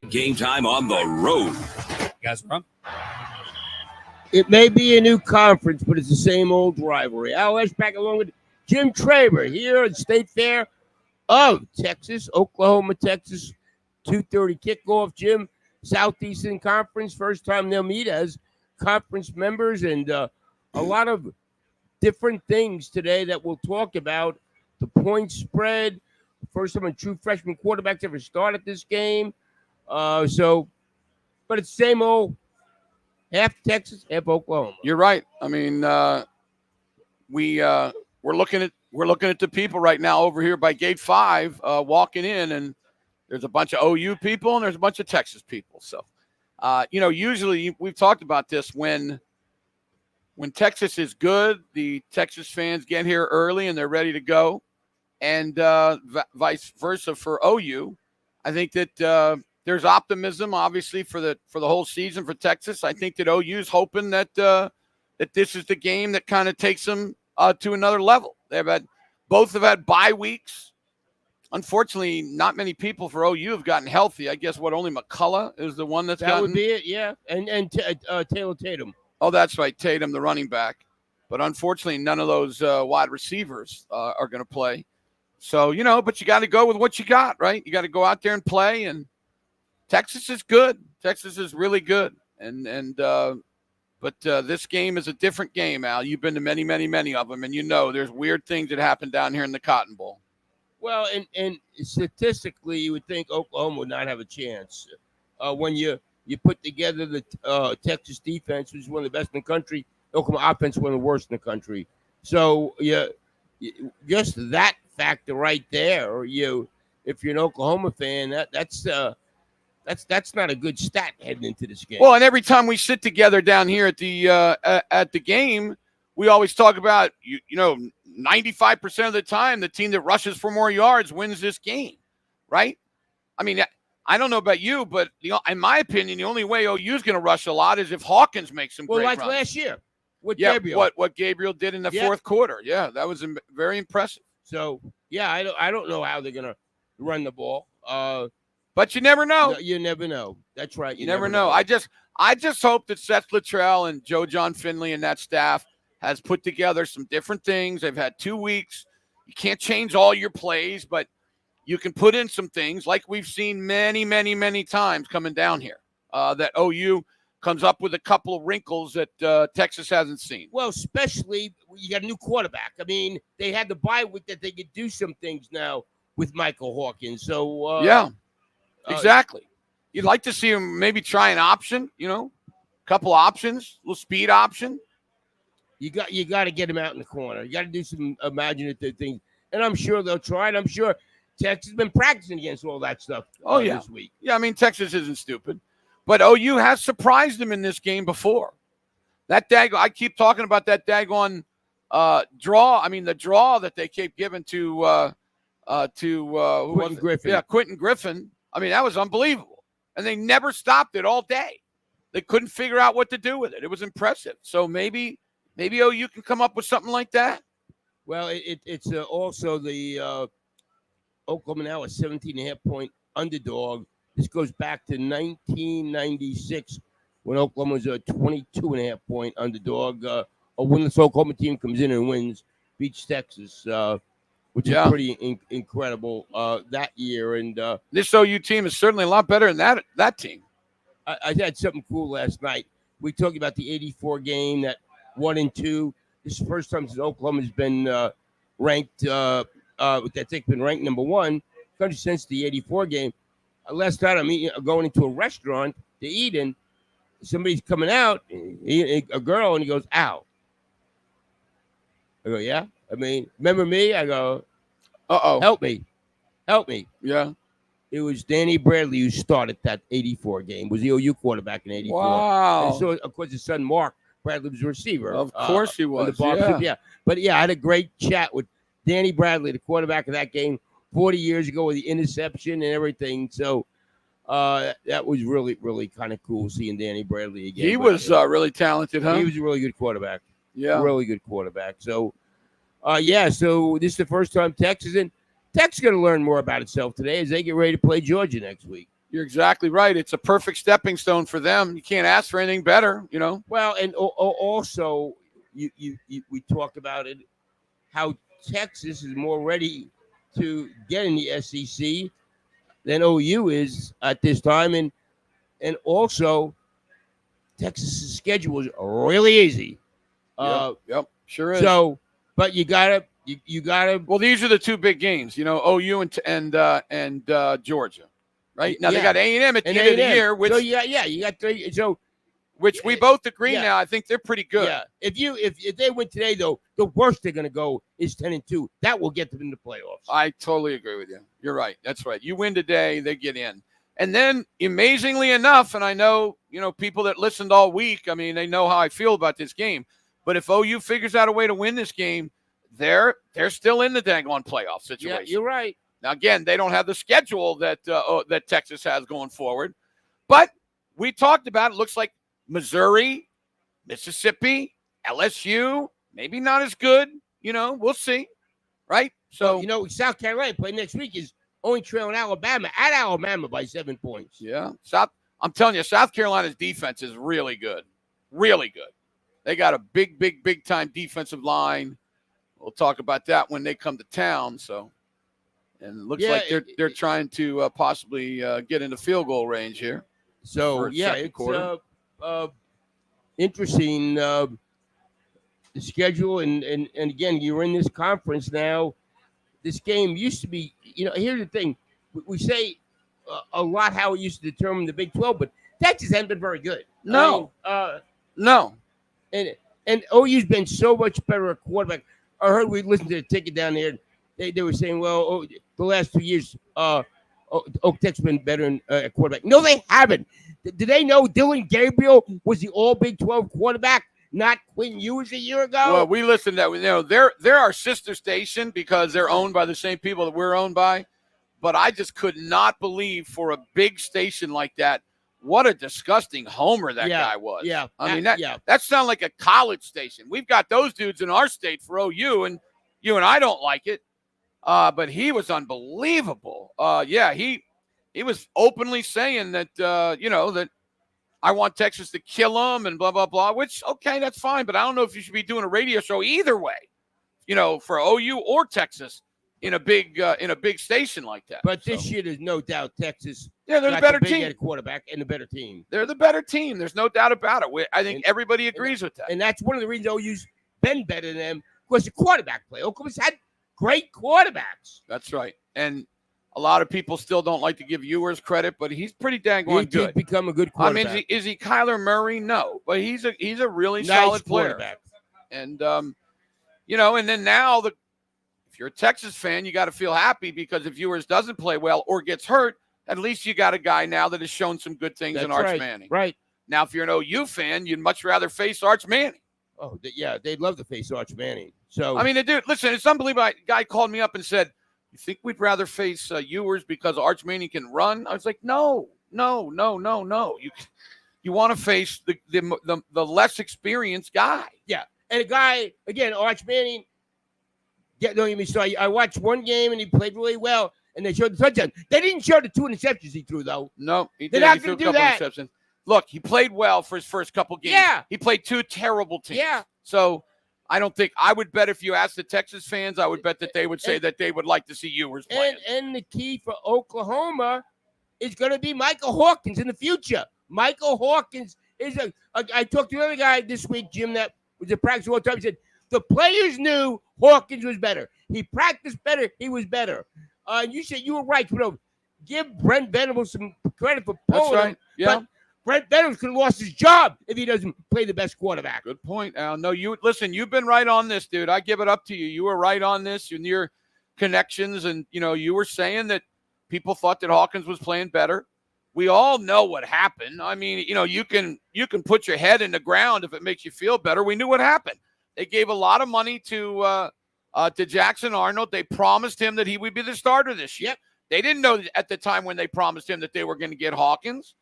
Game time on the road. You guys are on. It may be a new conference, but it's the same old rivalry. Al Eschbach along with Jim Traber here at State Fair of Texas, Oklahoma, Texas, 2:30 kickoff. Jim, Southeastern Conference, first time they'll meet as conference members, and a lot of different things today that we'll talk about. The point spread, first time a true freshman quarterbacks ever started this game. But it's the same old, half Texas, half Oklahoma. You're right. I mean, we're looking at the people right now over here by Gate 5 walking in, and there's a bunch of OU people and there's a bunch of Texas people. So, usually we've talked about this when Texas is good, the Texas fans get here early and they're ready to go, and vice versa for OU. I think that there's optimism, obviously, for the whole season for Texas. I think that OU's hoping that this is the game that kind of takes them to another level. Both have had bye weeks. Unfortunately, not many people for OU have gotten healthy. I guess only McCullough is the one that would be it, yeah. And Taylor Tatum. Oh, that's right, Tatum, the running back. But unfortunately, none of those wide receivers are going to play. So, but you got to go with what you got, right? You got to go out there and play, and Texas is good. Texas is really good. But this game is a different game, Al. You've been to many, many, many of them, and there's weird things that happen down here in the Cotton Bowl. Well, and statistically, you would think Oklahoma would not have a chance. When you put together the Texas defense, which is one of the best in the country, Oklahoma offense, one of the worst in the country. So, just that factor right there, if you're an Oklahoma fan, that's not a good stat heading into this game. Well, and every time we sit together down here at the game, we always talk about 95% of the time the team that rushes for more yards wins this game, right? I mean, I don't know about you, but in my opinion, the only way OU is going to rush a lot is if Hawkins makes some great runs. Well, like last year with Gabriel. What Gabriel did in the fourth quarter. Yeah, that was very impressive. So, I don't know how they're going to run the ball. But you never know. No, you never know. That's right. You never know. I just hope that Seth Luttrell and Joe John Finley and that staff has put together some different things. They've had 2 weeks. You can't change all your plays, but you can put in some things like we've seen many, many, many times coming down here, that OU comes up with a couple of wrinkles that Texas hasn't seen. Well, especially you got a new quarterback. I mean, they had the bye week that they could do some things now with Michael Hawkins. So, yeah. Exactly. You'd like to see him maybe try an option, couple options, a little speed option. You got to get him out in the corner. You got to do some imaginative things, and I'm sure they'll try it. I'm sure Texas has been practicing against all that stuff. This week. Yeah, I mean Texas isn't stupid, but OU has surprised them in this game before. I keep talking about that daggone draw. I mean the draw that they keep giving to Quentin Griffin. Yeah, Quentin Griffin. I mean, that was unbelievable. And they never stopped it all day. They couldn't figure out what to do with it. It was impressive. So maybe OU can come up with something like that. Well, it's also the Oklahoma now a 17.5-point underdog. This goes back to 1996 when Oklahoma was a 22.5-point underdog. A winless Oklahoma team comes in and wins, beats Texas. Which is pretty incredible that year. And this OU team is certainly a lot better than that team. I had something cool last night. We talked about the 84 game, that 1-2. This is the first time since Oklahoma's been ranked, been ranked number one country since the 84 game. Last night I'm going into a restaurant to eat, and somebody's coming out, a girl, and he goes, "Ow." I go, "Yeah." I mean, remember me? I go, "Uh-oh. Help me. Yeah. It was Danny Bradley who started that 84 game, was the OU quarterback in 84. Wow. And so, of course, his son, Mark Bradley, was a receiver. Of course he was, yeah. But, I had a great chat with Danny Bradley, the quarterback of that game, 40 years ago with the interception and everything. So, that was really, really kind of cool seeing Danny Bradley again. He was really talented, huh? He was a really good quarterback. Yeah. Really good quarterback. So, so this is the first time Texas is going to learn more about itself today as they get ready to play Georgia next week. You're exactly right. It's a perfect stepping stone for them. You can't ask for anything better, you know. Well, and also we talked about it, how Texas is more ready to get in the SEC than OU is at this time, and also Texas's schedule is really easy. Yep, sure is. So, but you gotta. Well, these are the two big games, you know, OU and Georgia, right? Now they got A&M at the end of the year, which you got three. So, which we both agree now. I think they're pretty good. Yeah, if they win today, though, the worst they're going to go is 10-2. That will get them in the playoffs. I totally agree with you. You're right. That's right. You win today, they get in. And then, amazingly enough, and I know, you know, people that listened all week, I mean, they know how I feel about this game. But if OU figures out a way to win this game, they're still in the daggone playoff situation. Yeah, you're right. Now, again, they don't have the schedule that Texas has going forward. But we talked about it. Looks like Missouri, Mississippi, LSU, maybe not as good. You know, we'll see. Right? So, well, you know, South Carolina play next week is only trailing Alabama at Alabama by 7 points. Yeah. I'm telling you, South Carolina's defense is really good. Really good. They got a big time defensive line. We'll talk about that when they come to town. So, and it looks like they're trying to possibly get into field goal range here. So, it's interesting the schedule. And again, you're in this conference now. This game used to be, you know, here's the thing. We say a lot how it used to determine the Big 12, but Texas hasn't been very good. No. No. And OU's been so much better at quarterback. I heard we listened to the ticket down there. They were saying, well, the last 2 years, Oak Tech's been better at quarterback. No, they haven't. Did they know Dylan Gabriel was the All Big 12 quarterback, not Quinn Ewers a year ago? Well, we listened to that. You know, they're our sister station because they're owned by the same people that we're owned by. But I just could not believe for a big station like that, what a disgusting homer that guy was. Yeah. I mean, that sounded like a college station. We've got those dudes in our state for OU, and you and I don't like it. But he was unbelievable. He was openly saying that, you know, that I want Texas to kill them and blah, blah, blah, which, okay, that's fine. But I don't know if you should be doing a radio show either way, you know, for OU or Texas in a big station like that. But this year, there's no doubt Texas. Yeah, they're the better team. Quarterback and the better team. They're the better team. There's no doubt about it. I think everybody agrees with that. And that's one of the reasons OU's been better than them, because the quarterback play. Oklahoma's had great quarterbacks. That's right. And a lot of people still don't like to give Ewers credit, but he's pretty dang good. He's become a good quarterback. I mean, is he Kyler Murray? No, but he's a really nice solid player. And you know, and then now if you're a Texas fan, you got to feel happy because if Ewers doesn't play well or gets hurt, at least you got a guy now that has shown some good things in Arch Manning. Right. Now, if you're an OU fan, you'd much rather face Arch Manning. Oh, yeah, they'd love to face Arch Manning. So I mean, dude, listen, it's unbelievable. A guy called me up and said, "You think we'd rather face Ewers because Arch Manning can run?" I was like, "No. You want to face the less experienced guy." Yeah, and a guy again, Arch Manning. Don't get me started. I watched one game and he played really well, and they showed the touchdown. They didn't show the 2 interceptions he threw, though. No, he did. They're not going to do that. Interceptions. Look, he played well for his first couple games. Yeah. He played 2 terrible teams. Yeah. So I don't think I would bet if you asked the Texas fans, I would bet that they would say that they would like to see Ewers play. And the key for Oklahoma is going to be Michael Hawkins in the future. Michael Hawkins is I talked to another guy this week, Jim, that was at practice all the time. He said the players knew Hawkins was better. He practiced better. He was better. And you said you were right. You know, give Brent Venables some credit for pulling him. Yeah. But Brent Venables could have lost his job if he doesn't play the best quarterback. Good point, Al. No, listen, you've been right on this, dude. I give it up to you. You were right on this in your connections. And, you know, you were saying that people thought that Hawkins was playing better. We all know what happened. I mean, you know, you can put your head in the ground if it makes you feel better. We knew what happened. They gave a lot of money to Jackson Arnold. They promised him that he would be the starter this year. Yep. They didn't know at the time when they promised him that they were going to get Hawkins.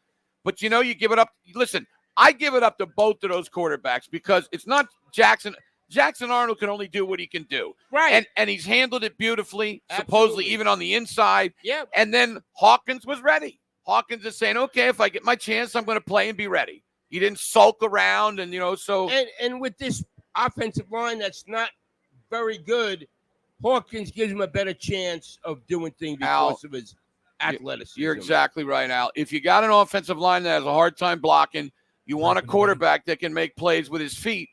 But, you know, you give it up. Listen, I give it up to both of those quarterbacks because it's not Jackson. Jackson Arnold can only do what he can do. Right. And he's handled it beautifully, Absolutely. supposedly even on the inside. Yeah. And then Hawkins was ready. Hawkins is saying, okay, if I get my chance, I'm going to play and be ready. He didn't sulk around and, so. And with this offensive line that's not very good, Hawkins gives him a better chance of doing things because of his athleticism. You're exactly right, Al. If you got an offensive line that has a hard time blocking, you want a quarterback that can make plays with his feet.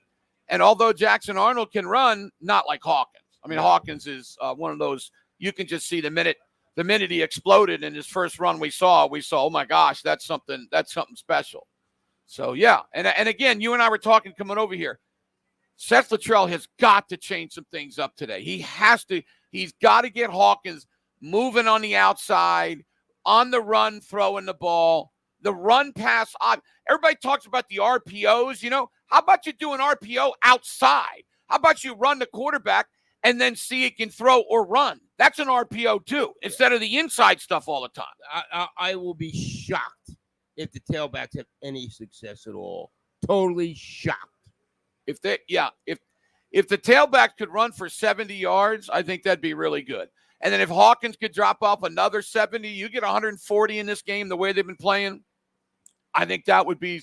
And although Jackson Arnold can run, not like Hawkins. I mean, Hawkins is one of those, you can just see the minute he exploded in his first run we saw, oh my gosh, that's something special. So, yeah. And again, you and I were talking coming over here. Seth Luttrell has got to change some things up today. He's got to get Hawkins moving on the outside, on the run, throwing the ball, the run pass. Everybody talks about the RPOs, How about you do an RPO outside? How about you run the quarterback and then see it can throw or run? That's an RPO too, instead of the inside stuff all the time. I will be shocked if the tailbacks have any success at all. Totally shocked. If the tailback could run for 70 yards, I think that'd be really good. And then if Hawkins could drop off another 70, you get 140 in this game the way they've been playing. I think that would be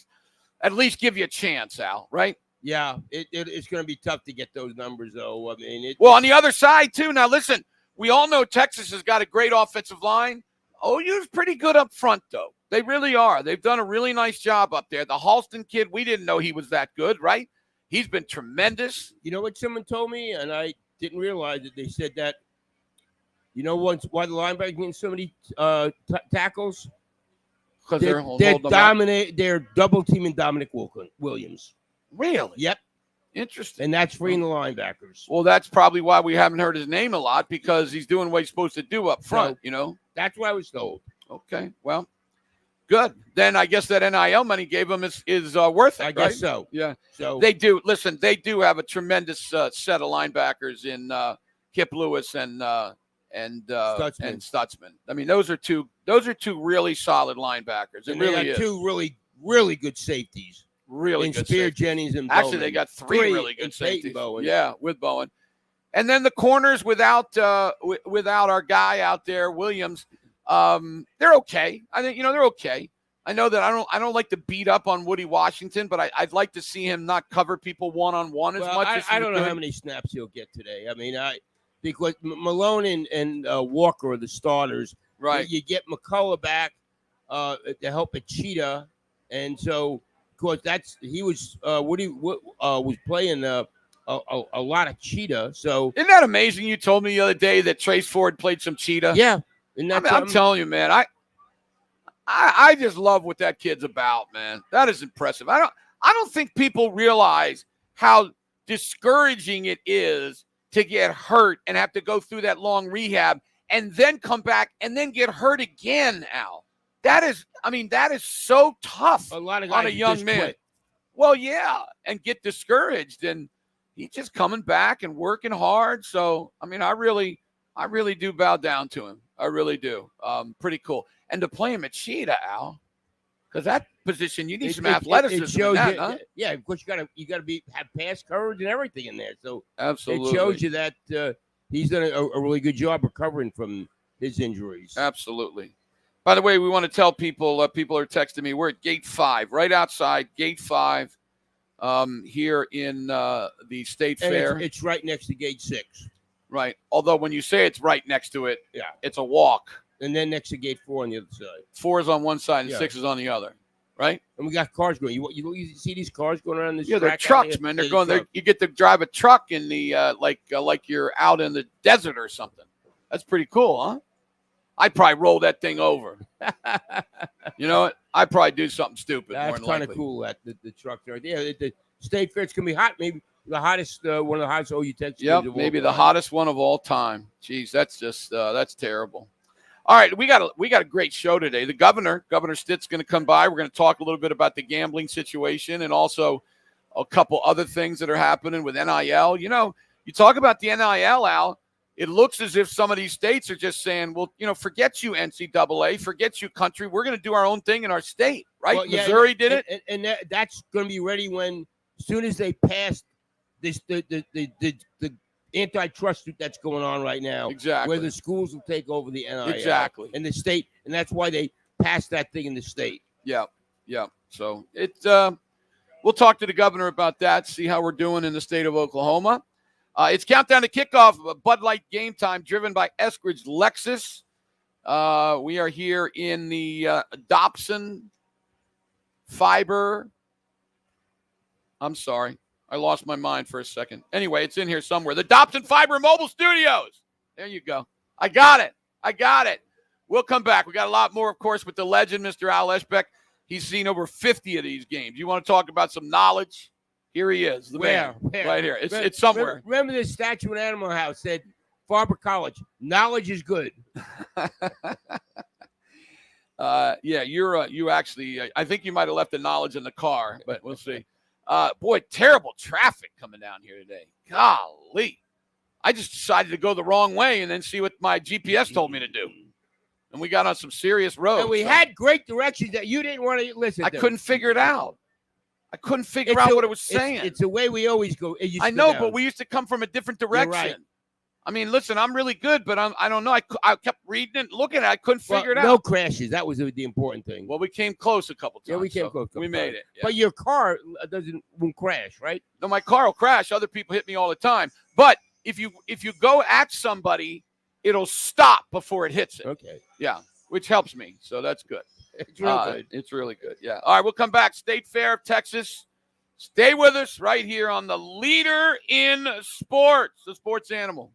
at least give you a chance, Al, right? Yeah, it's going to be tough to get those numbers, though. I mean, on the other side, too. Now, listen, we all know Texas has got a great offensive line. OU's pretty good up front, though. They really are. They've done a really nice job up there. The Halston kid, we didn't know he was that good, right? He's been tremendous. You know what someone told me, and I didn't realize it. They said that, why the linebackers getting so many tackles? Because they're double teaming Dominic Williams. Really? Yep. Interesting. And that's freeing the linebackers. Well, that's probably why we haven't heard his name a lot, because he's doing what he's supposed to do up front, That's what I was told. Okay, well, good. Then I guess that NIL money gave him is worth it, I guess right? so. Yeah. So they do. Listen, they do have a tremendous set of linebackers in Kip Lewis and Stutzman. I mean, those are two really solid linebackers. And they got two really, really good safeties. Really good Spear, safeties. Jennings, and Actually, Bowen. they got three really good safeties. Bowen. Yeah, with Bowen. And then the corners without our guy out there, Williams, they're okay. I think they're okay. I know that I don't like to beat up on Woody Washington, but I'd like to see him not cover people one-on-one as much as I don't know how many snaps he'll get today. I mean, because Malone and Walker are the starters. Right. You get McCullough back to help at Cheetah, and so of course Woody was playing a lot of Cheetah. So isn't that amazing? You told me the other day that Trace Ford played some Cheetah. Yeah, I'm telling you, man. I just love what that kid's about, man. That is impressive. I don't think people realize how discouraging it is to get hurt and have to go through that long rehab and then come back and then get hurt again, Al. That is so tough on a young man. Quit. Well, yeah, and get discouraged, and he's just coming back and working hard. So, I mean, I really do bow down to him. I really do. Pretty cool. And to play him at Cheetah, Al, because that position you need some athleticism. It shows huh? Yeah, of course you got to have pass courage and everything in there. So absolutely, it shows you that he's done a really good job recovering from his injuries. Absolutely. By the way, we want to tell people. People are texting me. We're at Gate 5, right outside Gate 5, here in the State Fair. It's right next to Gate 6. Right. Although when you say it's right next to it, yeah, it's a walk. And then next to Gate 4 on the other side. 4 is on one side and 6 is on the other, right? And we got cars going. You see these cars going around this? Yeah, they're trucks, man. They're going there. You get to drive a truck in the like you're out in the desert or something. That's pretty cool, huh? I'd probably roll that thing over. You know what? I'd probably do something stupid. That's kind of cool. That the truck there. Yeah, the State Fair. It's gonna be hot. Maybe the hottest, one of the hottest OU Texas. Yep, maybe the hottest one of all time. Jeez, that's just that's terrible. All right, we got a great show today. The Governor Stitt's going to come by. We're going to talk a little bit about the gambling situation and also a couple other things that are happening with NIL. You know, you talk about the NIL, Al. It looks as if some of these states are just saying, well, you know, forget you NCAA, forget you country. We're going to do our own thing in our state, right? Well, yeah, Missouri did it. And that's going to be ready as soon as they pass this the antitrust suit that's going on right now. Exactly. Where the schools will take over the NIL. Exactly. And the state. And that's why they pass that thing in the state. Yeah. So we'll talk to the governor about that, see how we're doing in the state of Oklahoma. It's countdown to kickoff, Bud Light Game Time, driven by Eskridge Lexus. We are here in the Dobson Fiber. I'm sorry. I lost my mind for a second. Anyway, it's in here somewhere. The Dobson Fiber Mobile Studios. There you go. I got it. We'll come back. We got a lot more, of course, with the legend, Mr. Al Eschbach. He's seen over 50 of these games. You want to talk about some knowledge? Here he is. Where? Right here. It's somewhere. Remember this statue in Animal House said, Farber College, knowledge is good. Yeah, you actually, I think you might have left the knowledge in the car, but we'll see. Boy, terrible traffic coming down here today. Golly. I just decided to go the wrong way and then see what my GPS told me to do. And we got on some serious roads. And we had great directions that you didn't want to listen to. I couldn't figure it out. I couldn't figure out what it was saying. It's the way we always go. I know, but we used to come from a different direction. Right. I mean, listen, I'm really good, but I don't know. I kept reading it, looking at it. I couldn't figure it out. No crashes. That was the important thing. Well, we came close a couple times. Yeah, we came close. We made it. Yeah. But your car won't crash, right? No, my car will crash. Other people hit me all the time. But if you go at somebody, it'll stop before it hits it. Okay. Yeah, which helps me. So that's good. It's real good. It's really good. Yeah. All right, we'll come back. State Fair of Texas. Stay with us right here on the leader in sports, the sports animal.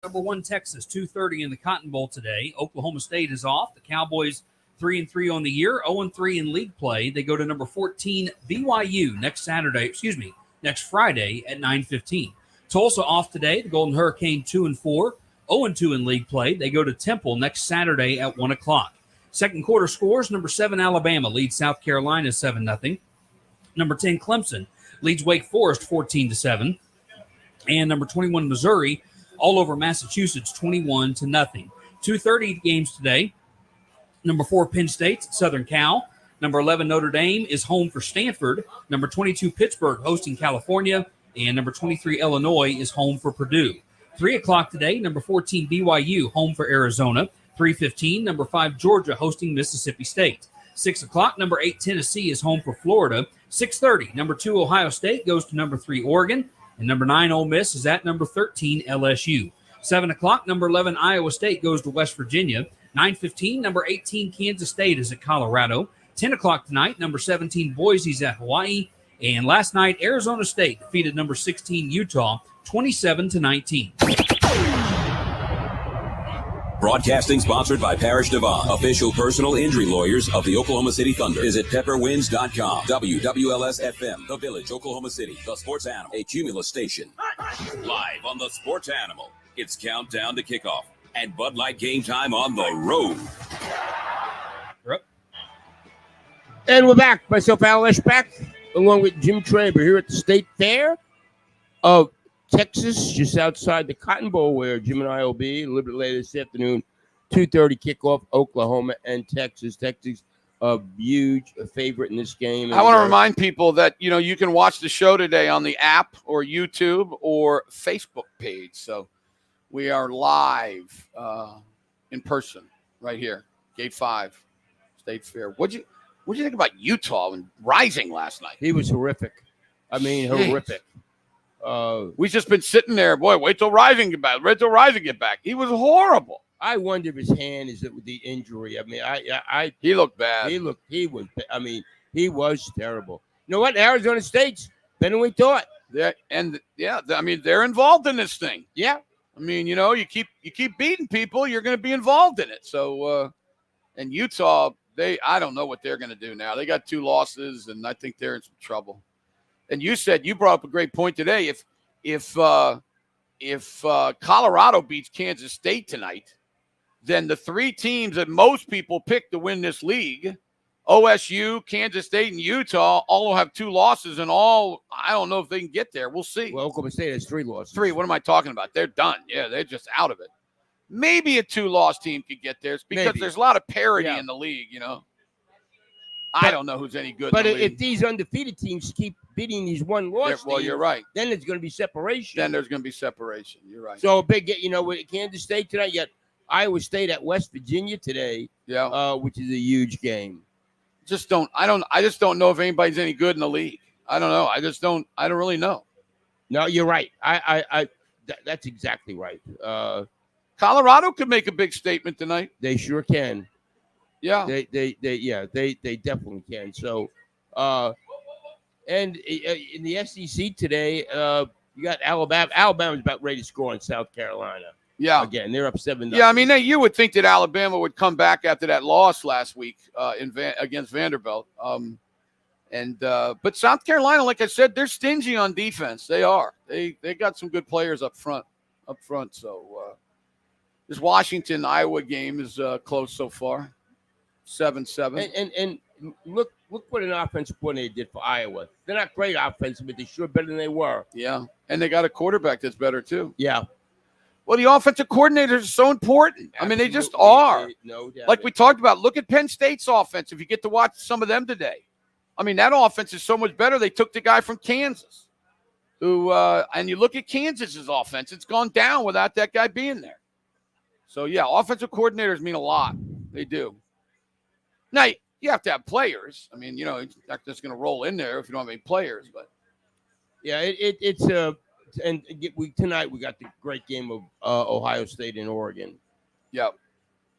Number 1 Texas, 2:30 in the Cotton Bowl today. Oklahoma State is off. The Cowboys 3-3 on the year, 0-3 in league play. They go to number 14 BYU next Friday at 9:15. Tulsa off today. The Golden Hurricane 2-4, 0-2 in league play. They go to Temple next Saturday at 1 o'clock. Second quarter scores: number 7 Alabama leads South Carolina 7-0. Number 10 Clemson leads Wake Forest 14-7, and number 21 Missouri all over Massachusetts 21-0. 2:30 games today. Number 4 Penn State, Southern Cal. Number 11 Notre Dame is home for Stanford. Number 22 Pittsburgh hosting California. And number 23 Illinois is home for Purdue. 3 o'clock today, number 14 BYU home for Arizona. 3:15, number 5 Georgia hosting Mississippi State. 6 o'clock, number 8 Tennessee is home for Florida. 6:30, number 2 Ohio State goes to number 3 Oregon. And number 9 Ole Miss is at number 13 LSU. 7 o'clock, number 11 Iowa State goes to West Virginia. 9:15, number 18 Kansas State is at Colorado. 10 o'clock tonight, number 17 Boise's at Hawaii. And last night, Arizona State defeated number 16 Utah 27-19. Broadcasting sponsored by Parrish Devon, official personal injury lawyers of the Oklahoma City Thunder. Visit pepperwinds.com. WWLS-FM, The Village, Oklahoma City, The Sports Animal, a Cumulus station. Live on The Sports Animal, it's countdown to kickoff and Bud Light Game Time on the road. And we're back. Myself, Al Eschbach, along with Jim Traber here at the State Fair of Texas, just outside the Cotton Bowl, where Jim and I will be a little bit later this afternoon. 2:30 kickoff, Oklahoma and Texas. Texas, a huge favorite in this game. I want to remind people that, you can watch the show today on the app or YouTube or Facebook page. So we are live in person right here, Gate 5, State Fair. What'd you think about Utah and Rising last night? He was horrific. I mean, horrific. We've just been sitting there. Boy, wait till Rising get back. Wait till Rising get back. He was horrible. I wonder if his hand is with the injury. I mean, he looked bad. He was terrible. You know what? Arizona State's better than we thought. They're involved in this thing. Yeah. I mean, you keep beating people, you're going to be involved in it. So, and Utah, I don't know what they're going to do now. They got 2 losses, and I think they're in some trouble. And you brought up a great point today. If Colorado beats Kansas State tonight, then the 3 teams that most people pick to win this league, OSU, Kansas State, and Utah, all will have 2 losses, and I don't know if they can get there. We'll see. Well, Oklahoma State has 3 losses. 3. What am I talking about? They're done. Yeah, they're just out of it. Maybe a 2-loss team could get there because there's a lot of parity in the league, I don't know who's any good. But if these undefeated teams keep beating these 1-loss teams, you're right. Then it's going to be separation. Then there's going to be separation. You're right. So a big, with Kansas State tonight, you got Iowa State at West Virginia today. Yeah. Which is a huge game. I just don't know if anybody's any good in the league. I don't know. I don't really know. No, you're right. That's exactly right. Colorado could make a big statement tonight. They sure can. Yeah. They definitely can. So, and in the SEC today, you got Alabama. Alabama's about ready to score on South Carolina. Yeah. Again, they're up 7-0. Yeah, I mean, you would think that Alabama would come back after that loss last week against Vanderbilt. But South Carolina, like I said, they're stingy on defense. They are. They got some good players up front. So this Washington-Iowa game is close so far, 7-7. And look look what an offensive coordinator did for Iowa. They're not great offensive, but they're sure better than they were. Yeah, and they got a quarterback that's better too. Yeah. Well, the offensive coordinators are so important. I mean, they just Absolutely. are. No doubt. Like we talked about, look at Penn State's offense. If you get to watch some of them today, I mean, that offense is so much better. They took the guy from Kansas, who, and you look at Kansas's offense, it's gone down without that guy being there. So, yeah, offensive coordinators mean a lot. They do. Now, you have to have players. I mean, you're not just going to roll in there if you don't have any players. But yeah, it's and tonight we got the great game of Ohio State and Oregon. yeah,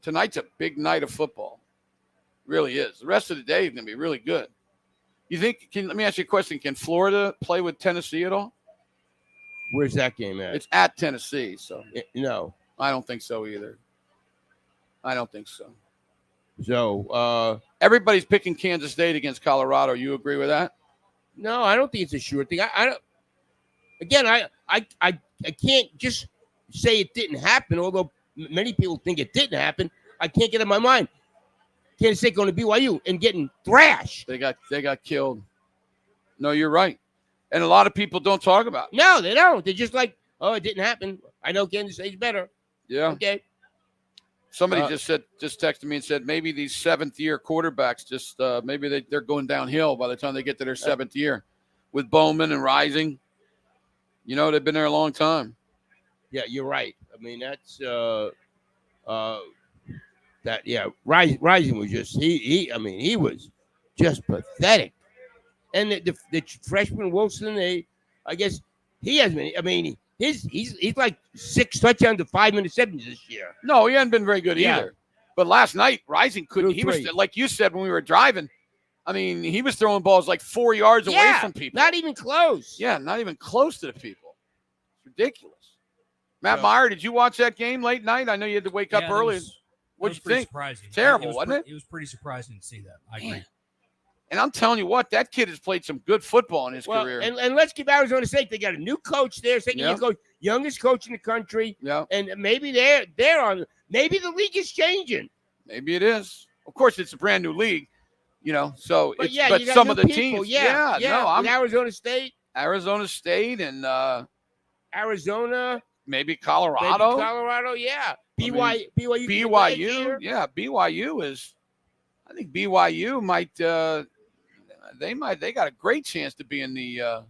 tonight's a big night of football. Really is. The rest of the day is going to be really good. You think? Let me ask you a question. Can Florida play with Tennessee at all? Where's that game at? It's at Tennessee, so No. I don't think so either. I don't think so. So Everybody's picking Kansas State against Colorado. You agree with that? no, I don't think it's a sure thing. I don't. Again, I can't just say it didn't happen. Although many people think it didn't happen, I can't get it in my mind. Kansas State going to BYU and getting thrashed. They got killed. No, you're right. And a lot of people don't talk about it. No, they don't. They're just like, oh, it didn't happen. I know Kansas State's better. Yeah. Okay. Somebody just texted me and said maybe these seventh-year quarterbacks maybe they're going downhill by the time they get to their seventh year, with Bowman and Rising. They've been there a long time. Yeah, you're right. I mean, that's that. Yeah, Rising was just he was just pathetic. And the freshman Wilson, I guess he has been. I mean, he's like 6 touchdowns to 5 interceptions this year. No, he hasn't been very good either. But last night, Rising couldn't. He was, 3. like you said when we were driving. I mean, he was throwing balls like 4 yards away from people. Not even close. Yeah, not even close to the people. It's ridiculous. Matt Meyer, did you watch that game late night? I know you had to wake up early. What'd you think? Surprising. Terrible, wasn't it? It was pretty surprising to see that. I agree. And I'm telling you what, that kid has played some good football in his career. And let's give Arizona State. They got a new coach there, second-year coach, youngest coach in the country. Yeah. And maybe they're on. Maybe the league is changing. Maybe it is. Of course, it's a brand new league, So, but some of the people. teams, I'm Arizona State, and Arizona, maybe Colorado. Yeah. BYU. Yeah, BYU is. I think BYU might. They got a great chance to be in the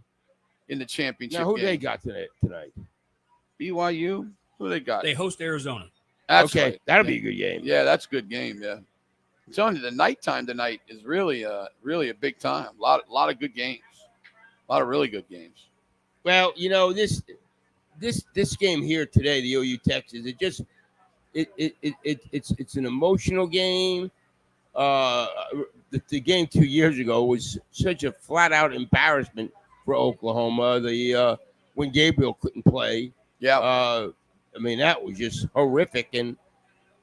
championship. Now, who game. they got tonight? BYU. Who they got? They host Arizona. That's okay, right. that'll be a good game. Yeah, that's a good game. Yeah, I'm telling you, the nighttime tonight is really a big time. A lot of good games. A lot of really good games. Well, this game here today, the OU Texas, it's an emotional game. The game 2 years ago was such a flat out embarrassment for Oklahoma. When Gabriel couldn't play. Yeah. I mean, that was just horrific. And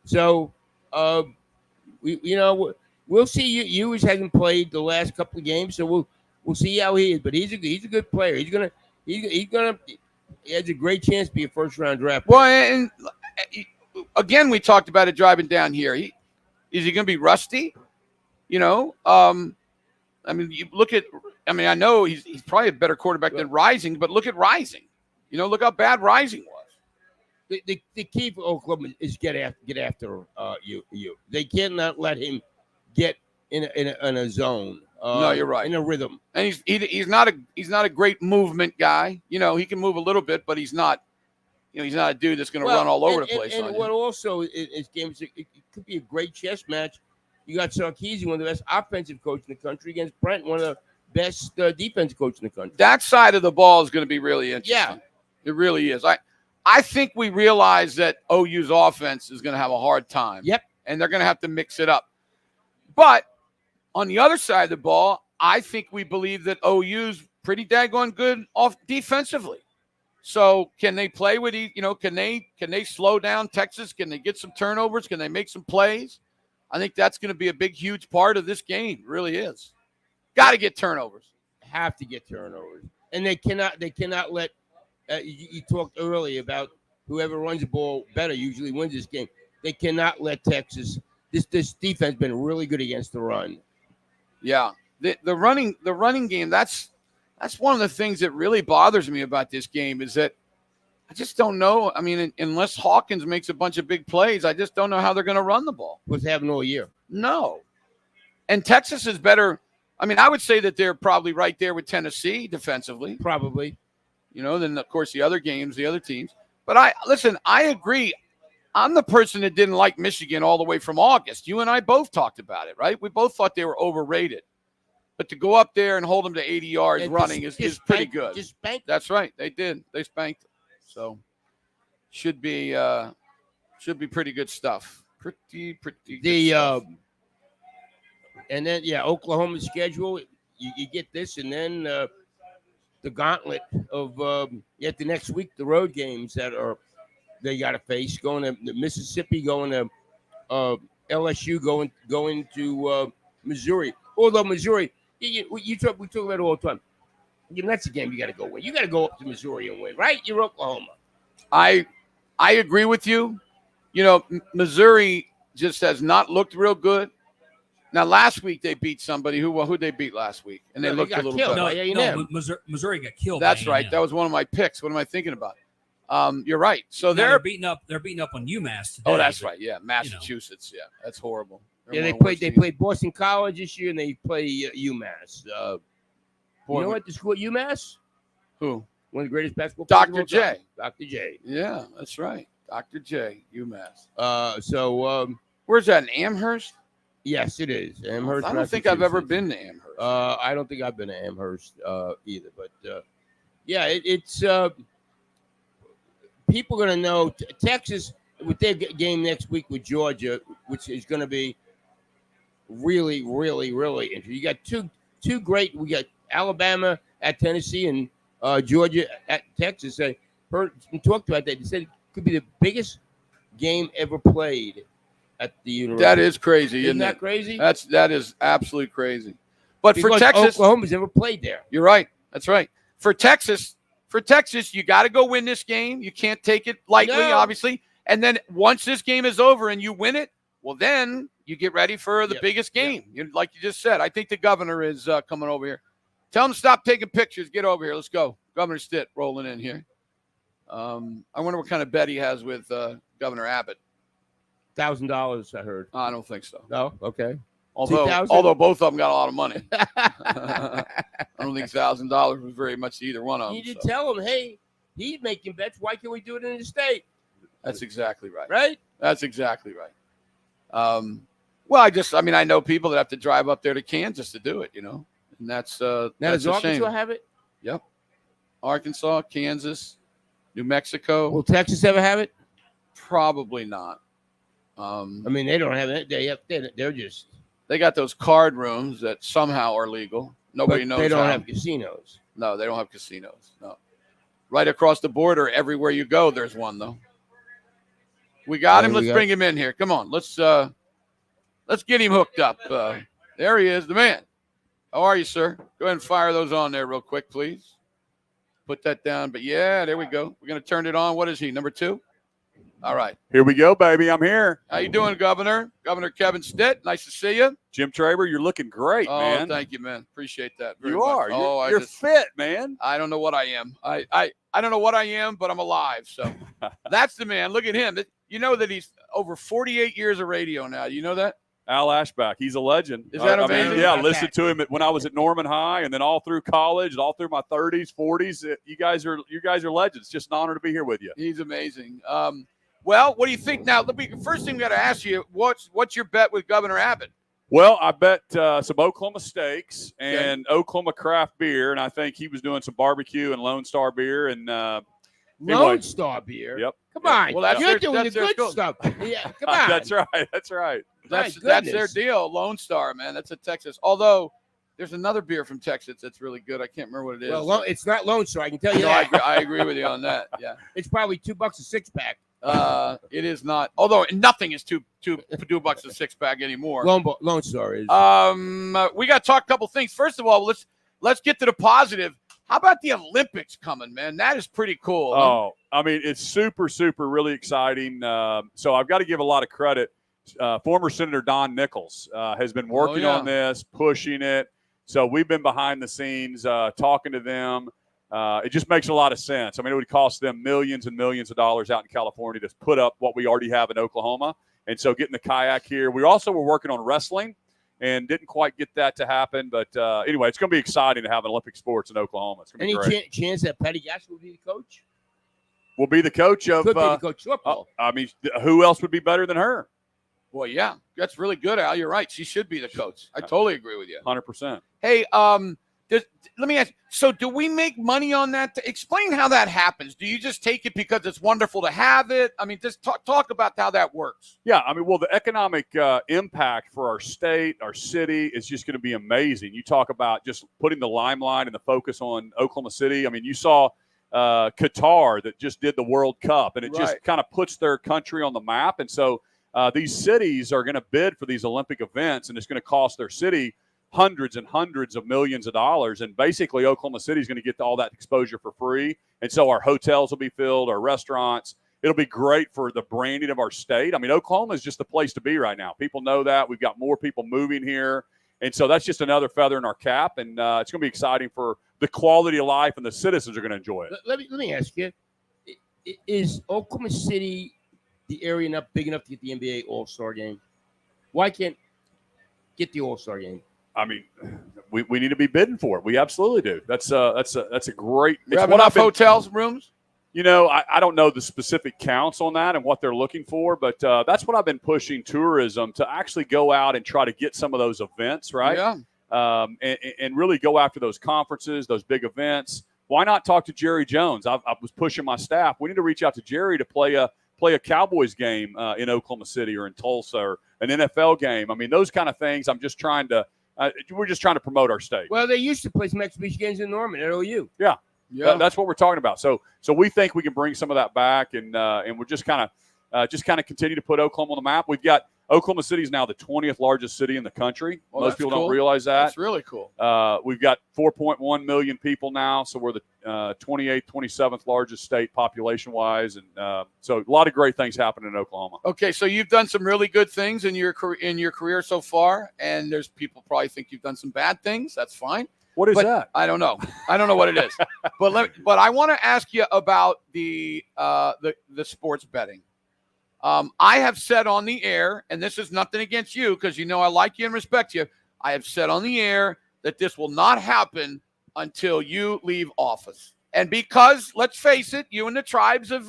so, we'll see. Ewers hasn't played the last couple of games, so we'll see how he is. But he's a good player. He has a great chance to be a first round draft pick. Well, and again, we talked about it driving down here. Is he going to be rusty? I mean, you look at. I mean, I know he's probably a better quarterback than Rising, but look at Rising. Look how bad Rising was. The key for Oklahoma is get after you. They cannot let him get in a zone. No, you're right. In a rhythm. And he's not a great movement guy. He can move a little bit, but he's not. He's not a dude that's going to run all over the place. And what also is games, it could be a great chess match. You got Sarkisian, one of the best offensive coaches in the country, against Brent, one of the best defensive coaches in the country. That side of the ball is going to be really interesting. Yeah, it really is. I think we realize that OU's offense is going to have a hard time. Yep. And they're going to have to mix it up. But on the other side of the ball, I think we believe that OU's pretty daggone good off defensively. So can they play with can they slow down Texas? Can they get some turnovers? Can they make some plays? I think that's going to be a big, huge part of this game. It really is. Got to get turnovers. Have to get turnovers. And they cannot let you talked earlier about whoever runs the ball better usually wins this game. They cannot let Texas. This defense has been really good against the run. Yeah. the running game, that's one of the things that really bothers me about this game is that I just don't know. I mean, unless Hawkins makes a bunch of big plays, I just don't know how they're going to run the ball. What's happening all year? No. And Texas is better. I mean, I would say that they're probably right there with Tennessee defensively. Probably. Then, of course, the other teams. But I agree. I'm the person that didn't like Michigan all the way from August. You and I both talked about it, right? We both thought they were overrated. But to go up there and hold them to 80 yards And running is pretty good. Just spanked. That's right. They did. They spanked them. So should be pretty good stuff. Pretty good stuff. And then Oklahoma's schedule. You get this, and then the gauntlet of the next week, the road games they got to face, going to Mississippi, going to LSU, going to Missouri. Although Missouri, we talk about it all the time. That's a game you got to go win. You got to go up to Missouri and win, right? You're Oklahoma. I agree with you. Missouri just has not looked real good. Now, last week they beat somebody. Who they beat last week? And they looked a little better. Missouri got killed. That's right. That was one of my picks. What am I thinking about? You're right. So they're beating up on UMass today. Oh, that's right. Yeah, Massachusetts. Yeah, that's horrible. They played Boston College this year, and they play UMass. You know what? The school at UMass? Who? One of the greatest basketball players. Dr. J. Dr. J. Yeah, that's right. Dr. J. UMass. Where's that? In Amherst? Yes, it is. Amherst. I don't think I've ever been to Amherst. I don't think I've been to Amherst either. But it's people going to know Texas with their game next week with Georgia, which is going to be really, really, really interesting. You got two great. We got Alabama at Tennessee and Georgia at Texas. I heard and talked about that. They said it could be the biggest game ever played at the university. That is crazy, isn't that crazy? That is absolutely crazy. But because for Texas, Oklahoma's never played there. You're right. That's right. For Texas, you got to go win this game. You can't take it lightly, obviously. And then once this game is over and you win it, well, then you get ready for the biggest game. Like you just said, I think the governor is coming over here. Tell him to stop taking pictures. Get over here. Let's go. Governor Stitt rolling in here. I wonder what kind of bet he has with Governor Abbott. $1,000, I heard. I don't think so. No? Okay. Although both of them got a lot of money. I don't think $1,000 was very much to either one of them. You need to tell him, hey, he's making bets. Why can't we do it in the state? That's exactly right. Right? That's exactly right. I know people that have to drive up there to Kansas to do it, and that's now does Arkansas have it? Yep. Arkansas, Kansas, New Mexico. Will Texas ever have it? Probably not. They don't have it. They got those card rooms that somehow are legal. Nobody knows. They don't have casinos. No, they don't have casinos. No. Right across the border, everywhere you go, there's one though. We got him. Let's bring him in here. Come on. Let's get him hooked up. There he is, the man. How are you, sir? Go ahead and fire those on there real quick, please. Put that down. But there we go. We're gonna turn it on. What is he? Number 2? All right. Here we go, baby. I'm here. How you doing, Governor? Governor Kevin Stitt. Nice to see you. Jim Traber, you're looking great, man. Thank you, man. Appreciate that. You are. You're fit, man. I don't know what I am. I don't know what I am, but I'm alive. So that's the man. Look at him. You know that he's over 48 years of radio now. You know that? Al Eschbach. He's a legend. Is that amazing? I listened to him when I was at Norman High, and then all through college, and all through my 30s, 40s. You guys are legends. It's just an honor to be here with you. He's amazing. Well, what do you think now? First thing we got to ask you, what's your bet with Governor Abbott? Well, I bet some Oklahoma steaks and Oklahoma craft beer, and I think he was doing some barbecue and Lone Star beer and Lone Star beer. Yep. Come on. Well, you're doing the good stuff. Yeah, come on. That's right. That's their deal. Lone Star, man. That's a Texas. Although there's another beer from Texas that's really good. I can't remember what it is. Well, it's not Lone Star. I can tell you that. I agree with you on that. Yeah. It's probably $2 a 6-pack. It is not. Although nothing is $2 a 6-pack anymore. Lone Star is. We got to talk a couple things. First of all, let's get to the positive. How about the Olympics coming, man? That is pretty cool. Oh, I mean, it's super, super, really exciting. So I've got to give a lot of credit. Former Senator Don Nichols has been working on this, pushing it. So we've been behind the scenes talking to them. It just makes a lot of sense. I mean, it would cost them millions and millions of dollars out in California to put up what we already have in Oklahoma. And so getting the kayak here. We also were working on wrestling and didn't quite get that to happen. But anyway, it's going to be exciting to have Olympic sports in Oklahoma. It's going to be great. Chance that Patty Gaskell will be the coach? Will be the coach of Could be the coach of football. I mean, who else would be better than her? Well, yeah, that's really good, Al. You're right. She should be the coach. I totally agree with you. 100%. Hey, let me ask. So, do we make money on that? Explain how that happens. Do you just take it because it's wonderful to have it? I mean, just talk about how that works. Yeah, I mean, well, the economic impact for our state, our city, is just going to be amazing. You talk about just putting the limelight and the focus on Oklahoma City. I mean, you saw Qatar that just did the World Cup, and it just kind of puts their country on the map. And so these cities are going to bid for these Olympic events, and it's going to cost their city hundreds and hundreds of millions of dollars. And basically, Oklahoma City is going to get all that exposure for free. And so our hotels will be filled, our restaurants. It'll be great for the branding of our state. I mean, Oklahoma is just the place to be right now. People know that. We've got more people moving here. And so that's just another feather in our cap. And it's going to be exciting for the quality of life, and the citizens are going to enjoy it. Let me ask you, is Oklahoma City the area big enough to get the NBA All-Star game? Why can't get the All-Star game? I mean, we need to be bidding for it. We absolutely do. That's a great. You have enough hotels rooms? You know, I don't know the specific counts on that and what they're looking for, but that's what I've been pushing tourism to actually go out and try to get some of those events, right? Yeah. And really go after those conferences, those big events. Why not talk to Jerry Jones? I was pushing my staff. We need to reach out to Jerry to play a Cowboys game in Oklahoma City or in Tulsa, or an NFL game. I mean, those kind of things. I'm just trying to. We're just trying to promote our state. Well, they used to play some exhibition games in Norman at OU. Yeah. That's what we're talking about. So we think we can bring some of that back, and we're just kind of continue to put Oklahoma on the map. We've got Oklahoma City is now the 20th largest city in the country. Well, most people don't realize that. That's really cool. We've got 4.1 million people now, so we're the 28th, 27th largest state population-wise, and so a lot of great things happening in Oklahoma. Okay, so you've done some really good things in your career so far, and there's people probably think you've done some bad things. That's fine. What is that? I don't know. I don't know what it is. But I want to ask you about the sports betting. I have said on the air, and this is nothing against you because you know I like you and respect you. I have said on the air that this will not happen until you leave office. And because, let's face it, you and the tribes have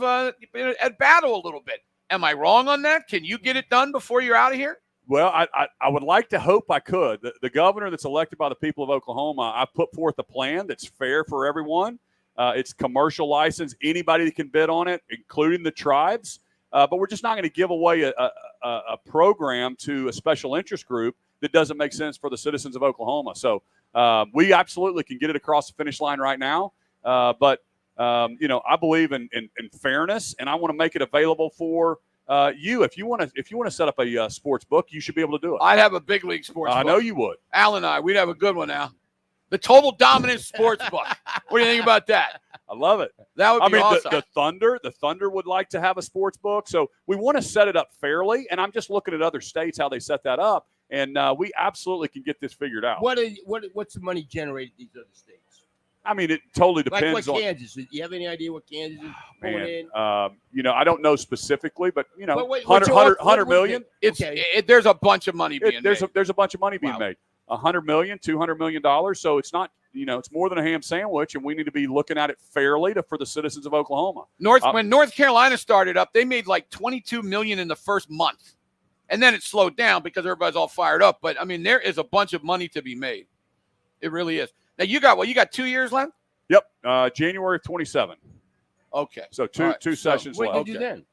been at battle a little bit. Am I wrong on that? Can you get it done before you're out of here? Well, I would like to hope I could. The governor that's elected by the people of Oklahoma, I put forth a plan that's fair for everyone. It's commercial license, anybody that can bid on it, including the tribes. But we're just not going to give away a program to a special interest group that doesn't make sense for the citizens of Oklahoma. So we absolutely can get it across the finish line right now. But I believe in fairness, and I want to make it available for you. If you want to set up a sports book, you should be able to do it. I'd have a big league sports book. I know you would. Al and I, we'd have a good one now. The Total Dominance Sports Book. What do you think about that? I love it. That would be awesome. The Thunder would like to have a sports book. So we want to set it up fairly. And I'm just looking at other states, how they set that up. And we absolutely can get this figured out. What's the money generated in these other states? I mean, it totally depends like what Kansas. Do you have any idea what Kansas is pulling in? I don't know specifically, but 100 million. There's a bunch of money being made. There's a bunch of money being made. $100 million, $200 million. So it's not, it's more than a ham sandwich, and we need to be looking at it fairly for the citizens of Oklahoma. When North Carolina started up, they made like $22 million in the first month, and then it slowed down because everybody's all fired up. But I mean, there is a bunch of money to be made. It really is. Now you got 2 years left. Yep, January of 27. Okay, so two sessions left. What did you do then?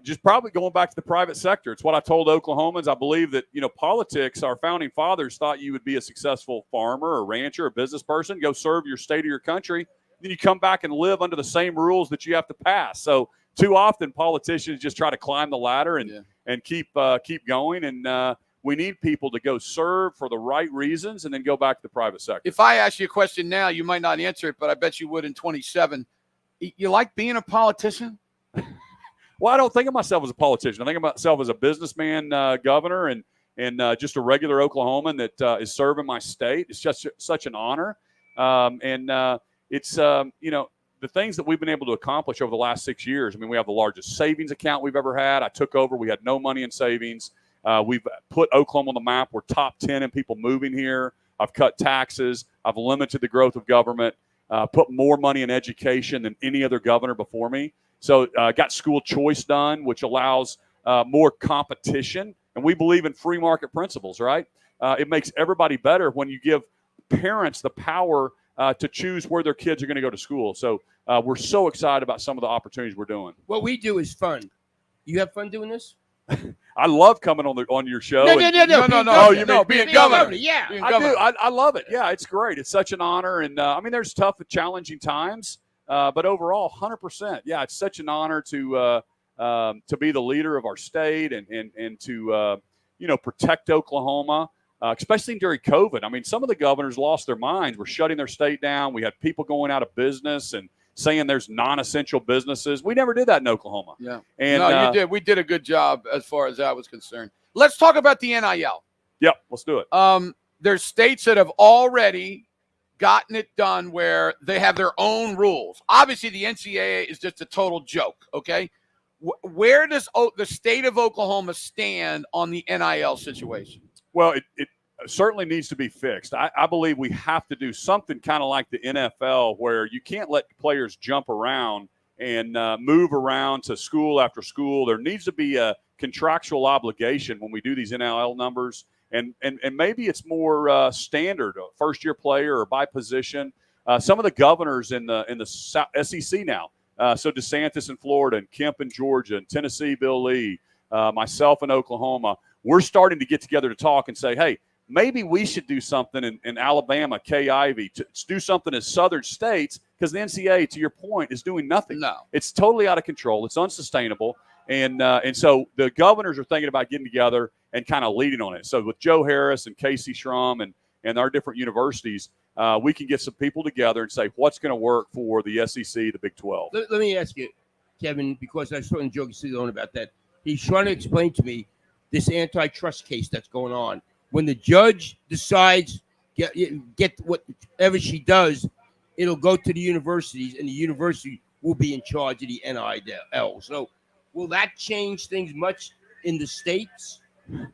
Just probably going back to the private sector. It's what I told Oklahomans. I believe that, politics, our founding fathers thought you would be a successful farmer or rancher or business person, go serve your state or your country. Then you come back and live under the same rules that you have to pass. So too often politicians just try to climb the ladder and keep going. And we need people to go serve for the right reasons and then go back to the private sector. If I ask you a question now, you might not answer it, but I bet you would in 27. You like being a politician? Well, I don't think of myself as a politician. I think of myself as a businessman, governor, and and just a regular Oklahoman that is serving my state. It's just such an honor. It's the things that we've been able to accomplish over the last 6 years. I mean, we have the largest savings account we've ever had. I took over. We had no money in savings. We've put Oklahoma on the map. We're top 10 in people moving here. I've cut taxes. I've limited the growth of government, put more money in education than any other governor before me. So got school choice done, which allows more competition. And we believe in free market principles, right? It makes everybody better when you give parents the power to choose where their kids are going to go to school. So we're so excited about some of the opportunities we're doing. What we do is fun. You have fun doing this? I love coming on your show. No. Being governor. Yeah. I love it. Yeah, it's great. It's such an honor. And, there's tough and challenging times, but overall, 100%. Yeah, it's such an honor to be the leader of our state and to, protect Oklahoma, especially during COVID. I mean, some of the governors lost their minds. We're shutting their state down. We had people going out of business and saying there's non-essential businesses. We never did that in Oklahoma. Yeah. And, no, you did. We did a good job as far as that was concerned. Let's talk about the NIL. Yep, let's do it. There's states that have already gotten it done where they have their own rules. Obviously, the NCAA is just a total joke, okay? Where does the state of Oklahoma stand on the NIL situation? Well, it certainly needs to be fixed. I believe we have to do something kind of like the NFL where you can't let players jump around and move around to school after school. There needs to be a contractual obligation when we do these NIL numbers. And maybe it's more standard, a first-year player or by position. Some of the governors in the SEC now, so DeSantis in Florida and Kemp in Georgia and Tennessee, Bill Lee, myself in Oklahoma, we're starting to get together to talk and say, hey, maybe we should do something in Alabama, Kay Ivey, to do something in southern states because the NCAA, to your point, is doing nothing. No. It's totally out of control. It's unsustainable. And so the governors are thinking about getting together and kind of leading on it. So with Joe Harris and Casey Schrum and our different universities, we can get some people together and say what's going to work for the SEC, the Big 12. Let me ask you, Kevin, because I was talking to Joe Casilone about that. He's trying to explain to me this antitrust case that's going on. When the judge decides get whatever she does, it'll go to the universities, and the university will be in charge of the NIL. So will that change things much in the states?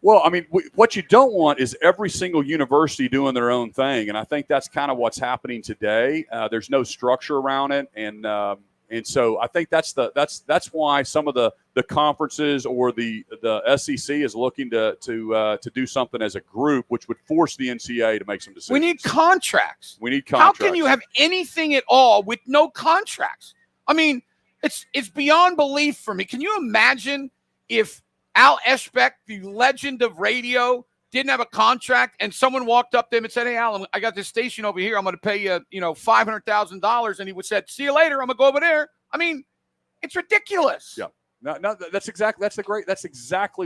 Well, I mean, what you don't want is every single university doing their own thing, and I think that's kind of what's happening today. There's no structure around it, and so I think that's why some of the conferences or the SEC is looking to do something as a group, which would force the NCAA to make some decisions. We need contracts. How can you have anything at all with no contracts? I mean, it's beyond belief for me. Can you imagine if Al Eschbach, the legend of radio, didn't have a contract and someone walked up to him and said, hey, Al, I got this station over here. I'm going to pay you, $500,000. And he would say, see you later. I'm going to go over there. I mean, it's ridiculous. Yeah. No, that's exactly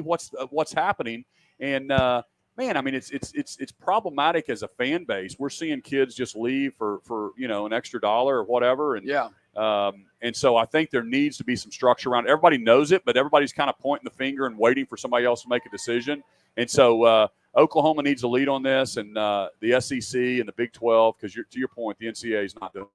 what's happening. And man, I mean, it's problematic as a fan base. We're seeing kids just leave for an extra dollar or whatever. And yeah. And so I think there needs to be some structure around it. Everybody knows it, but everybody's kind of pointing the finger and waiting for somebody else to make a decision. And so Oklahoma needs a lead on this, and the SEC and the Big 12, because to your point, the NCAA is not doing it.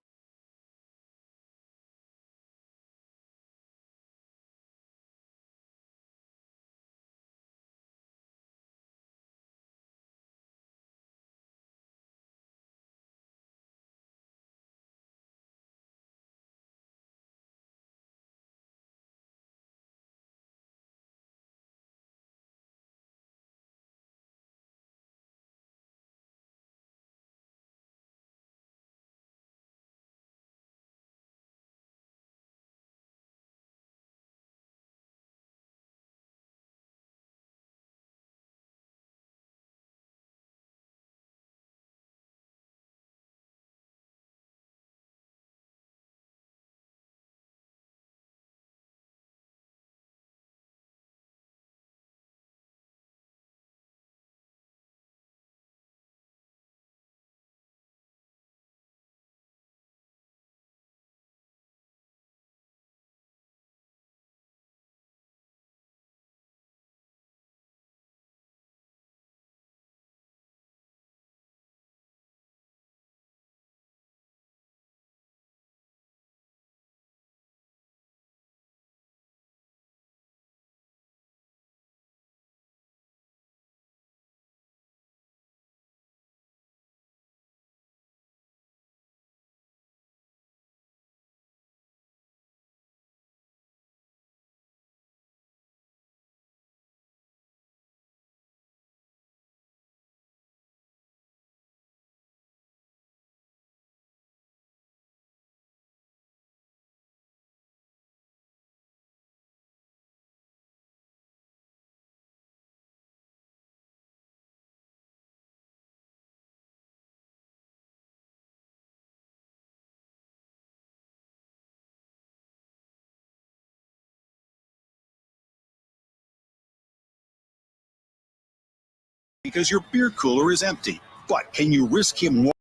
because your beer cooler is empty. But can you risk him?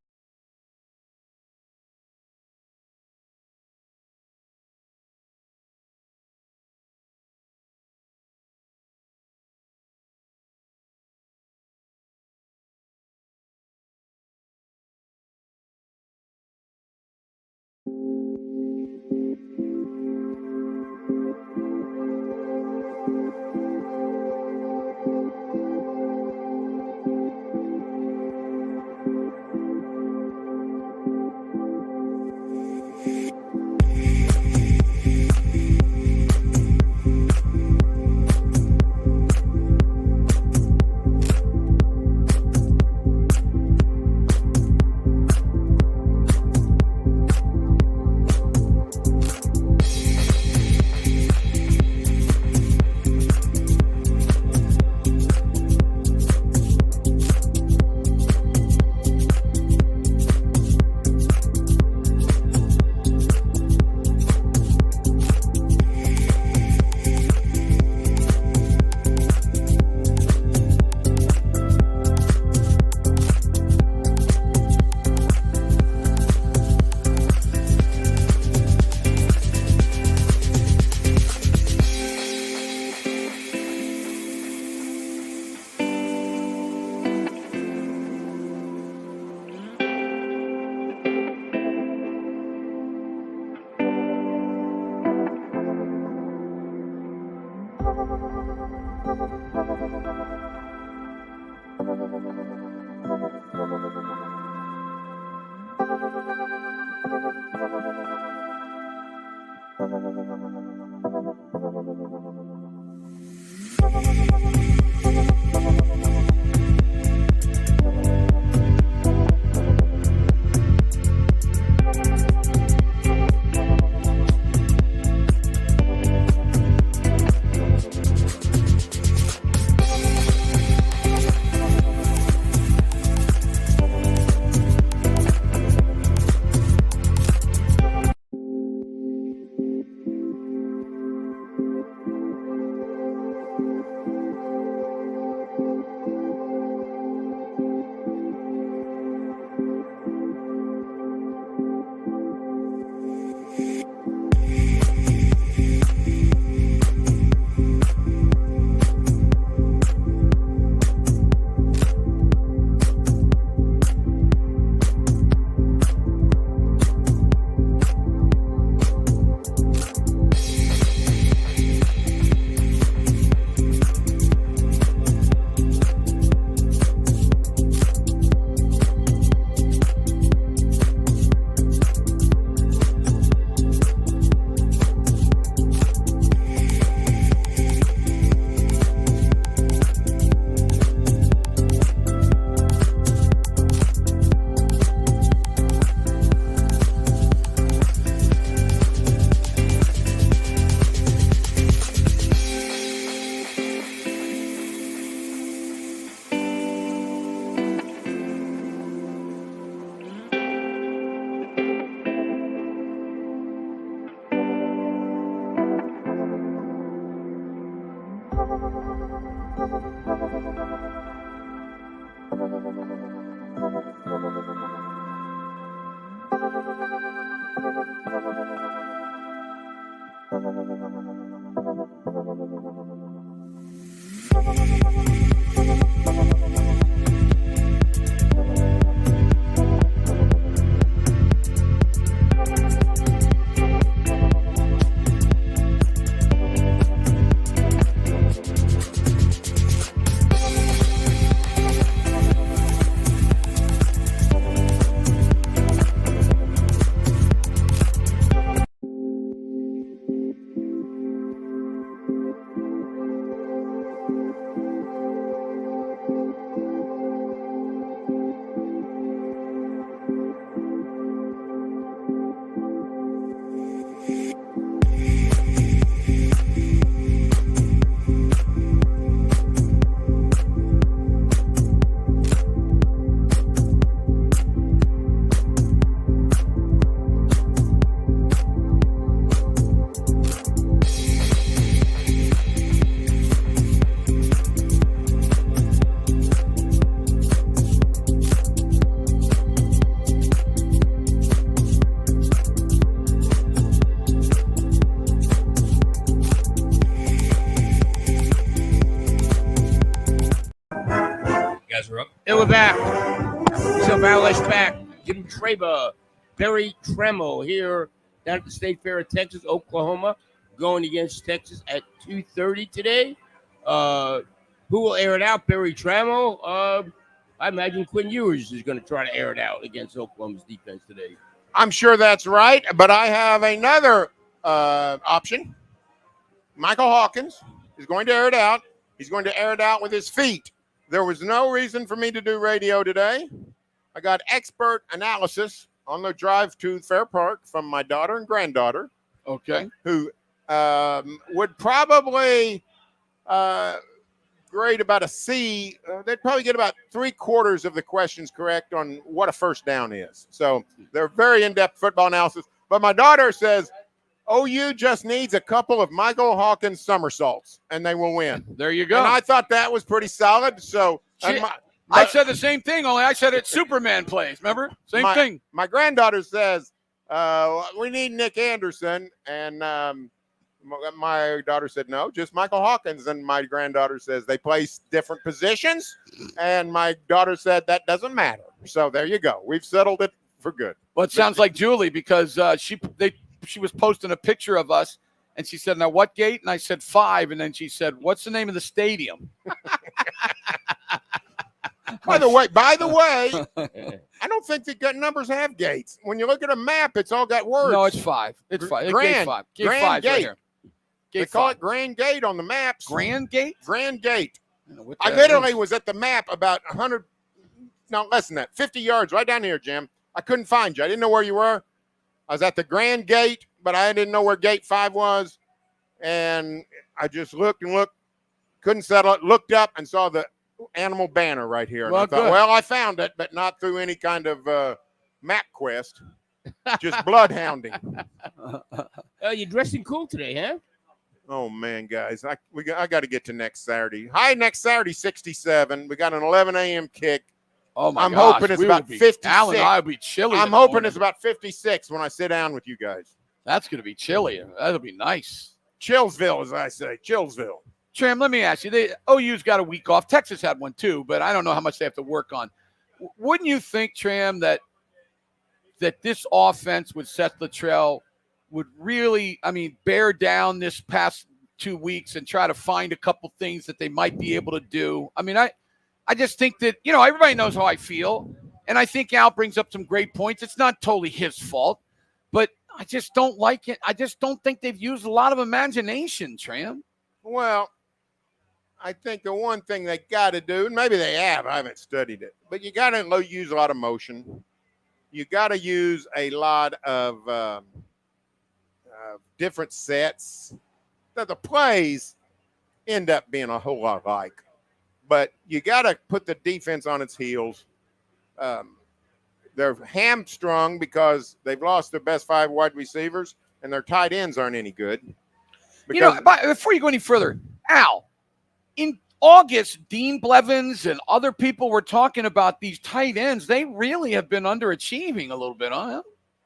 we're back. So Al Eschbach, Jim Traber, Barry Tremmel here down at the State Fair of Texas, Oklahoma, going against Texas at 2:30 today. Who will air it out? Barry Tremmel. I imagine Quinn Ewers is going to try to air it out against Oklahoma's defense today. I'm sure that's right, but I have another option. Michael Hawkins is going to air it out. He's going to air it out with his feet. There was no reason for me to do radio today. I got expert analysis on the drive to Fair Park from my daughter and granddaughter. Okay. Who would probably grade about a C. They'd probably get about 3/4 of the questions correct on what a first down is. So they're very in-depth football analysis. But my daughter says OU just needs a couple of Michael Hawkins somersaults, and they will win. There you go. And I thought that was pretty solid. So I said the same thing, only I said it's Superman plays. Remember? Same thing. My granddaughter says we need Nick Anderson, and my daughter said no, just Michael Hawkins. And my granddaughter says they play different positions, and my daughter said that doesn't matter. So there you go. We've settled it for good. Well, it sounds like Julie because she was posting a picture of us, and she said, "Now what gate?" And I said 5, and then she said, "What's the name of the stadium?" By the way, I don't think the numbers have gates. When you look at a map, it's all got words. No, it's 5. It's 5. Grand, Gate 5. Gate Grand 5 Gate. right here. Gate They call 5. it Grand Gate on the maps. Grand Gate? Grand Gate. I I literally was at the map about 100, no, less than that, 50 yards right down here, Jim. I couldn't find you. I didn't know where you were. I was at the Grand Gate, but I didn't know where Gate 5 was. And I just looked and looked, couldn't settle it, looked up and saw the animal banner right here. And Well, I thought, good. well, I found it, but not through any kind of map quest, just bloodhounding. You're dressing cool today, huh? Oh, man, guys, I got to get to next Saturday. Hi, next Saturday, 67. We got an 11 a.m. kick. Oh, my I'm gosh. hoping it's We about would be- 56. Alan and I would be chilly. I'm in the hoping morning. it's about 56 when I sit down with you guys. That's going to be chilly. That'll be nice. Chillsville, as I say, Chillsville. Tram, let me ask you. OU's got a week off. Texas had one too, but I don't know how much they have to work on. Wouldn't you think, Tram, that this offense with Seth Luttrell would really, bear down this past 2 weeks and try to find a couple things that they might be able to do? I just think that, everybody knows how I feel, and I think Al brings up some great points. It's not totally his fault, but I just don't like it. I just don't think they've used a lot of imagination, Tram. Well, I think the one thing they got to do, and maybe they have, I haven't studied it, but you got to use a lot of motion. You got to use a lot of different sets. The plays end up being a whole lot alike, but you got to put the defense on its heels. They're hamstrung because they've lost their best 5 wide receivers, and their tight ends aren't any good. Because, Before you go any further, Al, in August, Dean Blevins and other people were talking about these tight ends. They really have been underachieving a little bit, huh?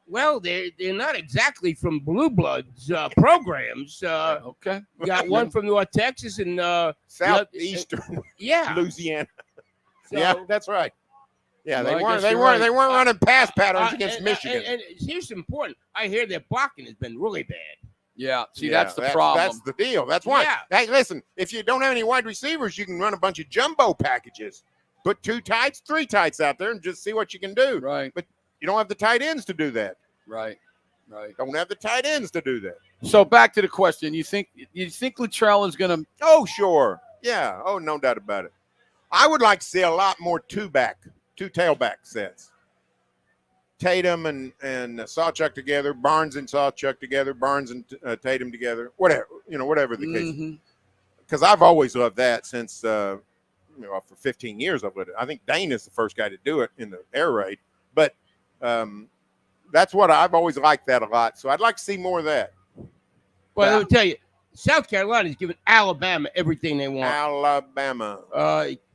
Well, they're not exactly from Blue Bloods programs. Okay. You got one from North Texas and Southeastern yeah. Louisiana. So- Yeah, that's right. Yeah, Well, I guess they you're weren't right. running pass patterns against and- Michigan. And here's important. I hear their blocking has been really bad. Yeah. See, Yeah, that's the problem. That's the deal. That's why. Yeah. Hey, listen, if you don't have any wide receivers, you can run a bunch of jumbo packages. Put 2 tights, 3 tights out there and just see what you can do. Right. But you don't have the tight ends to do that. Right. Don't have the tight ends to do that. So back to the question. You think Luttrell is going to – Oh, sure. Yeah. Oh, no doubt about it. I would like to see a lot more 2 tailback sets. Tatum and Sawchuk together, Barnes and Sawchuk together, Barnes and Tatum together, whatever the case. Because I've always loved that since, for 15 years I've loved it. I think Dane is the first guy to do it in the air raid. But that's what I've always liked that a lot. So I'd like to see more of that. Well, let me tell you, South Carolina's giving Alabama everything they want. Alabama.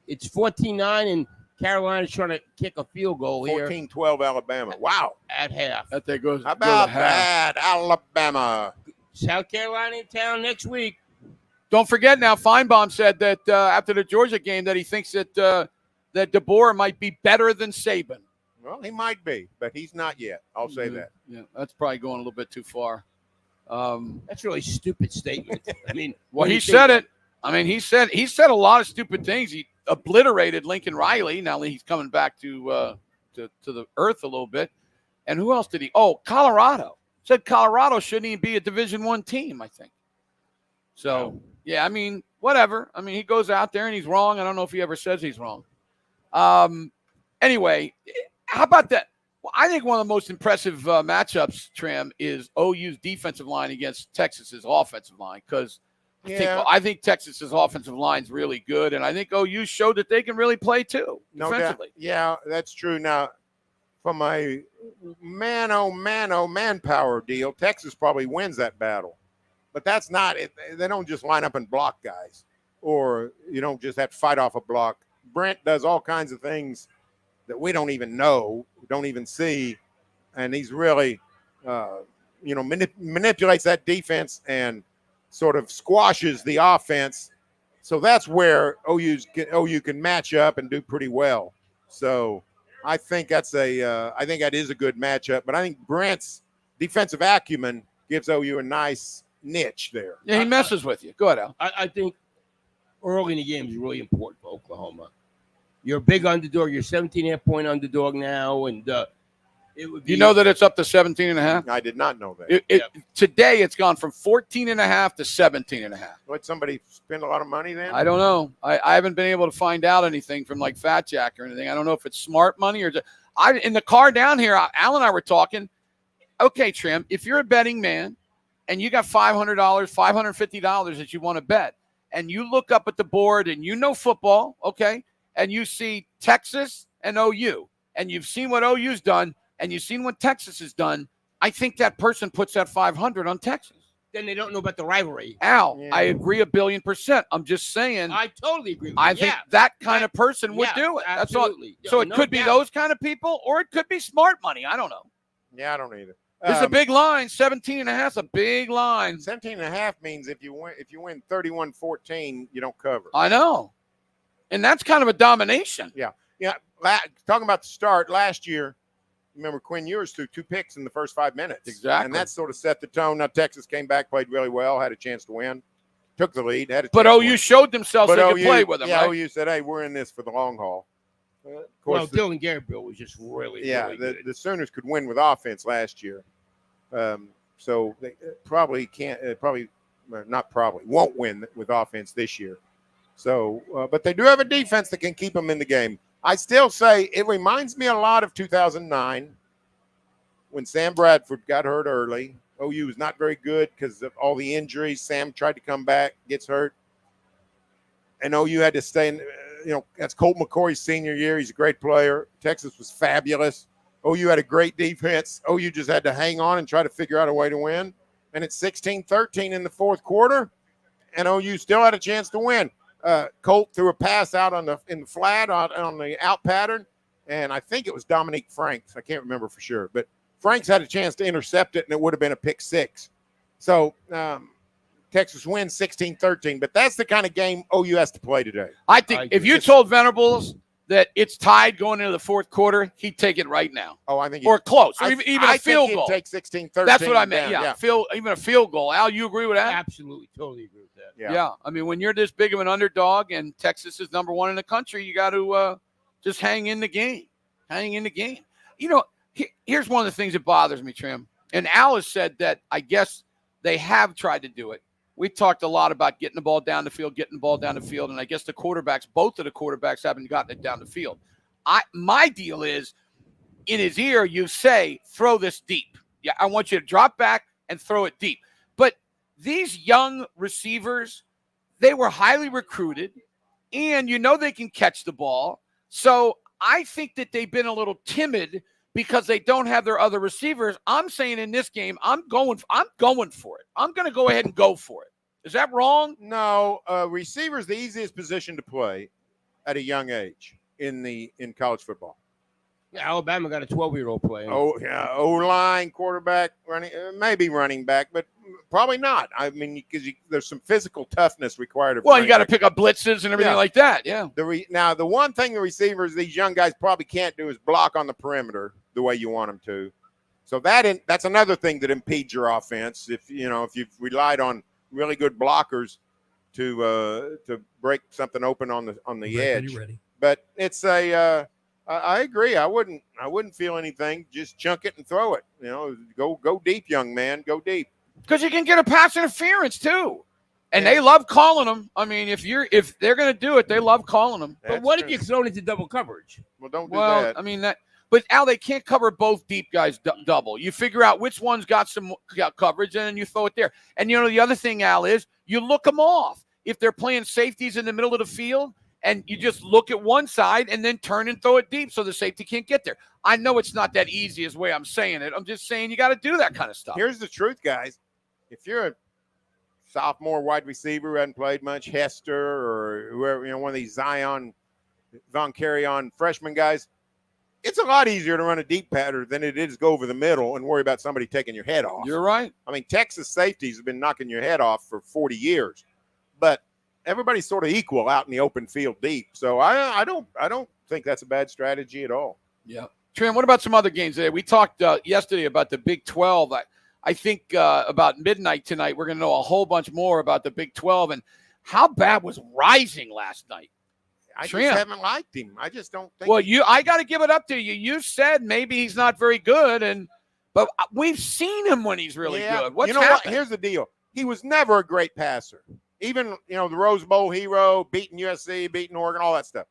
It's 14-9, and Carolina's trying to kick a field goal here 14-12 Alabama. Wow. at half. – that goes – How about that? Alabama. South Carolina in town next week. Don't forget now, Feinbaum said that after the Georgia game that he thinks that that DeBoer might be better than Saban. Well, he might be, but he's not yet. I'll say that. Yeah, that's probably going a little bit too far. That's a really stupid statement. I mean, Well, he said it. I mean, he said a lot of stupid things. He obliterated Lincoln Riley. Now he's coming back to the earth a little bit. And who else did he? Oh, Colorado. Said Colorado shouldn't even be a Division I team, I think. So, yeah, I mean, whatever. I mean, he goes out there and he's wrong. I don't know if he ever says he's wrong. Anyway, how about that? Well, I think one of the most impressive matchups, Trim, is OU's defensive line against Texas's offensive line, because I think Texas's offensive line is really good, and I think OU showed that they can really play too defensively. Yeah, that's true. Now, from a manpower deal, Texas probably wins that battle, but that's not it. They don't just line up and block guys, or you don't just have to fight off a block. Brent does all kinds of things that we don't even know, don't even see, and he's really, manipulates that defense and sort of squashes the offense. So that's where OU can match up and do pretty well. So I think that is a good matchup. But I think Brent's defensive acumen gives OU a nice niche there. Yeah, he messes with you. Go ahead, Al. I think early in the game is really important for Oklahoma. You're a big underdog. You're 17.5-point underdog now, and it would be. You know that it's up to 17.5? I did not know that. Today it's gone from 14.5 to 17.5. Would somebody spend a lot of money then? I don't know. I haven't been able to find out anything from like Fat Jack or anything. I don't know if it's smart money or just, in the car down here, Al and I were talking. Okay, Trim, if you're a betting man and you got $500, $550 that you want to bet, and you look up at the board and you know football, okay, and you see Texas and OU, and you've seen what OU's done, and you've seen what Texas has done, I think that person puts that 500 on Texas. Then they don't know about the rivalry. Al, I agree 1,000,000,000%. I'm just saying. I totally agree with you. I think that kind of person would do it. Absolutely. That's all. So it could be those kind of people, or it could be smart money. I don't know. Yeah, I don't either. It's a big line. 17.5 is a big line. 17.5 means if you win 31-14, you don't cover. I know. And that's kind of a domination. Yeah. Talking about the start last year, remember Quinn Ewers threw 2 picks in the first 5 minutes. Exactly. And that sort of set the tone. Now Texas came back, played really well, had a chance to win, took the lead. But OU showed themselves they could play with them, right? OU said, hey, we're in this for the long haul. Dylan Gabriel was just really good. The Sooners could win with offense last year. So they won't win with offense this year. So, but they do have a defense that can keep them in the game. I still say it reminds me a lot of 2009 when Sam Bradford got hurt early. OU was not very good because of all the injuries. Sam tried to come back, gets hurt. And OU had to stay in, that's Colt McCoy's senior year. He's a great player. Texas was fabulous. OU had a great defense. OU just had to hang on and try to figure out a way to win. And it's 16-13 in the fourth quarter, and OU still had a chance to win. Colt threw a pass out in the flat on the out pattern, and I think it was Dominique Franks. I can't remember for sure, but Franks had a chance to intercept it, and it would have been a pick six. So Texas wins 16-13, but that's the kind of game OU has to play today. I think if you told Venables that it's tied going into the fourth quarter, he'd take it right now. Oh, I think or close, or even a field goal. Take 16-13. That's what I meant. Yeah. Even a field goal. Al, you agree with that? Absolutely, totally agree with that. Yeah. I mean, when you're this big of an underdog and Texas is number 1 in the country, you got to just hang in the game. Here's one of the things that bothers me, Trim. And Al has said that I guess they have tried to do it. We talked a lot about getting the ball down the field, and I guess both of the quarterbacks haven't gotten it down the field. My deal is, in his ear, you say, throw this deep. Yeah, I want you to drop back and throw it deep. But these young receivers, they were highly recruited, and they can catch the ball. So I think that they've been a little timid because they don't have their other receivers. I'm saying in this game, I'm going for it. I'm going to go ahead and go for it. Is that wrong? No, receiver is the easiest position to play at a young age in college football. Yeah, Alabama got a 12-year-old playing. Oh, yeah, O-line, quarterback, running, maybe running back, but Probably not. I mean, because there's some physical toughness required. Well, you got to pick up blitzes and everything like that. Yeah. Now, the one thing the receivers, these young guys probably can't do is block on the perimeter the way you want them to. So that's another thing that impedes your offense. If you've relied on really good blockers to break something open on the edge. Ready. But it's I agree. I wouldn't feel anything. Just chunk it and throw it. Go deep, young man. Go deep. Because you can get a pass interference too, and they love calling them. I mean, if they're going to do it, they love calling them. But what if you're thrown into double coverage? Well, don't do that. I mean that. But Al, they can't cover both deep guys double. You figure out which one's got some coverage, and then you throw it there. And the other thing, Al, is you look them off. If they're playing safeties in the middle of the field, and you just look at one side and then turn and throw it deep so the safety can't get there. I know it's not that easy as the way I'm saying it. I'm just saying you got to do that kind of stuff. Here's the truth, guys. If you're a sophomore wide receiver who hasn't played much, Hester or whoever, one of these Zion, Von Carry-on freshman guys, it's a lot easier to run a deep pattern than it is go over the middle and worry about somebody taking your head off. You're right. I mean, Texas safeties have been knocking your head off for 40 years, but everybody's sort of equal out in the open field deep. So I don't think that's a bad strategy at all. Yeah. Tran, what about some other games today? We talked yesterday about the Big 12. I think about midnight tonight, we're going to know a whole bunch more about the Big 12 and how bad was Rising last night. I just haven't liked him. I just don't think. Well, I got to give it up to you. You said maybe he's not very good, but we've seen him when he's really good. What's happened? What? Here's the deal. He was never a great passer. Even, the Rose Bowl hero, beating USC, beating Oregon, all that stuff.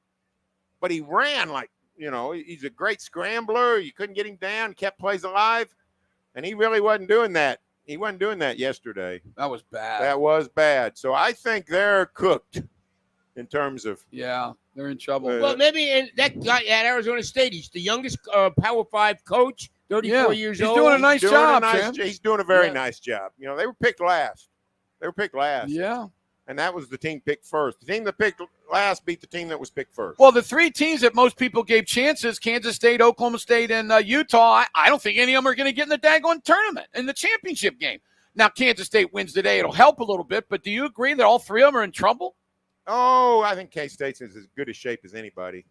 But he ran like, he's a great scrambler. You couldn't get him down, kept plays alive. And he really wasn't doing that. He wasn't doing that yesterday. That was bad. That was bad. So I think they're cooked in terms of. Yeah, they're in trouble. Well, maybe that guy at Arizona State, he's the youngest Power 5 coach, 34 years old. He's doing a nice job, He's doing a very nice job. They were picked last. Yeah. And that was the team picked first. The team that picked last beat the team that was picked first. Well, the three teams that most people gave chances, Kansas State, Oklahoma State, and Utah, I don't think any of them are going to get in the daggone tournament, in the championship game. Now, Kansas State wins today. It'll help a little bit, but do you agree that all three of them are in trouble? Oh, I think K-State's in as good a shape as anybody.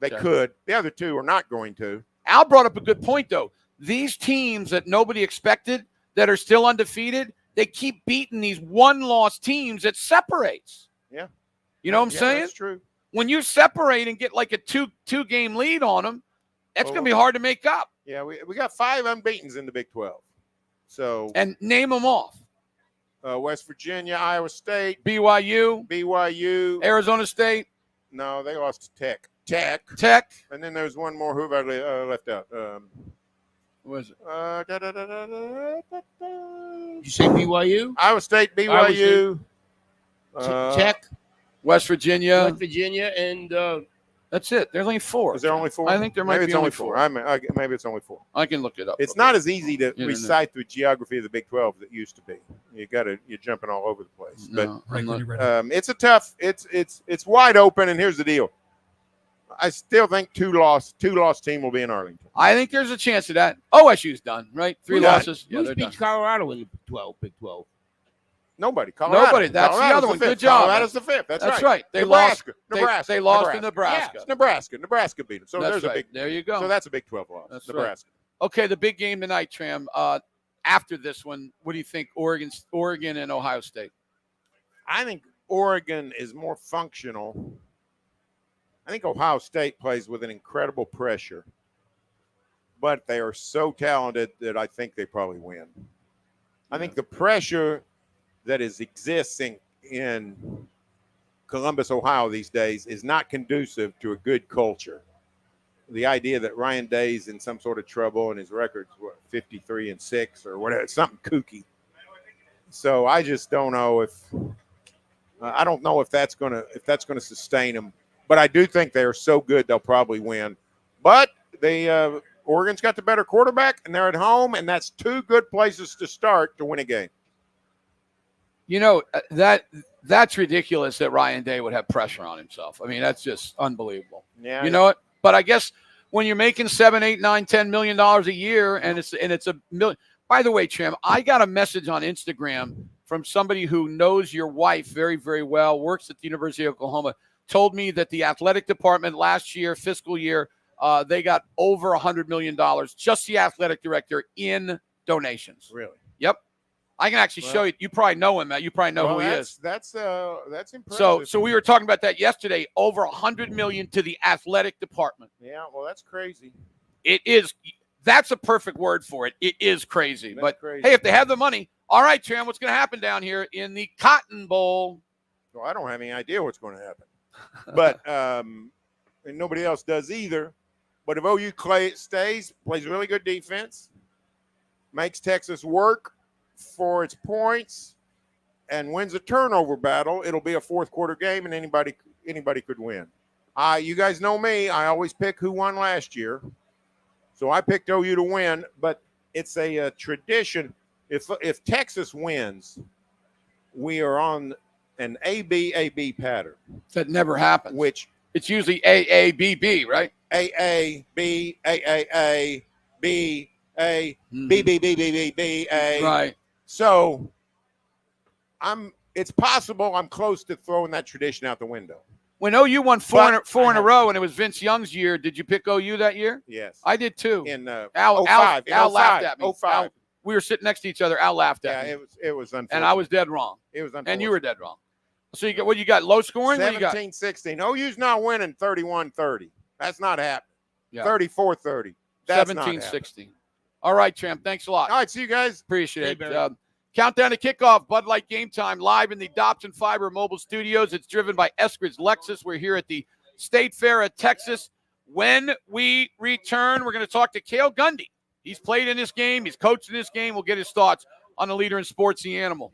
They could. The other two are not going to. Al brought up a good point, though. These teams that nobody expected that are still undefeated, they keep beating these one-loss teams that separates. Yeah. You know what I'm saying? That's true. When you separate and get like a two-game lead on them, that's going to be hard to make up. Yeah, we got 5 unbeatens in the Big 12. So and name them off. West Virginia, Iowa State, BYU, Arizona State. No, they lost to Tech. And then there's one more. Who have I left out? What was it? Did you say BYU? Iowa State, BYU. Tech. West Virginia. And that's it. There's only 4. Is there only 4? I think there might be only 4. Maybe it's only 4. I can look it up. It's not as easy to recite the geography of the Big 12 as it used to be. You're jumping all over the place. No, but it's a tough. It's wide open. And here's the deal. I still think two-loss team will be in Arlington. I think there's a chance of that. OSU's done, right? 3 losses. Who's beat Colorado in the Big 12? Nobody. Colorado. Nobody. That's Colorado's the other one. Fifth. Good job. Colorado's the 5th. That's right. They Nebraska. lost. They lost to Nebraska. Yeah, it's Nebraska. Nebraska beat them. So that's there's right. a big. There you go. So that's a Big 12 loss. That's Nebraska. Right. Okay, the big game tonight, Tram. After this one, what do you think? Oregon and Ohio State. I think Oregon is more functional. I think Ohio State plays with an incredible pressure, but they are so talented that I think they probably win. I think the pressure that exists in Columbus, Ohio these days is not conducive to a good culture. The idea that Ryan Day's in some sort of trouble and his record's 53-6 or whatever, something kooky. So I just don't know if that's going to sustain them. But I do think they are so good they'll probably win. But Oregon's got the better quarterback, and they're at home, and that's 2 good places to start to win a game. That's ridiculous that Ryan Day would have pressure on himself. I mean, that's just unbelievable. Yeah, you know what? But I guess when you're making $7, $8, $9, $10 million a year, and it's a million, By the way, Trim, I got a message on Instagram from somebody who knows your wife very, very well, works at the University of Oklahoma, told me that the athletic department last year, fiscal year, they got over $100 million, just the athletic director, in donations. Really? Yep. I can actually show you. You probably know him, Matt. You probably know who he is. That's impressive. So we were talking about that yesterday. Over $100 million to the athletic department. Yeah, well, that's crazy. It is. That's a perfect word for it. It is crazy. That's but crazy. Hey, if they have the money, all right, Tram, what's going to happen down here in the Cotton Bowl? Well, I don't have any idea what's going to happen, but and nobody else does either. But if OU stays, plays really good defense, makes Texas work for its points, and wins a turnover battle, it'll be a fourth quarter game, and anybody could win. You guys know me. I always pick who won last year. So I picked OU to win, but it's a tradition. If Texas wins, we are on an AB pattern. That never happens. Which it's usually AABB, right? AAB, AAA, B, A, B, B, B, B, B, B, A. Right. So it's possible I'm close to throwing that tradition out the window. When OU won four in a row and it was Vince Young's year, did you pick OU that year? Yes. I did too. In Al 05. Al laughed at me. 05. Al, we were sitting next to each other. Al laughed at me. Yeah, it was unfortunate. And I was dead wrong. It was unfortunate. And you were dead wrong. So you got what you got? Low scoring? 17-16. OU's not winning 31-30. That's not happening. Yeah. 34-30. That's 17-16. All right, Tramp. Thanks a lot. All right, see you guys. Appreciate it. Countdown to kickoff, Bud Light Game Time, live in the Dobson Fiber Mobile Studios. It's driven by Eskridge Lexus. We're here at the State Fair of Texas. When we return, we're going to talk to Kale Gundy. He's played in this game. He's coached in this game. We'll get his thoughts on the leader in sports, the animal.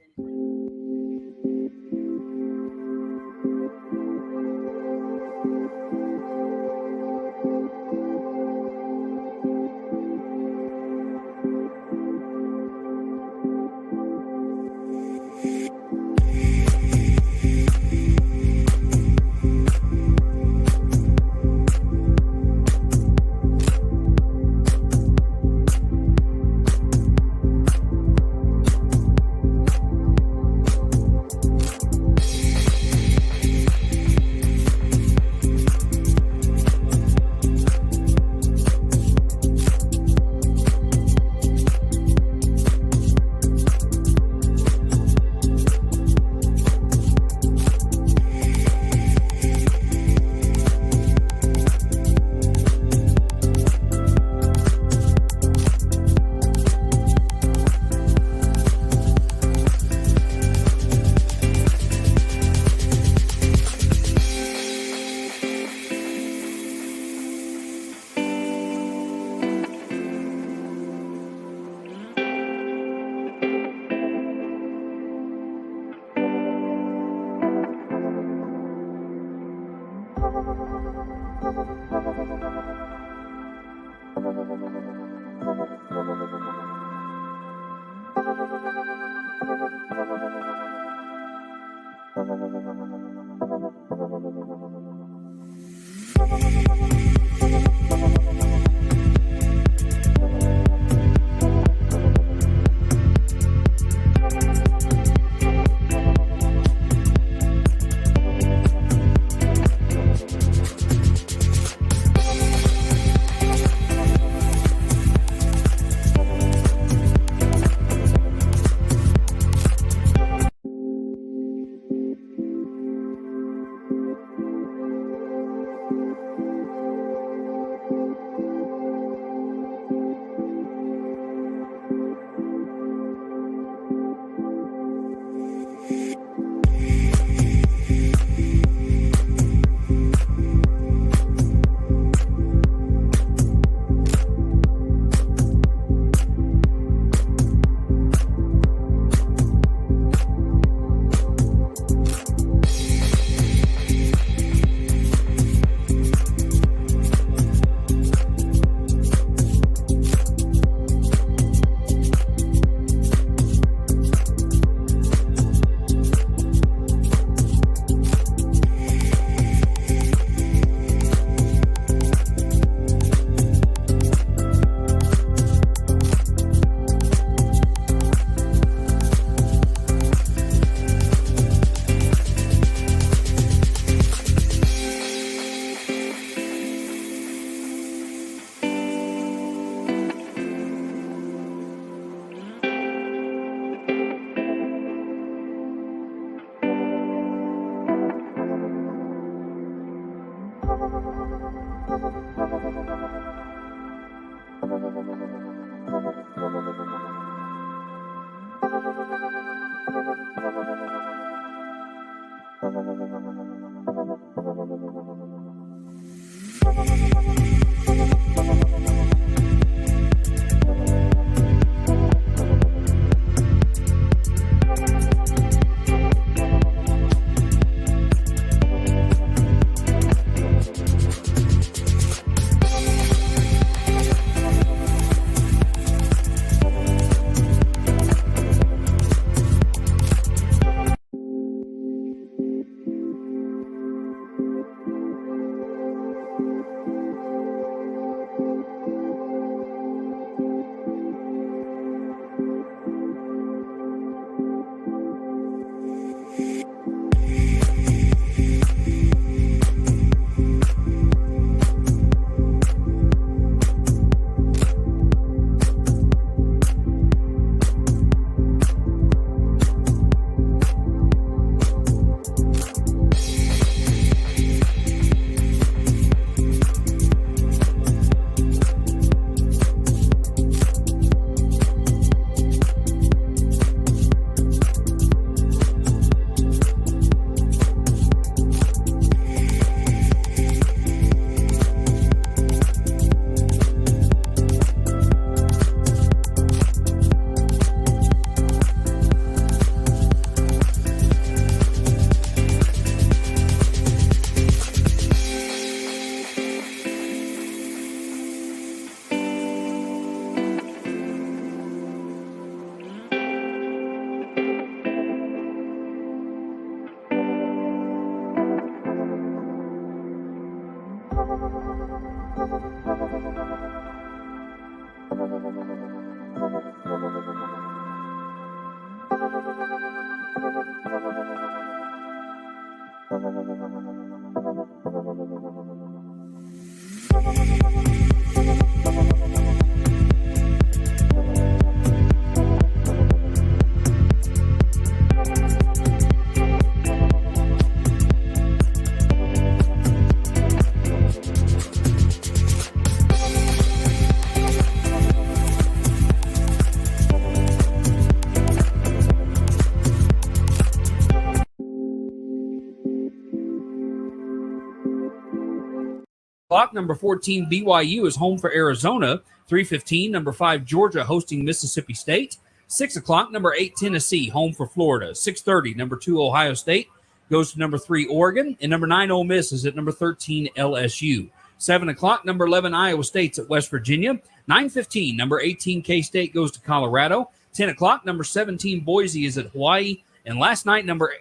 Clock number 14 BYU is home for Arizona. 3:15 number 5 Georgia hosting Mississippi State. 6 o'clock number 8 Tennessee home for Florida. 6:30 number 2 Ohio State goes to number 3 Oregon, and number 9 Ole Miss is at number 13 LSU. 7 o'clock number 11 Iowa State's at West Virginia. 9:15 number 18 K-State goes to Colorado. 10 o'clock number 17 Boise is at Hawaii. And last night, number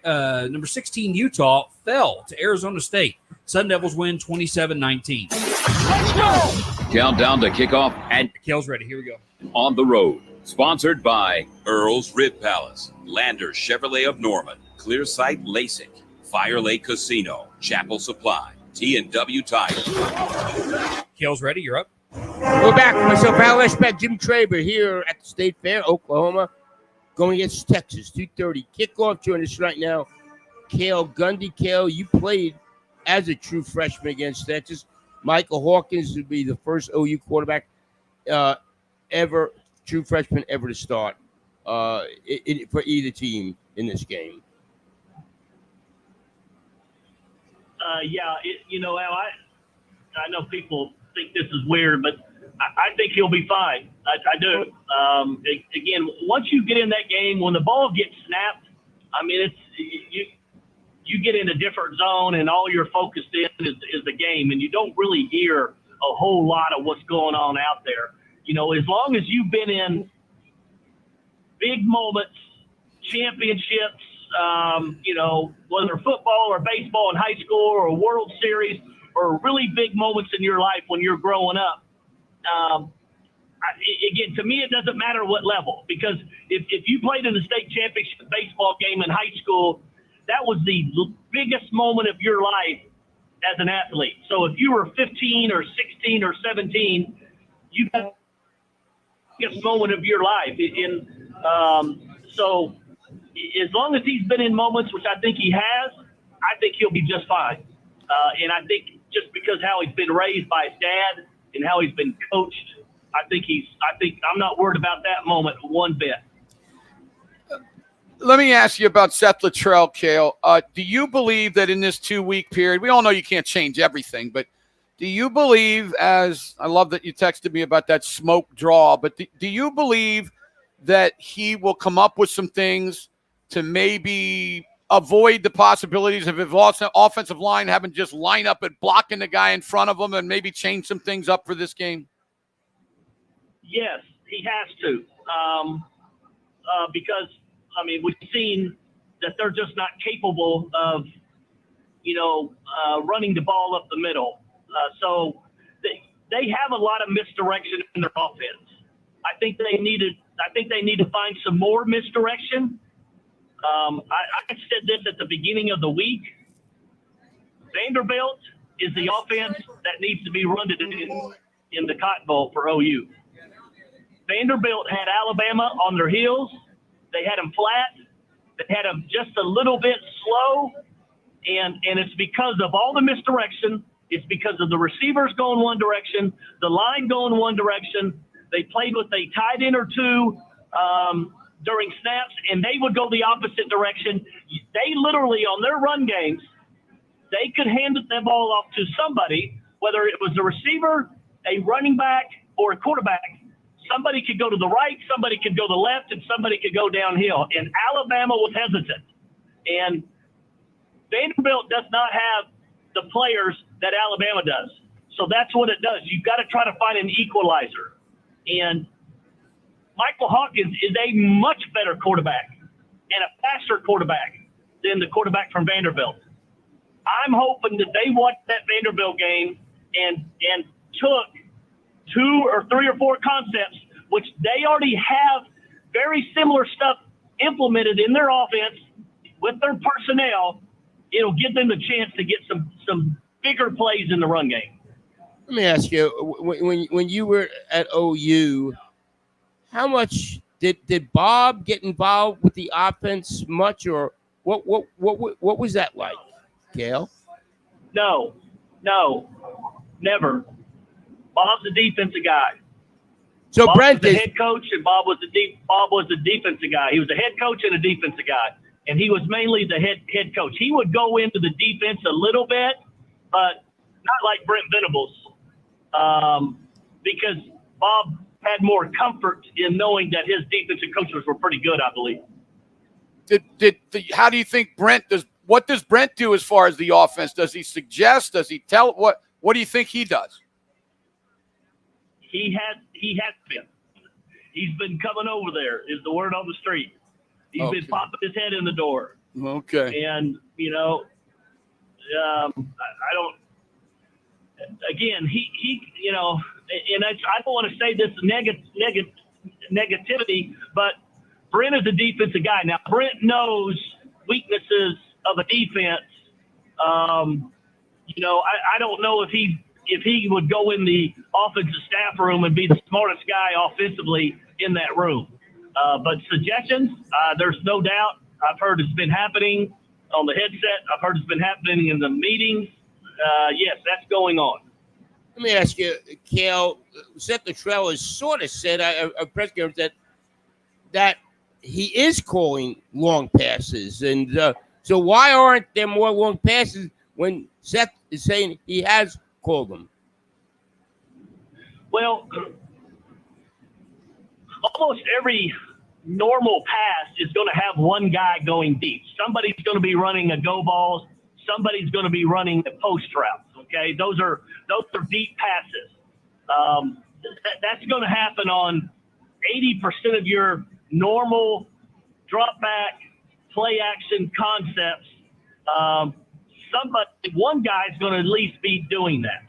16 Utah fell to Arizona State. Sun Devils win 27-19. Countdown to kickoff and Kale's ready. Here we go. On the road. Sponsored by Earl's Rib Palace, Landers Chevrolet of Norman, Clearsight LASIK, Fire Lake Casino, Chapel Supply, T&W Tire. Kale's ready. You're up. We're back. Myself, Al Eschbach, Jim Traber here at the State Fair, Oklahoma, going against Texas. 2:30 kickoff. Joining us right now, Kale Gundy. Kale, you played as a true freshman against Texas. Michael Hawkins would be the first OU quarterback ever, true freshman ever to start for either team in this game. Al, I know people think this is weird, but I think he'll be fine. I do. Again, once you get in that game, when the ball gets snapped, I mean, it's you get in a different zone, and all you're focused in is the game, and you don't really hear a whole lot of what's going on out there. You know, as long as you've been in big moments, championships, whether football or baseball in high school or a World Series or really big moments in your life when you're growing up. Again, to me, it doesn't matter what level, because if you played in the state championship baseball game in high school, that was the biggest moment of your life as an athlete. So if you were 15 or 16 or 17, you got the biggest moment of your life. So as long as he's been in moments, which I think he has, I think he'll be just fine. And I think just because how he's been raised by his dad and how he's been coached, I think I'm not worried about that moment one bit. Let me ask you about Seth Luttrell, Kale. Do you believe that in this 2-week period, we all know you can't change everything, but do you believe, as I love that you texted me about that smoke draw, but do you believe that he will come up with some things to maybe avoid the possibilities of his offensive line having just line up and blocking the guy in front of him and maybe change some things up for this game? Yes, he has to. Because, I mean, we've seen that they're just not capable of, running the ball up the middle. So they have a lot of misdirection in their offense. I think they need to find some more misdirection. I said this at the beginning of the week. Vanderbilt is the offense that needs to be run in the Cotton Bowl for OU. Vanderbilt had Alabama on their heels. They had them flat. They had them just a little bit slow. And it's because of all the misdirection. It's because of the receivers going one direction, the line going one direction. They played with a tight end or two during snaps, and they would go the opposite direction. They literally, on their run games, they could hand the ball off to somebody, whether it was a receiver, a running back, or a quarterback. Somebody could go to the right, somebody could go to the left, and somebody could go downhill. And Alabama was hesitant. And Vanderbilt does not have the players that Alabama does. So that's what it does. You've got to try to find an equalizer. And Michael Hawkins is a much better quarterback and a faster quarterback than the quarterback from Vanderbilt. I'm hoping that they watched that Vanderbilt game and took 2 or 3 or 4 concepts, which they already have very similar stuff implemented in their offense with their personnel. It'll give them the chance to get some bigger plays in the run game. Let me ask you, when you were at OU, how much did Bob get involved with the offense much, or what was that like, Kale? No, never. Bob's a defensive guy. So Bob Brent was the is head coach, and Bob was the defensive guy. He was a head coach and a defensive guy, and he was mainly the head coach. He would go into the defense a little bit, but not like Brent Venables, because Bob had more comfort in knowing that his defensive coaches were pretty good, I believe. How do you think Brent does? What does Brent do as far as the offense? Does he suggest? Does he tell? What do you think he does? He has been. He's been coming over there, is the word on the street. He's been popping his head in the door. Okay. And, I don't – again, he and I don't want to say this negativity, but Brent is a defensive guy. Now, Brent knows weaknesses of a defense. I don't know if he would go in the offensive staff room and be the smartest guy offensively in that room. But suggestions, there's no doubt. I've heard it's been happening on the headset. I've heard it's been happening in the meetings. Yes, that's going on. Let me ask you, Kale, Seth Luttrell has sort of said a press conference that he is calling long passes. And so why aren't there more long passes when Seth is saying he has called them? Well, almost every normal pass is going to have one guy going deep. Somebody's going to be running a go ball. Somebody's going to be running a post route. Okay, those are deep passes. That's going to happen on 80% of your normal drop back, play action concepts. One guy's going to at least be doing that.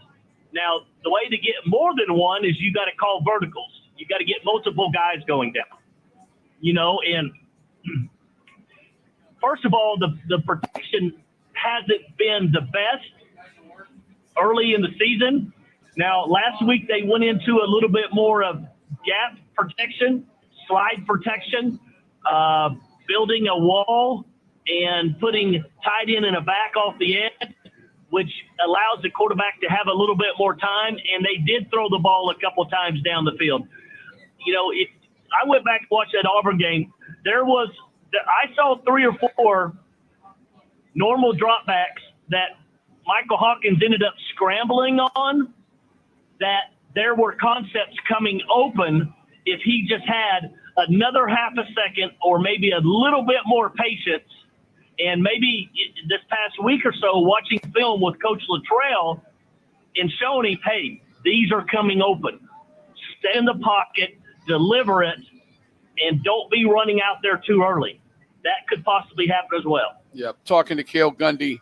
Now, the way to get more than one is you got to call verticals. You got to get multiple guys going down. And first of all, the protection hasn't been the best early in the season. Now, last week they went into a little bit more of gap protection, slide protection, building a wall and putting tight end and a back off the end, which allows the quarterback to have a little bit more time. And they did throw the ball a couple of times down the field. I went back and watched that Auburn game. There I saw 3 or 4 normal dropbacks that Michael Hawkins ended up scrambling on, that there were concepts coming open if he just had another half a second or maybe a little bit more patience. And maybe this past week or so, watching film with Coach Luttrell and showing him, hey, these are coming open. Stay in the pocket, deliver it, and don't be running out there too early. That could possibly happen as well. Yeah, talking to Kale Gundy.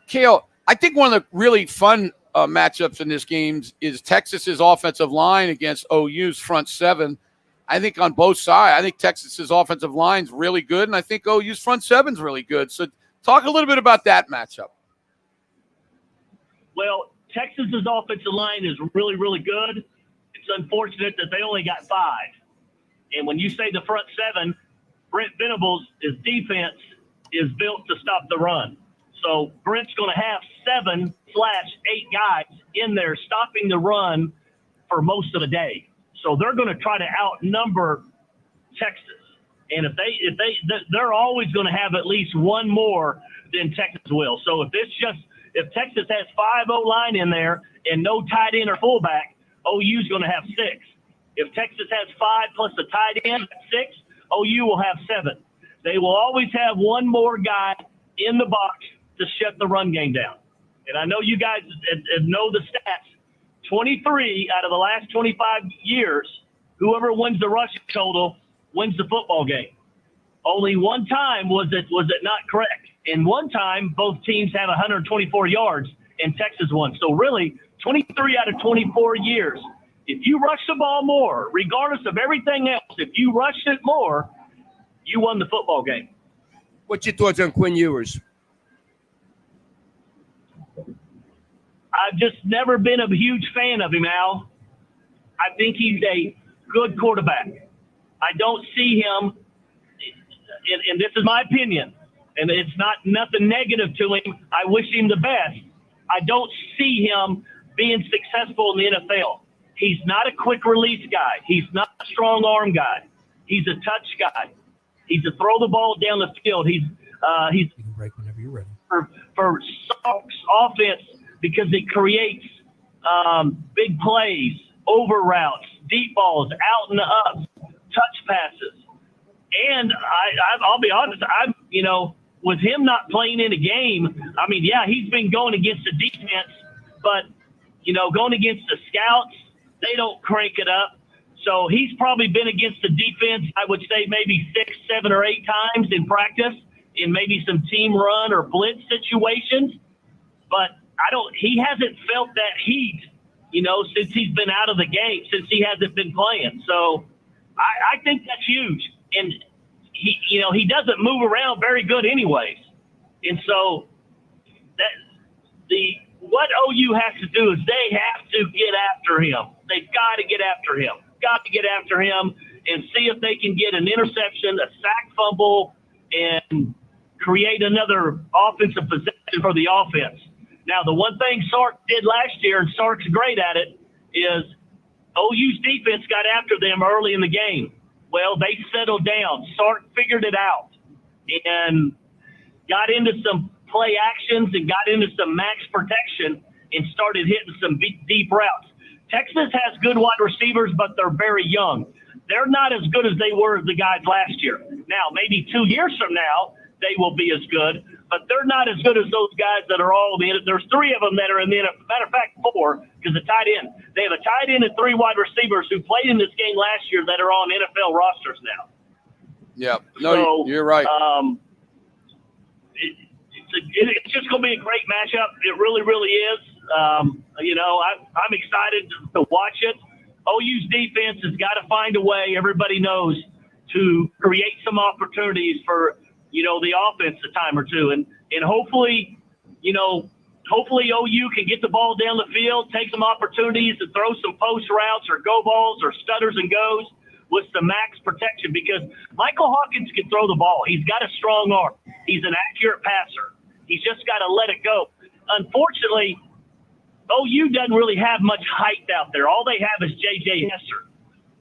Kale, I think one of the really fun matchups in this game is Texas's offensive line against OU's front seven. I think on both sides, I think Texas's offensive line's really good, and I think OU's front seven's really good. So talk a little bit about that matchup. Well, Texas's offensive line is really, really good. It's unfortunate that they only got 5. And when you say the front seven, Brent Venables' defense is built to stop the run. So Brent's going to have 7/8 guys in there stopping the run for most of the day. So they're going to try to outnumber Texas. And if they're always going to have at least one more than Texas will. So if Texas has 5 O-line in there and no tight end or fullback, OU's going to have 6. If Texas has 5 plus a tight end, 6, OU will have 7. They will always have one more guy in the box to shut the run game down. And I know you guys know the stats. 23 out of the last 25 years, whoever wins the rushing total wins the football game. Only one time was it not correct. And one time, both teams had 124 yards, and Texas won. So really, 23 out of 24 years, if you rush the ball more, regardless of everything else, if you rush it more, you won the football game. What's your thoughts on Quinn Ewers? I've just never been a huge fan of him, Al. I think he's a good quarterback. I don't see him, and this is my opinion, and it's not nothing negative to him. I wish him the best. I don't see him being successful in the NFL. He's not a quick release guy. He's not a strong arm guy. He's a touch guy. He's a throw the ball down the field. He's You can break whenever you're ready. for Sark's offense because it creates big plays, over routes, deep balls, out and up, touch passes. And I'll be honest, with him not playing in a game, I mean, yeah, he's been going against the defense, but, going against the scouts, they don't crank it up. So he's probably been against the defense, I would say maybe 6, 7, or 8 times in practice in maybe some team run or blitz situations. But he hasn't felt that heat, since he's been out of the game, since he hasn't been playing. So I think that's huge. And he doesn't move around very good anyways. And so what OU has to do is they have to get after him. They've got to get after him. Got to get after him and see if they can get an interception, a sack fumble, and create another offensive possession for the offense. Now, the one thing Sark did last year, and Sark's great at it, is OU's defense got after them early in the game. Well, they settled down. Sark figured it out and got into some play actions and got into some max protection and started hitting some deep routes. Texas has good wide receivers, but they're very young. They're not as good as they were the guys last year. Now, maybe 2 years from now, they will be as good, but they're not as good as those guys that are all in it. There's 3 of them that are in the NFL. Matter of fact, 4, because the tight end. They have a tight end and 3 wide receivers who played in this game last year that are on NFL rosters now. Yeah, no, you're right. It's just going to be a great matchup. It really, really is. I'm excited to watch it. OU's defense has got to find a way, everybody knows, to create some opportunities for, the offense a time or two. And hopefully, hopefully OU can get the ball down the field, take some opportunities to throw some post routes or go balls or stutters and goes with some max protection, because Michael Hawkins can throw the ball. He's got a strong arm. He's an accurate passer. He's just got to let it go. Unfortunately, OU doesn't really have much height out there. All they have is J.J. Hester.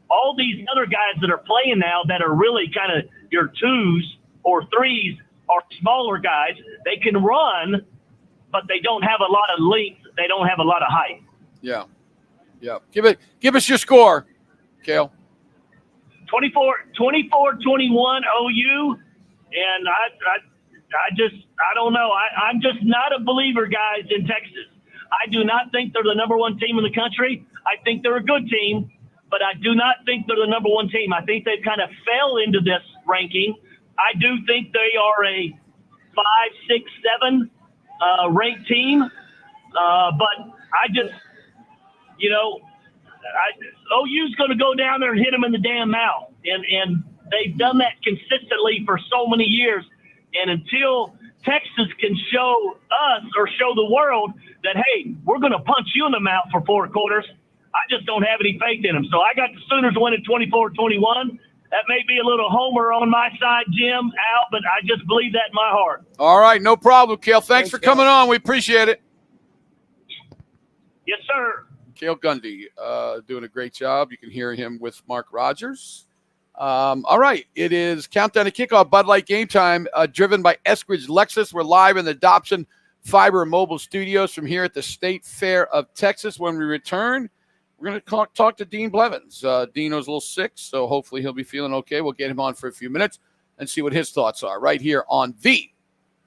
All these other guys that are playing now that are really kind of your twos or threes are smaller guys. They can run, but they don't have a lot of length. They don't have a lot of height. Yeah. Give us your score, Kale. 24-21 OU, and I don't know. I'm just not a believer, guys, in Texas. I do not think they're the number one team in the country. I think they're a good team, but I do not think they're the number one team. I think they've kind of fell into this ranking. I do think they are a 5, 6, 7 ranked team, but I just, OU's going to go down there and hit them in the damn mouth, and they've done that consistently for so many years. And until Texas can show us or show the world that, hey, we're going to punch you in the mouth for 4 quarters, I just don't have any faith in them. So I got the Sooners winning 24-21. That may be a little homer on my side, Jim, Al, but I just believe that in my heart. All right, no problem, Kale. Thanks for coming on. We appreciate it. Yes, sir. Kale Gundy doing a great job. You can hear him with Mark Rogers. All right, it is Countdown to Kickoff, Bud Light Game Time, driven by Eskridge Lexus. We're live in the Dobson Fiber Mobile Studios from here at the State Fair of Texas. When we return, we're going to talk to Dean Blevins. Dino's a little sick, so hopefully he'll be feeling okay. We'll get him on for a few minutes and see what his thoughts are right here on the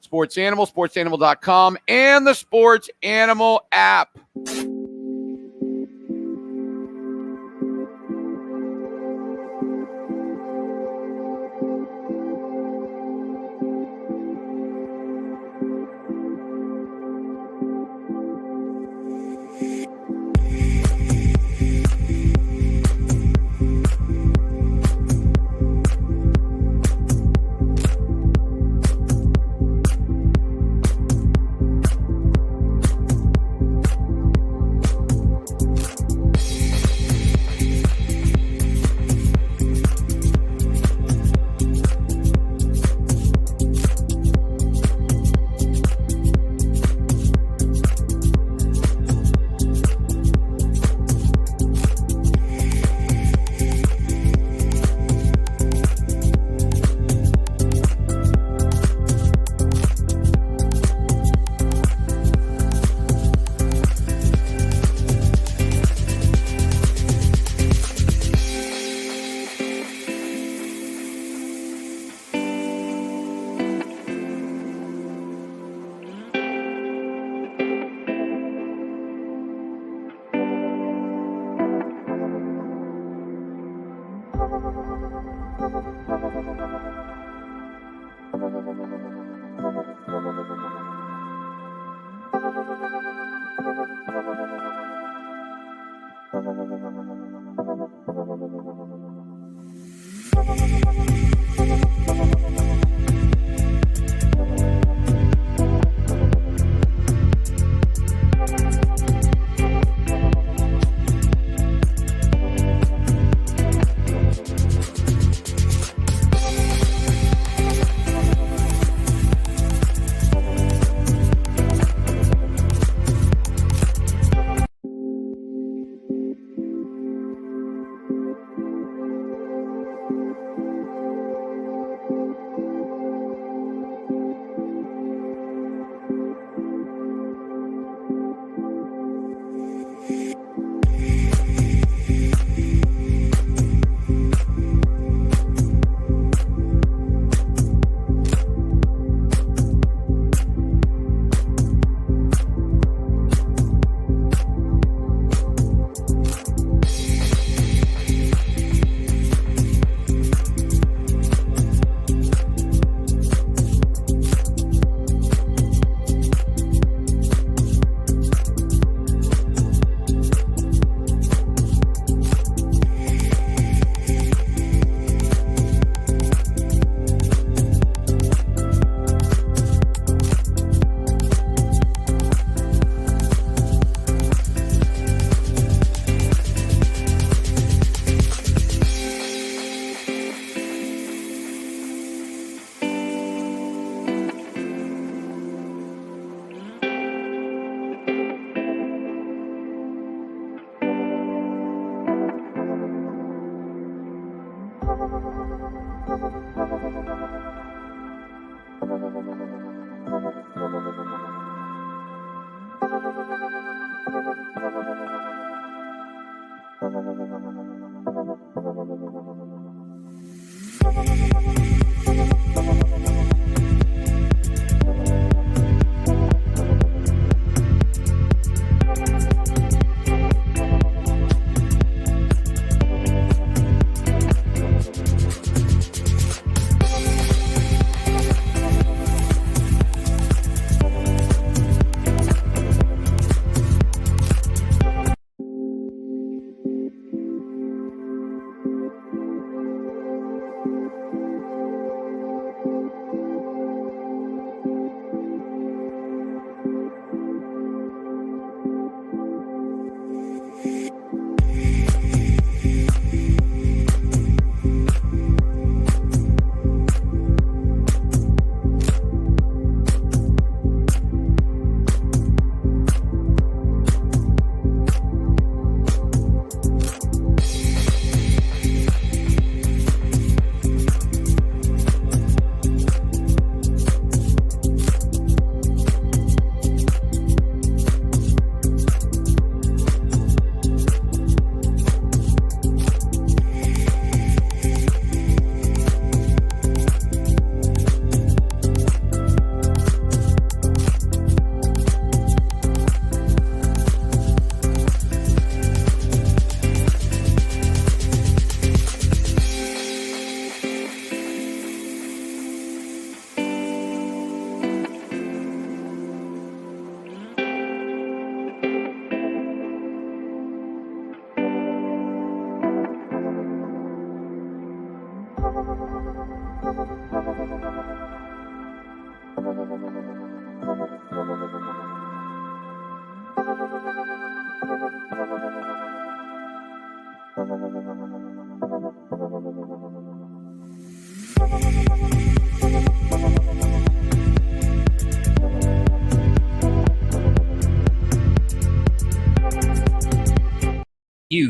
Sports Animal, sportsanimal.com, and the Sports Animal app.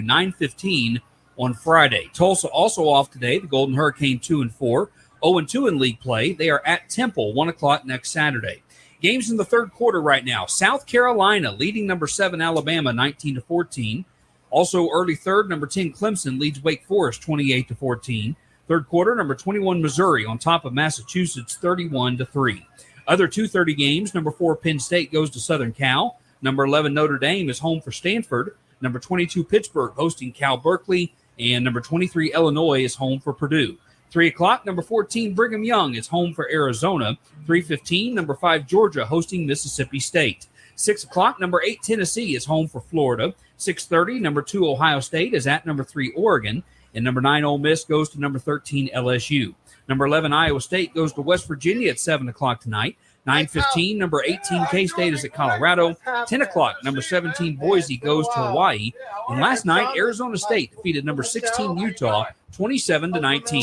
9:15 on Friday. Tulsa also off today. The Golden Hurricane 2-4, 0-2 in league play. They are at Temple 1 o'clock next Saturday. Games in the third quarter right now. South Carolina leading number 7 Alabama 19-14. Also early third, number 10 Clemson leads Wake Forest 28-14. Third quarter, number 21 Missouri on top of Massachusetts 31-3. Other 2:30 games, number 4 Penn State goes to Southern Cal. Number 11 Notre Dame is home for Stanford. Number 22 Pittsburgh hosting Cal Berkeley. And number 23 Illinois is home for Purdue. 3 o'clock, number 14 Brigham Young is home for Arizona. 3:15, number 5 Georgia hosting Mississippi State. 6 o'clock, number 8 Tennessee is home for Florida. 6:30, number 2 Ohio State is at number 3 Oregon. And number 9 Ole Miss goes to number 13 LSU. Number 11 Iowa State goes to West Virginia at 7 o'clock tonight. 9:15, number 18 K-State is at Colorado. 10 o'clock, number 17 Boise goes to Hawaii. And last night, Arizona State defeated number 16 Utah 27-19.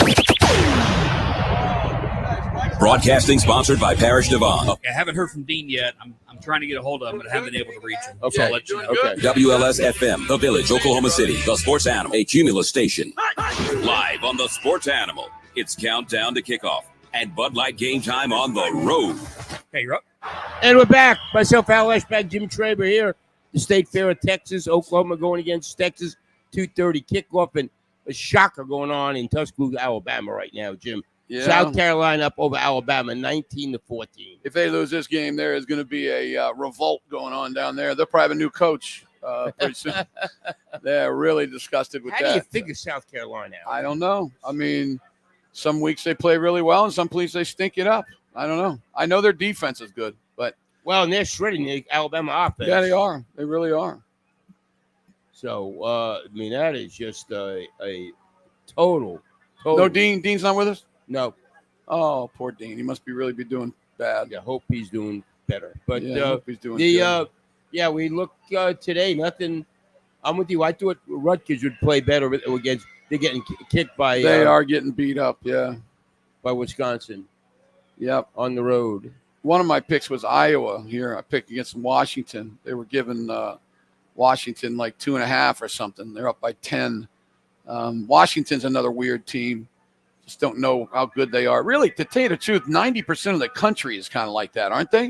Broadcasting sponsored by Parish Devon. I haven't heard from Dean yet. I'm trying to get a hold of him, but I haven't been able to reach him. Okay. So I'll let you know. Okay. WLS FM, The Village, Oklahoma City, The Sports Animal, a Cumulus station. Live on The Sports Animal, it's countdown to kickoff and Bud Light game time on the road. Hey, you're up. And we're back. Myself, Al Eschbach, Jim Traber here. The State Fair of Texas, Oklahoma going against Texas. 2:30 kickoff, and a shocker going on in Tuscaloosa, Alabama right now, Jim. Yeah. South Carolina up over Alabama, 19-14. If they lose this game, there is going to be a revolt going on down there. They'll probably have a new coach pretty soon. They're really disgusted with How that. do you figure South Carolina out? I don't know. I mean, some weeks they play really well, and some weeks they stink it up. I don't know. I know their defense is good, but Well, and they're shredding the Alabama offense. yeah, they are. They really are. So, I mean, that is just a total. No, Dean's not with us? No. Oh, poor Dean. He must really be doing bad. I hope he's doing better. But Yeah, I hope he's doing good. we look today. Nothing. I'm with you. I thought Rutgers would play better against. They're getting kicked by. They are getting beat up, yeah. By Wisconsin. Yep. On the road. One of my picks was Iowa here. I picked against Washington. They were giving Washington like 2.5 or something. They're up by 10. Washington's another weird team. Just don't know how good they are. Really, to tell you the truth, 90% of the country is kind of like that, aren't they?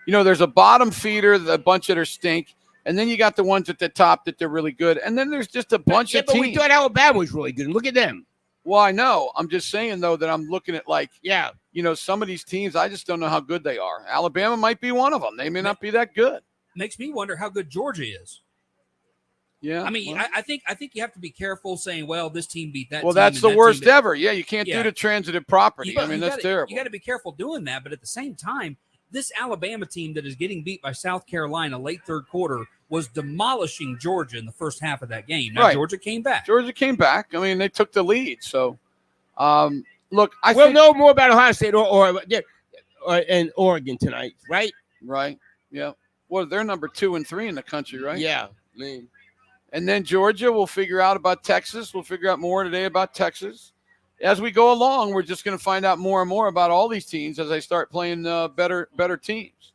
You know, there's a bottom feeder, a bunch that are stink, and then you got the ones at the top that they're really good, and then there's just a bunch of but teams. we thought Alabama was really good. And look at them. Well, I know. I'm just saying, though, that I'm looking at, like, Yeah. you know, some of these teams, I just don't know how good they are. Alabama might be one of them. They may not be that good. Makes me wonder how good Georgia is. Yeah. I mean, well, I think you have to be careful saying, well, this team beat that well, team. that's the worst ever. Yeah, you can't do the transitive property. I mean, that's terrible. You got to be careful doing that. But at the same time, this Alabama team that is getting beat by South Carolina late third quarter was demolishing Georgia in the first half of that game. Now, Right. Georgia came back. Georgia came back. I mean, they took the lead. So, look, I We'll think know more about Ohio State or and Oregon tonight, right? right. Yeah. Well, they're number 2 and 3 in the country, right? Yeah. I mean, And then Georgia, we'll figure out about Texas. We'll figure out more today about Texas. As we go along, we're just going to find out more and more about all these teams as they start playing better teams.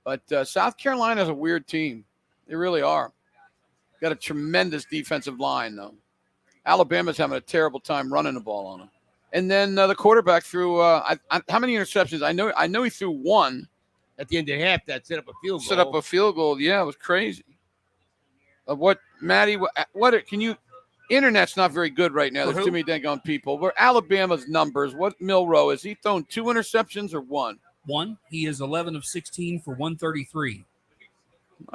But South Carolina is a weird team. They really are. Got a tremendous defensive line, though. Alabama's having a terrible time running the ball on them. And then the quarterback threw how many interceptions? I know he threw one. at the end of the half, that set up a field goal. Set up a field goal. Yeah, it was crazy. What, Maddie? What can you? Internet's not very good right now. There's too many dang on people. But Alabama's numbers. What Milroe is he thrown 2 interceptions or 1? One. He is 11 of 16 for 133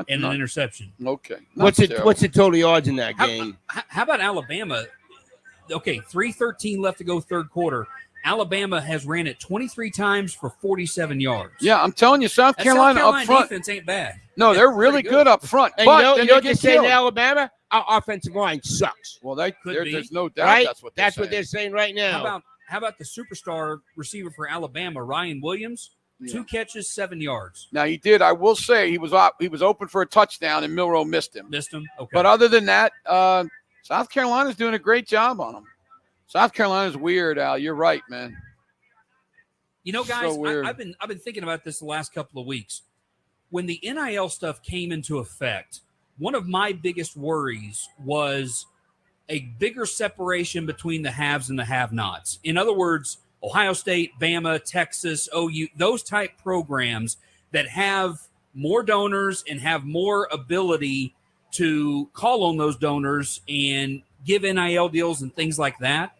and an interception. Okay. What's the total yards in that game? How about Alabama? Okay, 3:13 left to go third quarter. Alabama has ran it 23 times for 47 yards. Yeah, I'm telling you, South Carolina up front defense ain't bad. No, they're really good up front. And but you know what they say in Alabama? Our offensive line sucks. Well, there's no doubt right? that's what they're saying right now. How about the superstar receiver for Alabama, Ryan Williams? 2 catches, 7 yards. Now he did. I will say he was open for a touchdown and Milroe missed him. Okay. But other than that, South Carolina's doing a great job on him. South Carolina's weird, Al. You're right, man. You know, guys, So weird. I've been thinking about this the last couple of weeks. When the NIL stuff came into effect, one of my biggest worries was a bigger separation between the haves and the have-nots. In other words, Ohio State, Bama, Texas, OU, those type programs that have more donors and have more ability to call on those donors and give NIL deals and things like that.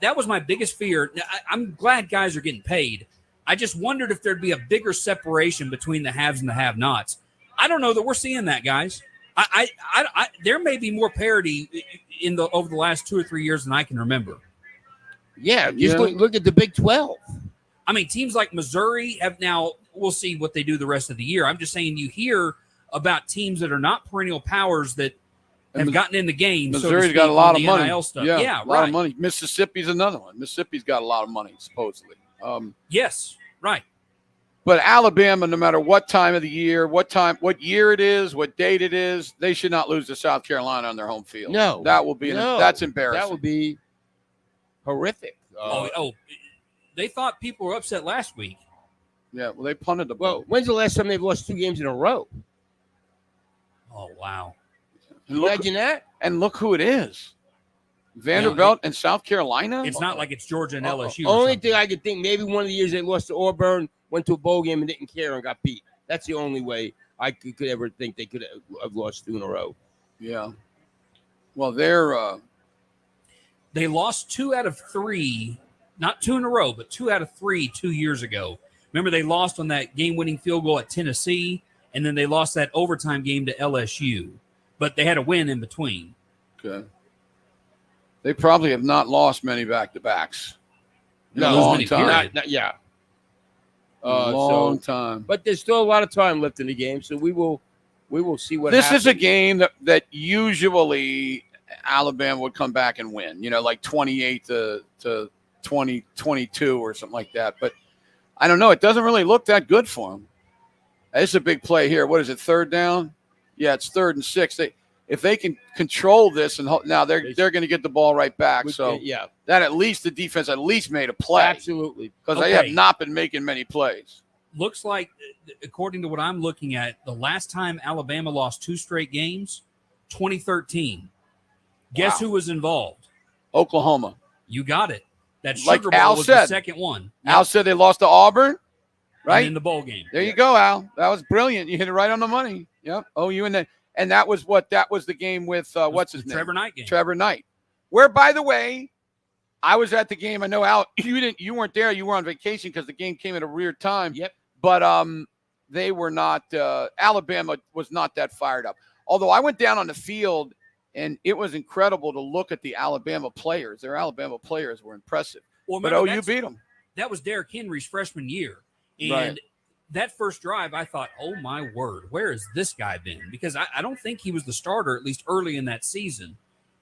That was my biggest fear. I'm glad guys are getting paid. I just wondered if there'd be a bigger separation between the haves and the have-nots. I don't know that we're seeing that, guys. There may be more parity over the last 2 or 3 years than I can remember. Yeah, look at the Big 12. I mean, teams like Missouri have now. We'll see what they do the rest of the year. I'm just saying, you hear about teams that are not perennial powers that have gotten in the game. Missouri's got a lot of money. NIL stuff. Yeah, a lot of money. Mississippi's another one. Mississippi's got a lot of money, supposedly. Yes, right. But Alabama, no matter what time of the year, what year it is, what date it is, they should not lose to South Carolina on their home field. No, that will be that's embarrassing. That would be horrific. They thought people were upset last week. Yeah, well, they punted the ball. Well, when's the last time they've lost 2 games in a row? Oh, wow. Imagine that. And look who it is. Vanderbilt and South Carolina. It's not like it's Georgia and LSU. Only thing I could think, maybe one of the years they lost to Auburn, went to a bowl game and didn't care and got beat. That's the only way I could ever think they could have lost 2 in a row. Yeah. Well, they lost 2 out of 3, not 2 in a row, but 2 out of 3 2 years ago. Remember, they lost on that game-winning field goal at Tennessee, and then they lost that overtime game to LSU. But they had a win in between. Okay. They probably have not lost many back-to-backs. No, long time. Yeah. Long time. But there's still a lot of time left in the game, so we will see what this happens. is a game that usually Alabama would come back and win, like 28 to 20-22 or something like that. But I don't know. It doesn't really look that good for them. It's a big play here. What is it, 3rd down? Yeah, it's 3rd and 6. If they can control this, and now they're going to get the ball right back. So that at least the defense at least made a play. Absolutely. Because they have not been making many plays. Looks like, according to what I'm looking at, the last time Alabama lost 2 straight games, 2013. Guess who was involved? Oklahoma. You got it. That Like Sugar Bowl Al was said. the second one. Al said they lost to Auburn, right? In the bowl game. There you go, Al. That was brilliant. You hit it right on the money. Yep. OU and that was the game with what's his name? Trevor Knight game. Trevor Knight. Where, by the way, I was at the game. I know, Al, you weren't there. You were on vacation because the game came at a weird time. Yep. But they were not. Alabama was not that fired up. Although I went down on the field, and it was incredible to look at the Alabama players. Their Alabama players were impressive. Well, but OU beat them. That was Derrick Henry's freshman year. And Right. that first drive, I thought, oh, my word, where has this guy been? Because I don't think he was the starter, at least early in that season.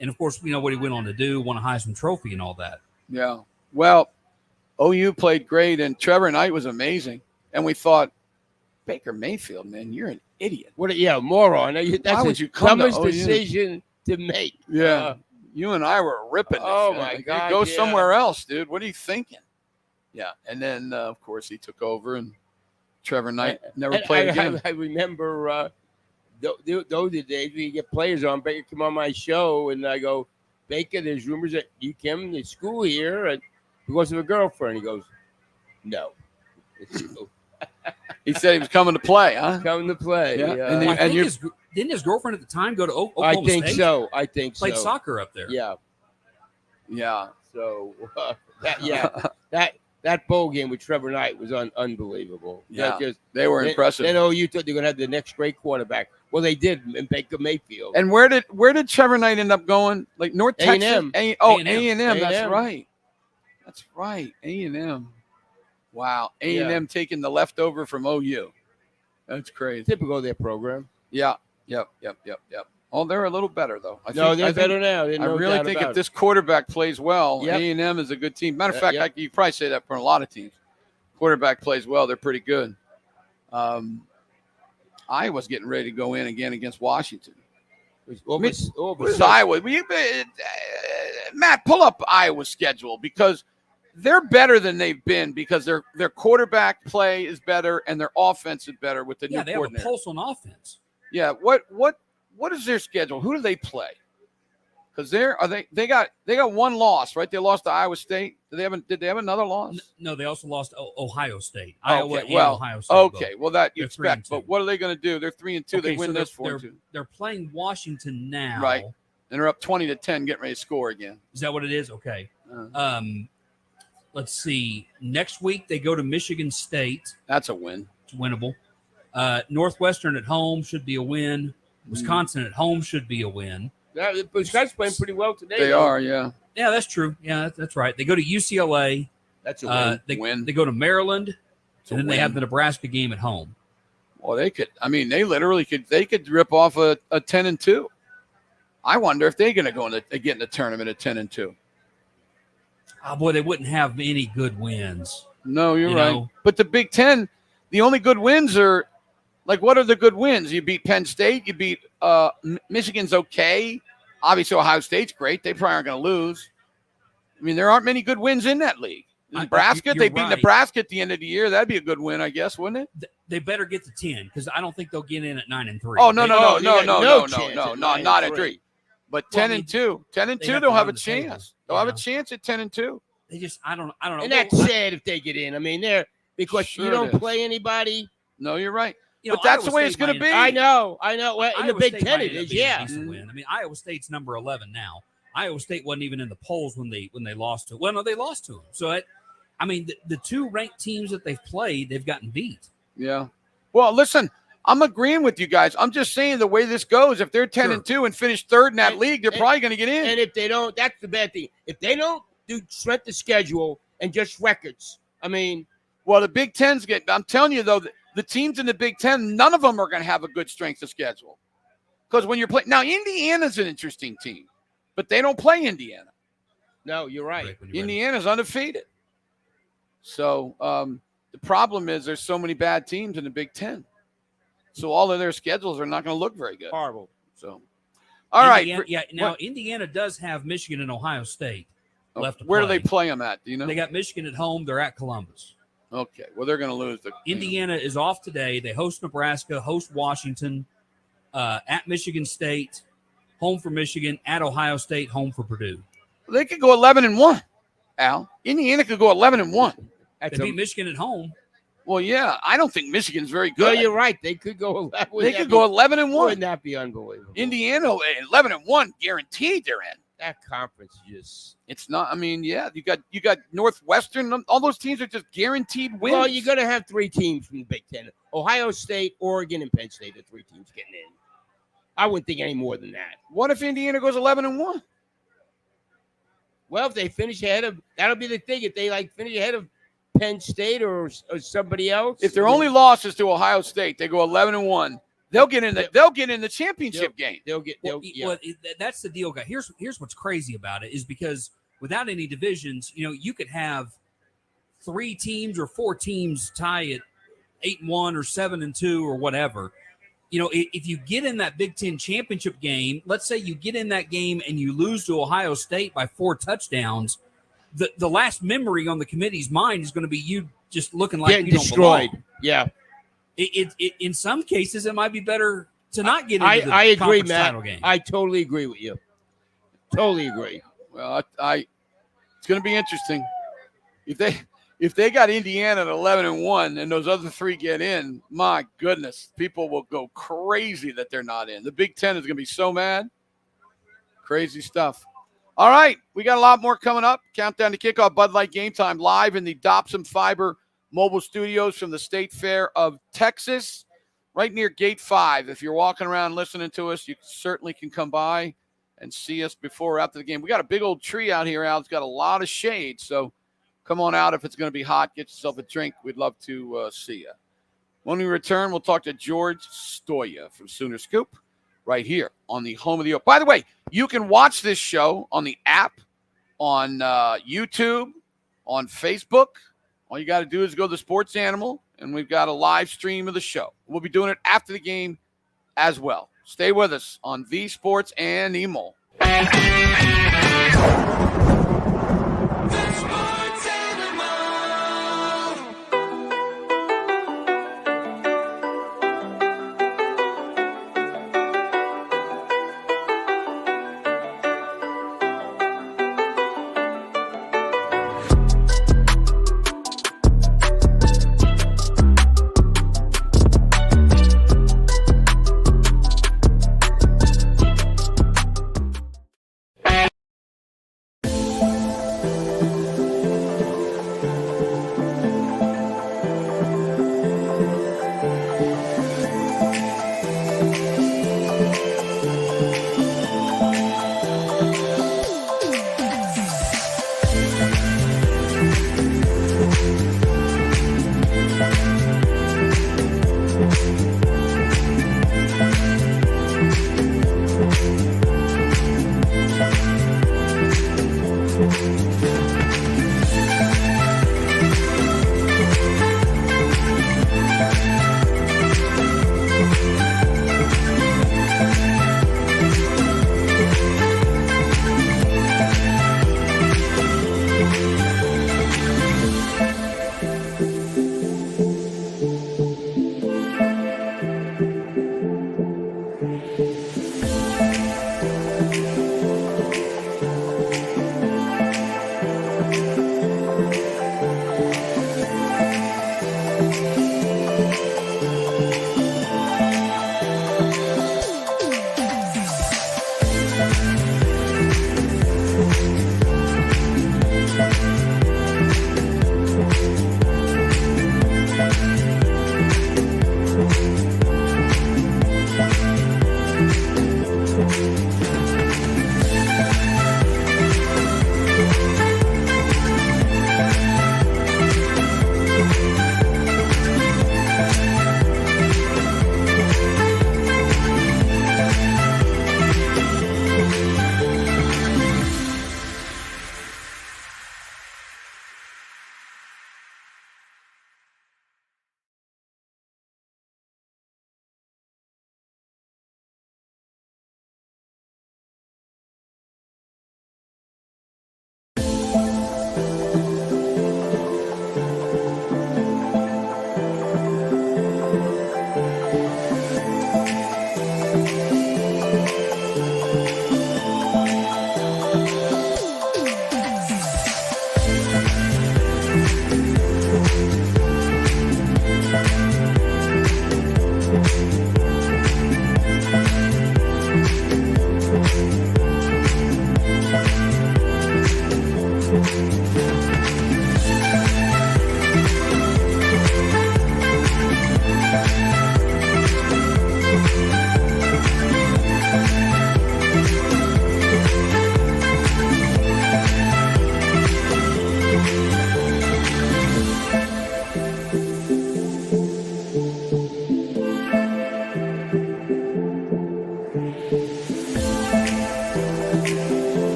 And, of course, we know what he went on to do, won a Heisman Trophy and all that. Yeah. Well, OU played great, and Trevor Knight was amazing. And we thought, Baker Mayfield, man, you're an idiot. Moron. That's Why would you come to dumbest OU? decision to make. Yeah. You and I were ripping. Oh, this. my You God, Go yeah. somewhere else, dude. What are you thinking? Yeah. And then, of course, he took over, and Trevor Knight never played again. I remember those are the days we get players on. Baker come on my show, and I go, Baker, there's rumors that you came to school here and because of a girlfriend. He goes, no. He said he was coming to play, huh? Coming to play. Yeah. Yeah. Didn't his girlfriend at the time go to Oklahoma State? I think so. Played soccer up there. Yeah. Yeah. So that bowl game with Trevor Knight was unbelievable. Yeah. Just, They were impressive. Then OU thought they were going to have the next great quarterback. Well, they did in Baker Mayfield. And where did Trevor Knight end up going? Like North Texas? A&M. A&M. That's A&M. right. That's right. A&M. Wow. A&M taking the leftover from OU. That's crazy. Typical of their program. Yeah. Yep. Oh, they're a little better, though. They're better now. I really think if this quarterback plays well, Yep. A&M is a good team. Matter of fact, Yep. you probably say that for a lot of teams. Quarterback plays well, they're pretty good. Iowa's getting ready to go in again against Washington. What is Iowa? Matt, pull up Iowa's schedule because they're better than they've been because their quarterback play is better and their offense is better with the new they coordinator. have a pulse on offense. Yeah, what is their schedule? Who do they play? Because they got one loss, right? They lost to Iowa State. Did they have another loss? No, they also lost Ohio State. Okay, Ohio State. okay. Well, that you They're expect. 3-2. But what are they going to do? They're 3-2. Okay, They win so this they're 4-2. They're playing Washington now. Right. And they're up 20-10, getting ready to score again. Is that what it is? Okay. Let's see. Next week they go to Michigan State. That's a win. It's winnable. Northwestern at home should be a win. Wisconsin at home should be a win. Wisconsin's playing pretty well today. They are, yeah. Yeah, that's true. Yeah, that's right. They go to UCLA. That's a win. They go to Maryland, It's a and then they win. have the Nebraska game at home. Well, they could. I mean, they literally could. They could rip off a 10-2. I wonder if they're going to go get in the tournament at 10-2. Oh boy, they wouldn't have any good wins. No, you're You right. know? But the Big Ten, the only good wins are like, what are the good wins? You beat Penn State. You beat Michigan's okay. Obviously, Ohio State's great. They probably aren't going to lose. I mean, there aren't many good wins in that league. Nebraska, they beat right. Nebraska at the end of the year. That'd be a good win, I guess, wouldn't it? They better get to 10 because I don't think they'll get in at 9-3. Oh, no, no chance at not at 9-3. 3. But Well, 10-2, 10-2, have they'll to have run a the table. chance. They'll have a Yeah. chance at 10-2. They just I don't know. And that's sad if they get in. I mean, because Sure you it don't is. play anybody. No, you're right. You know, But that's Iowa the way it's State going to might be. end I know. Well, in the Iowa Big State Ten, might it end up is. being a Yeah. decent win. I mean, Iowa State's number 11 now. Iowa State wasn't even in the polls when they lost to. Well, no, they lost to them. So, I mean, the two ranked teams that they've played, they've gotten beat. Yeah. Well, listen, I'm agreeing with you guys. I'm just saying the way this goes, if they're 10-2 and finish third in that league, they're probably going to get in. And if they don't, that's the bad thing. If they don't do strength of schedule and just records, I mean, well, the Big Ten's I'm telling you, though, the teams in the Big Ten, none of them are going to have a good strength of schedule. Because when you're playing – now, Indiana's an interesting team, but they don't play Indiana. no, you're right. Indiana's undefeated. So the problem is there's so many bad teams in the Big Ten. So all of their schedules are not going to look very good. Horrible. So, all right. Indiana, yeah. Now Indiana does have Michigan and Ohio State left to Where play. do they play them at? Do you know? They got Michigan at home. They're at Columbus. Okay. Well, they're going to lose. Indiana is off today. They host Nebraska, host Washington, at Michigan State, home for Michigan, at Ohio State, home for Purdue. They could go 11-1. Al. Indiana could go 11-1. They beat Michigan at home. Well, yeah, I don't think Michigan's very No, good. you're right. They could go 11. They could go 11-1. Wouldn't that be unbelievable? Indiana 11-1, guaranteed they're in. That conference just. It's not. I mean, yeah, you got Northwestern. All those teams are just guaranteed wins. Well, you're going to have 3 teams from the Big Ten: Ohio State, Oregon, and Penn State. Are 3 teams getting in. I wouldn't think any more than that. What if Indiana goes 11-1? Well, if they finish ahead of, that'll be the thing. If they finish ahead of Penn State or somebody else. If their only loss is to Ohio State, they go 11-1. They'll get in the championship game. That's the deal, guy. Here's what's crazy about it is because without any divisions, you could have 3 teams or 4 teams tie at 8-1 or 7-2 or whatever. If you get in that Big Ten championship game, let's say you get in that game and you lose to Ohio State by 4 touchdowns, the last memory on the committee's mind is going to be you just looking like you destroyed. Don't belong. Yeah. It in some cases it might be better to not get into the I agree, Matt. title game. I totally agree with you. Totally agree. Well, it's going to be interesting if they got Indiana at 11-1 and those other 3 get in. My goodness, people will go crazy that they're not in. The Big Ten is going to be so mad. Crazy stuff. All right, we got a lot more coming up. Countdown to kickoff. Bud Light Game Time live in the Dobson Fiber Mobile Studios from the State Fair of Texas, right near Gate 5. If you're walking around listening to us, you certainly can come by and see us before or after the game. We got a big old tree out here, Al. It's got a lot of shade, so come on out if it's going to be hot. Get yourself a drink. We'd love to see you. When we return, we'll talk to George Stoya from Sooner Scoop right here on the home of the Oak. By the way, you can watch this show on the app, on YouTube, on Facebook. All you got to do is go to the Sports Animal, and we've got a live stream of the show. We'll be doing it after the game as well. Stay with us on V Sports and Emo.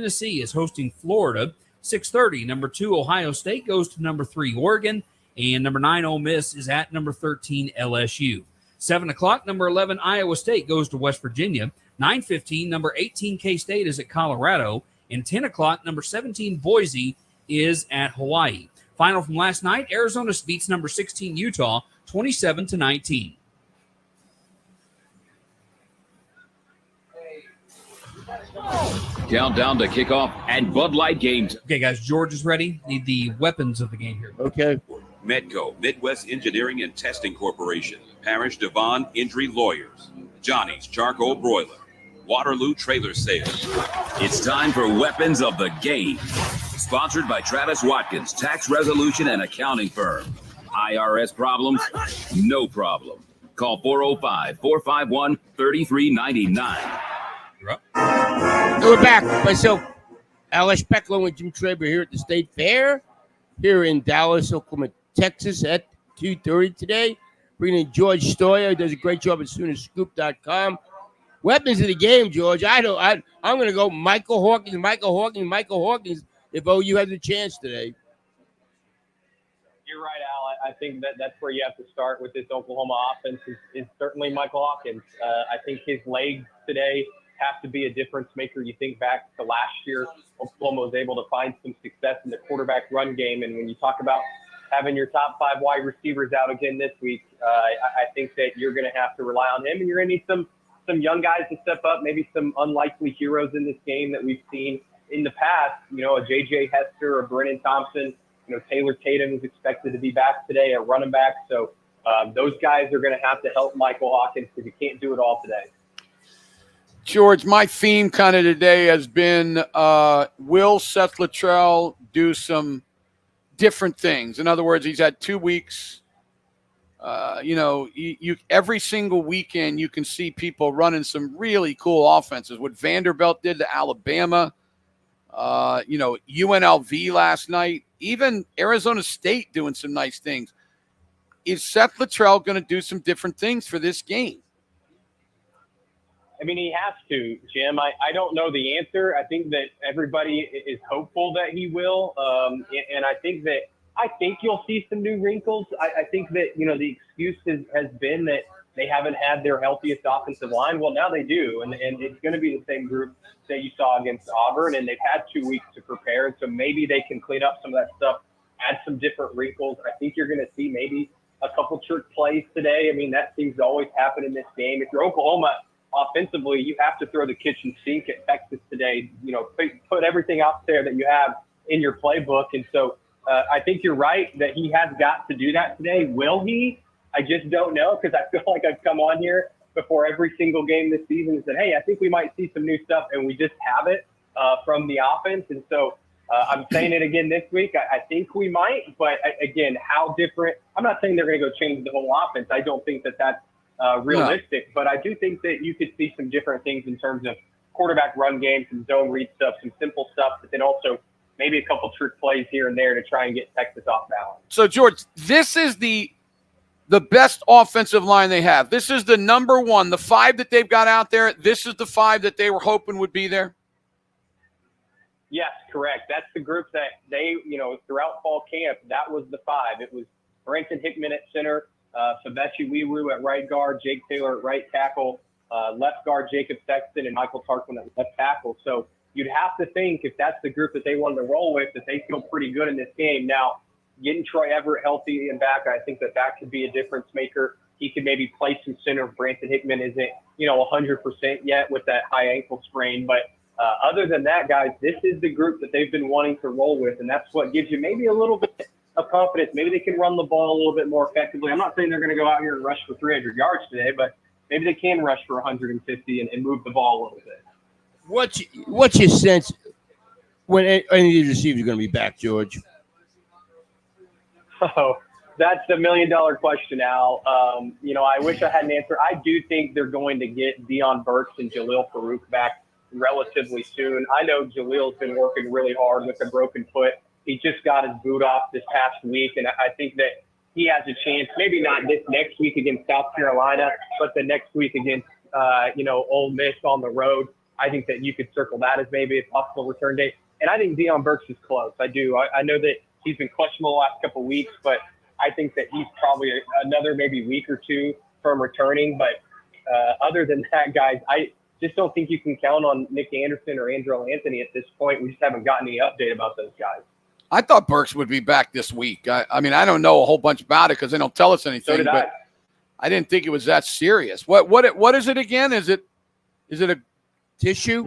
Tennessee is hosting Florida. 6:30, number 2 Ohio State goes to number 3 Oregon, and number 9 Ole Miss is at number 13 LSU. 7 o'clock, number 11 Iowa State goes to West Virginia. 9:15, number 18 K-State is at Colorado, and 10 o'clock, number 17 Boise is at Hawaii. Final from last night, Arizona beats number 16 Utah 27-19. Countdown to kickoff and Bud Light games. Okay, guys, George is ready. Need the weapons of the game here. Okay. Medco, Midwest Engineering and Testing Corporation, Parish Devon Injury Lawyers, Johnny's Charcoal Broiler, Waterloo Trailer Sales. It's time for Weapons of the Game. Sponsored by Travis Watkins, Tax Resolution and Accounting Firm. IRS problems? No problem. Call 405-451-3399. You're up. And we're back. Myself, Al Eschbach, along with Jim Traber here at the State Fair, here in Dallas, Oklahoma, Texas at 2:30 today. Bringing in George Stoyer, who does a great job at Soonerscoop.com. Weapons of the game, George. I'm going to go Michael Hawkins, if OU has a chance today. You're right, Al. I think that's where you have to start with this Oklahoma offense is certainly Michael Hawkins. I think his legs today have to be a difference maker. You think back to last year, Oklahoma was able to find some success in the quarterback run game. And when you talk about having your top 5 wide receivers out again this week, I think that you're going to have to rely on him, and you're going to need some young guys to step up, maybe some unlikely heroes in this game that we've seen in the past. You know, a J.J. Hester or Brennan Thompson. You know, Taylor Tatum is expected to be back today at running back. So those guys are going to have to help Michael Hawkins because you can't do it all today. George, my theme kind of today has been will Seth Luttrell do some different things? In other words, he's had 2 weeks. You every single weekend you can see people running some really cool offenses. What Vanderbilt did to Alabama, UNLV last night, even Arizona State doing some nice things. Is Seth Luttrell going to do some different things for this game? I mean, he has to, Jim. I don't know the answer. I think that everybody is hopeful that he will. And I think you'll see some new wrinkles. I think that, the excuse has been that they haven't had their healthiest offensive line. Well, now they do. And it's going to be the same group that you saw against Auburn. And they've had 2 weeks to prepare. And so maybe they can clean up some of that stuff, add some different wrinkles. I think you're going to see maybe a couple trick plays today. I mean, that seems to always happen in this game. If you're Oklahoma, offensively, you have to throw the kitchen sink at Texas today. Put everything out there that you have in your playbook. And so I think you're right that he has got to do that today. Will he? I just don't know, because I feel like I've come on here before every single game this season and said, hey, I think we might see some new stuff, and we just haven't from the offense. And so I'm saying it again this week. I think we might, but again, how different? I'm not saying they're going to go change the whole offense. I don't think that that's realistic, but I do think that you could see some different things in terms of quarterback run game, some zone read stuff, some simple stuff, but then also maybe a couple trick plays here and there to try and get Texas off balance. So, George, this is the best offensive line they have. This is the number one, the 5 that they've got out there. This is the 5 that they were hoping would be there. Yes, correct. That's the group that they, throughout fall camp, that was the 5. It was Branson Hickman at center, Favechi Wiwu at right guard, Jake Taylor at right tackle, left guard Jacob Sexton, and Michael Tarquin at left tackle. So you'd have to think, if that's the group that they wanted to roll with, that they feel pretty good in this game. Now, getting Troy Everett healthy and back, I think that could be a difference maker. He could maybe play some center if Branson Hickman isn't, 100% yet with that high ankle sprain. But other than that, guys, this is the group that they've been wanting to roll with, and that's what gives you maybe a little bit of confidence. Maybe they can run the ball a little bit more effectively. I'm not saying they're going to go out here and rush for 300 yards today, but maybe they can rush for 150 and move the ball a little bit. What's your sense when any of these receivers are going to be back, George? Oh, that's the $1 million question, Al. I wish I had an answer. I do think they're going to get Deion Burks and Jaleel Farouk back relatively soon. I know Jaleel's been working really hard with a broken foot. He just got his boot off this past week, and I think that he has a chance, maybe not this next week against South Carolina, but the next week against, Ole Miss on the road. I think that you could circle that as maybe a possible return date. And I think Deion Burks is close. I do. I know that he's been questionable the last couple of weeks, but I think that he's probably another maybe week or two from returning. But other than that, guys, I just don't think you can count on Nick Anderson or Andrell Anthony at this point. We just haven't gotten any update about those guys. I thought Burks would be back this week. I mean, I don't know a whole bunch about it because they don't tell us anything. So did but I didn't think it was that serious. What is it again? Is it a tissue?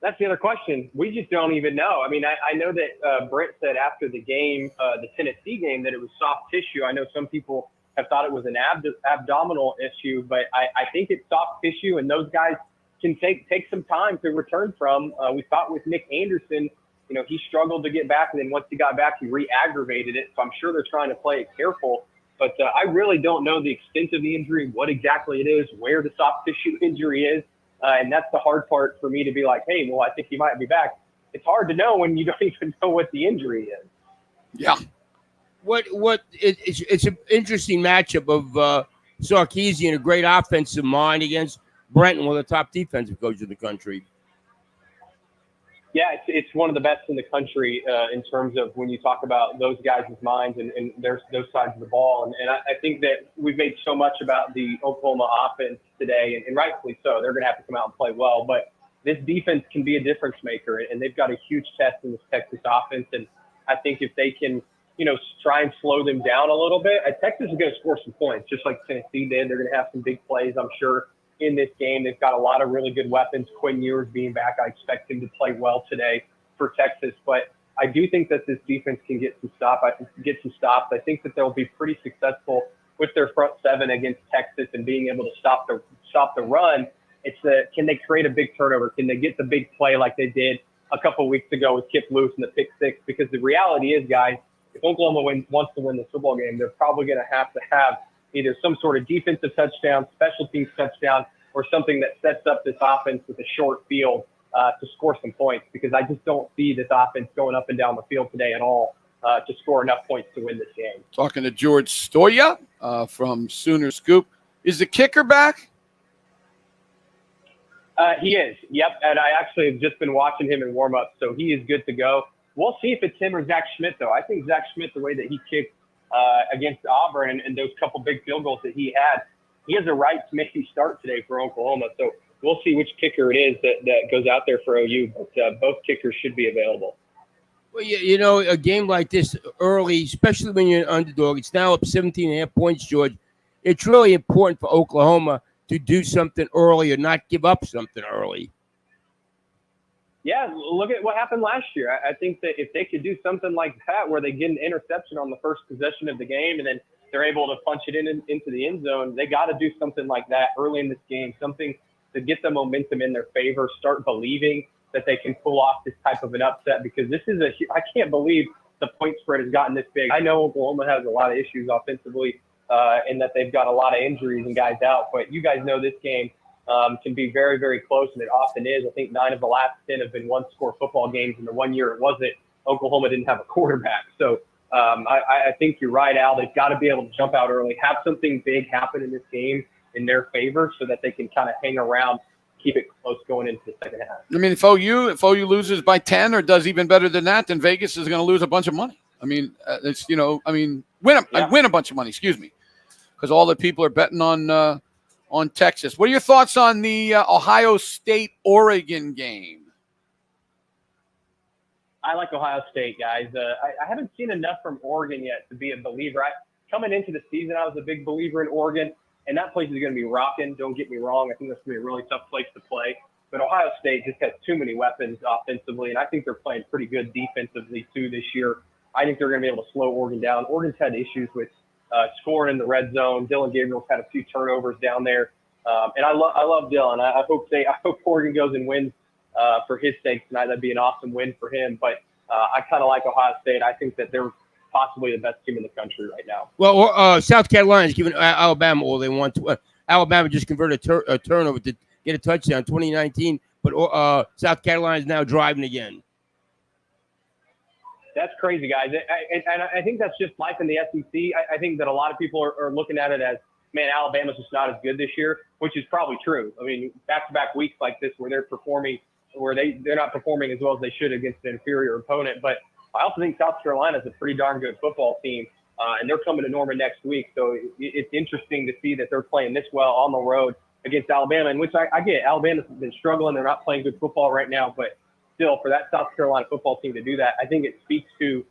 That's the other question. We just don't even know. I mean, I know that Brent said after the game, the Tennessee game, that it was soft tissue. I know some people have thought it was an abdominal issue, but I think it's soft tissue, and those guys can take some time to return from. We thought with Nick Anderson, you know, he struggled to get back, and then once he got back, he re-aggravated it. So I'm sure they're trying to play it careful. But I really don't know the extent of the injury, what exactly it is, where the soft tissue injury is. And that's the hard part for me to be like, hey, well, I think he might be back. It's hard to know when you don't even know what the injury is. Yeah. It's an interesting matchup of Sarkisian, a great offensive mind, against Brenton, one of the top defensive coaches in the country. Yeah, it's one of the best in the country in terms of when you talk about those guys' minds and there's those sides of the ball. And I think that we've made so much about the Oklahoma offense today, and rightfully so. They're going to have to come out and play well. But this defense can be a difference maker, and they've got a huge test in this Texas offense. And I think if they can, you know, try and slow them down a little bit, Texas is going to score some points, just like Tennessee did. They're going to have some big plays, I'm sure, in this game. They've got a lot of really good weapons. Quinn Ewers being back, I expect him to play well today for Texas. But I do think that this defense can get some stops. I think that they'll be pretty successful with their front seven against Texas and being able to stop the run. It's can they create a big turnover? Can they get the big play like they did a couple weeks ago with Kip Loose and the pick six? Because the reality is, guys, if Oklahoma wants to win the football game, they're probably going to have either some sort of defensive touchdown, special teams touchdown, or something that sets up this offense with a short field to score some points, because I just don't see this offense going up and down the field today at all to score enough points to win this game. Talking to George Stoya from Sooner Scoop. Is the kicker back? He is, yep. And I actually have just been watching him in warm-up, so he is good to go. We'll see if it's him or Zach Schmidt, though. I think Zach Schmidt, the way that he kicked against Auburn and those couple big field goals that he had, he has a right to maybe start today for Oklahoma. So we'll see which kicker it is that goes out there for OU. But both kickers should be available. Well, you know, a game like this early, especially when you're an underdog, it's now up 17.5 points, George. It's really important for Oklahoma to do something early or not give up something early. Yeah, look at what happened last year. I think that if they could do something like that, where they get an interception on the first possession of the game and then they're able to punch it into the end zone, they got to do something like that early in this game, something to get the momentum in their favor, start believing that they can pull off this type of an upset, because this is I can't believe the point spread has gotten this big. I know Oklahoma has a lot of issues offensively and that they've got a lot of injuries and guys out, but you guys know this game can be very, very close, and it often is. I think 9 of the last 10 have been one-score football games, and the 1 year it wasn't, Oklahoma didn't have a quarterback. So I think you're right, Al. They've got to be able to jump out early, have something big happen in this game in their favor so that they can kind of hang around, keep it close going into the second half. I mean, if OU loses by 10 or does even better than that, then Vegas is going to lose a bunch of money. I mean, win a bunch of money, excuse me, because all the people are betting on Texas. What are your thoughts on the Ohio State-Oregon game? I like Ohio State, guys. I haven't seen enough from Oregon yet to be a believer. Coming into the season, I was a big believer in Oregon, and that place is going to be rocking. Don't get me wrong. I think that's going to be a really tough place to play. But Ohio State just has too many weapons offensively, and I think they're playing pretty good defensively, too, this year. I think they're going to be able to slow Oregon down. Oregon's had issues with scoring in the red zone. Dylan Gabriel's had a few turnovers down there. And I love Dylan. I hope Oregon goes and wins for his sake tonight. That'd be an awesome win for him. But I kind of like Ohio State. I think that they're possibly the best team in the country right now. Well, South Carolina's giving Alabama all they want to. Alabama just converted a turnover to get a touchdown 2019, but South Carolina is now driving again. That's crazy, guys. And I think that's just life in the SEC. I think that a lot of people are looking at it as, man, Alabama's just not as good this year, which is probably true. I mean, back-to-back weeks like this where they're performing, where they're not performing as well as they should against an inferior opponent. But I also think South Carolina is a pretty darn good football team, and they're coming to Norman next week. So it's interesting to see that they're playing this well on the road against Alabama, in which I get. Alabama's been struggling. They're not playing good football right now, but still, for that South Carolina football team to do that, I think it speaks to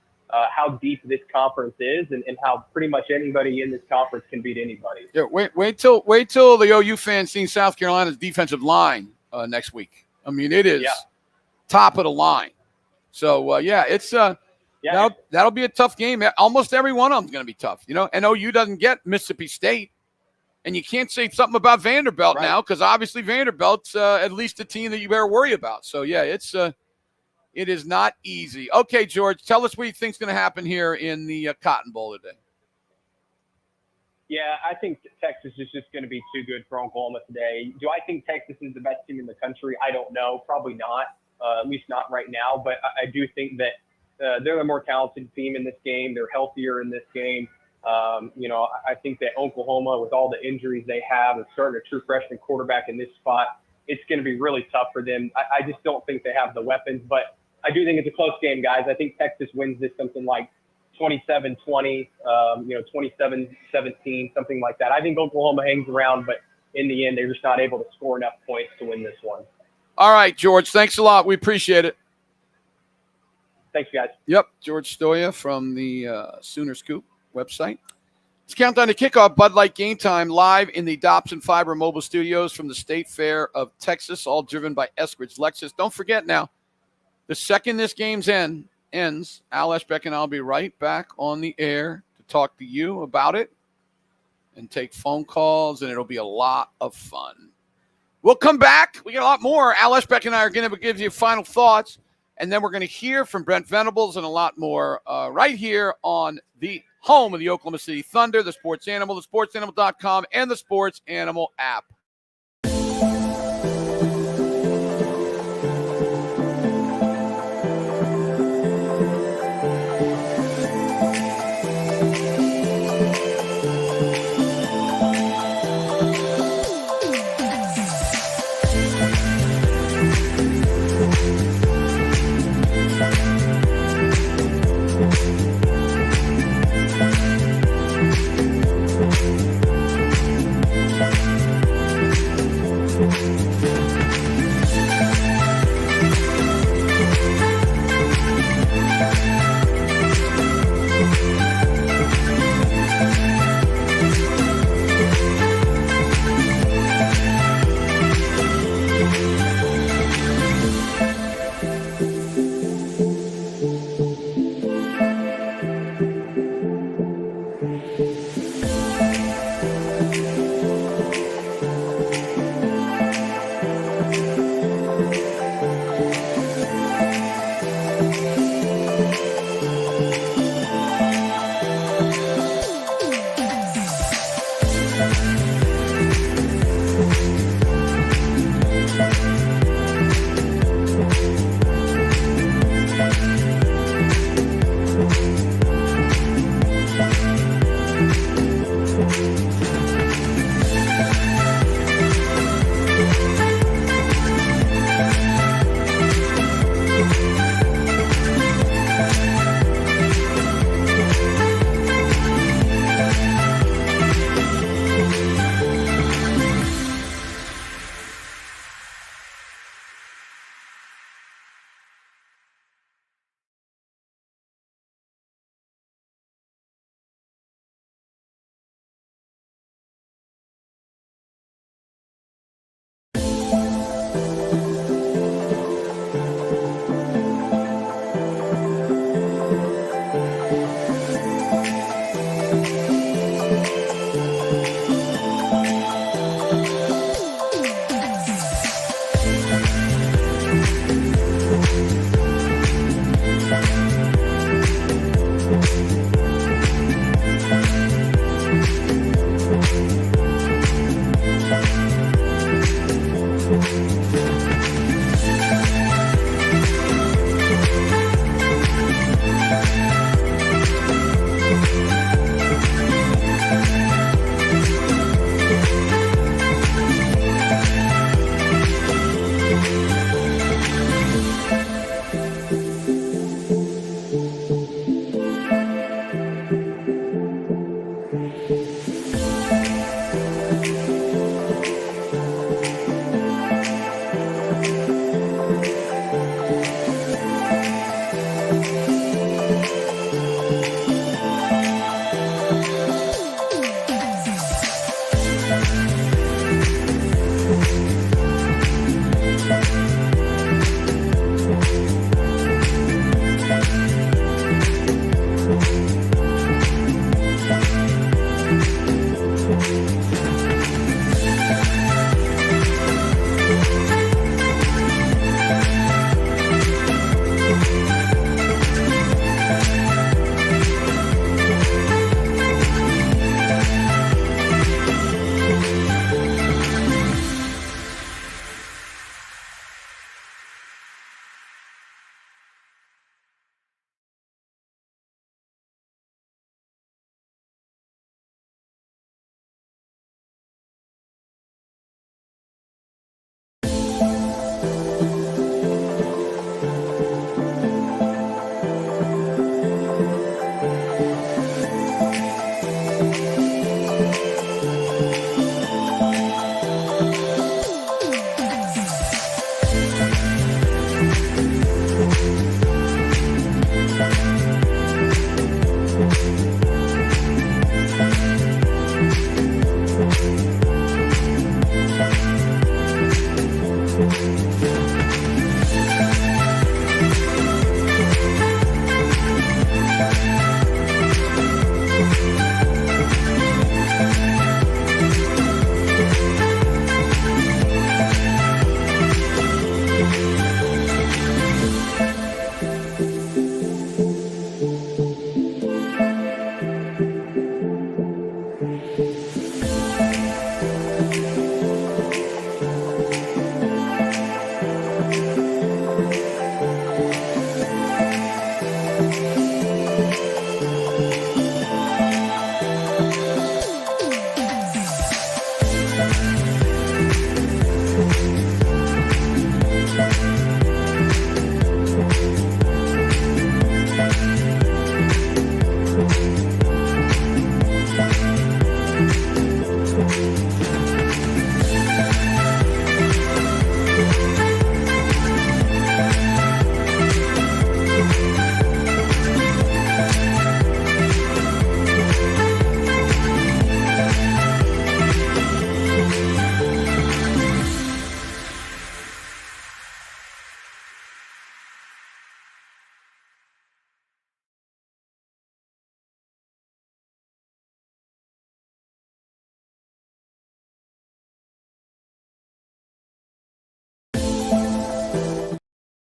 how deep this conference is and how pretty much anybody in this conference can beat anybody. Yeah, wait till the OU fans see South Carolina's defensive line next week. I mean, it is top of the line. So it's that'll be a tough game. Almost every one of them is going to be tough, you know. And OU doesn't get Mississippi State, and you can't say something about Vanderbilt now because obviously Vanderbilt's at least a team that you better worry about. So it is not easy. Okay, George, tell us what you think's going to happen here in the Cotton Bowl today. Yeah, I think Texas is just going to be too good for Oklahoma today. Do I think Texas is the best team in the country? I don't know. Probably not, at least not right now. But I do think that they're the more talented team in this game. They're healthier in this game. I think that Oklahoma, with all the injuries they have and starting a true freshman quarterback in this spot, it's going to be really tough for them. I just don't think they have the weapons. But I do think it's a close game, guys. I think Texas wins this something like 27-20, 27-17, something like that. I think Oklahoma hangs around, but in the end, they're just not able to score enough points to win this one. All right, George, thanks a lot. We appreciate it. Thanks, guys. Yep, George Stoya from the Sooner Scoop website. Let's count down to kickoff. Bud Light Game Time live in the Dobson Fiber Mobile Studios from the State Fair of Texas, all driven by Eskridge Lexus. Don't forget now, the second this game's ends, Al Eschbach and I'll be right back on the air to talk to you about it and take phone calls, and it'll be a lot of fun. We'll come back. We got a lot more. Al Eschbach and I are going to give you final thoughts, and then we're going to hear from Brent Venables and a lot more right here on the home of the Oklahoma City Thunder, the Sports Animal, thesportsanimal.com, and the Sports Animal app.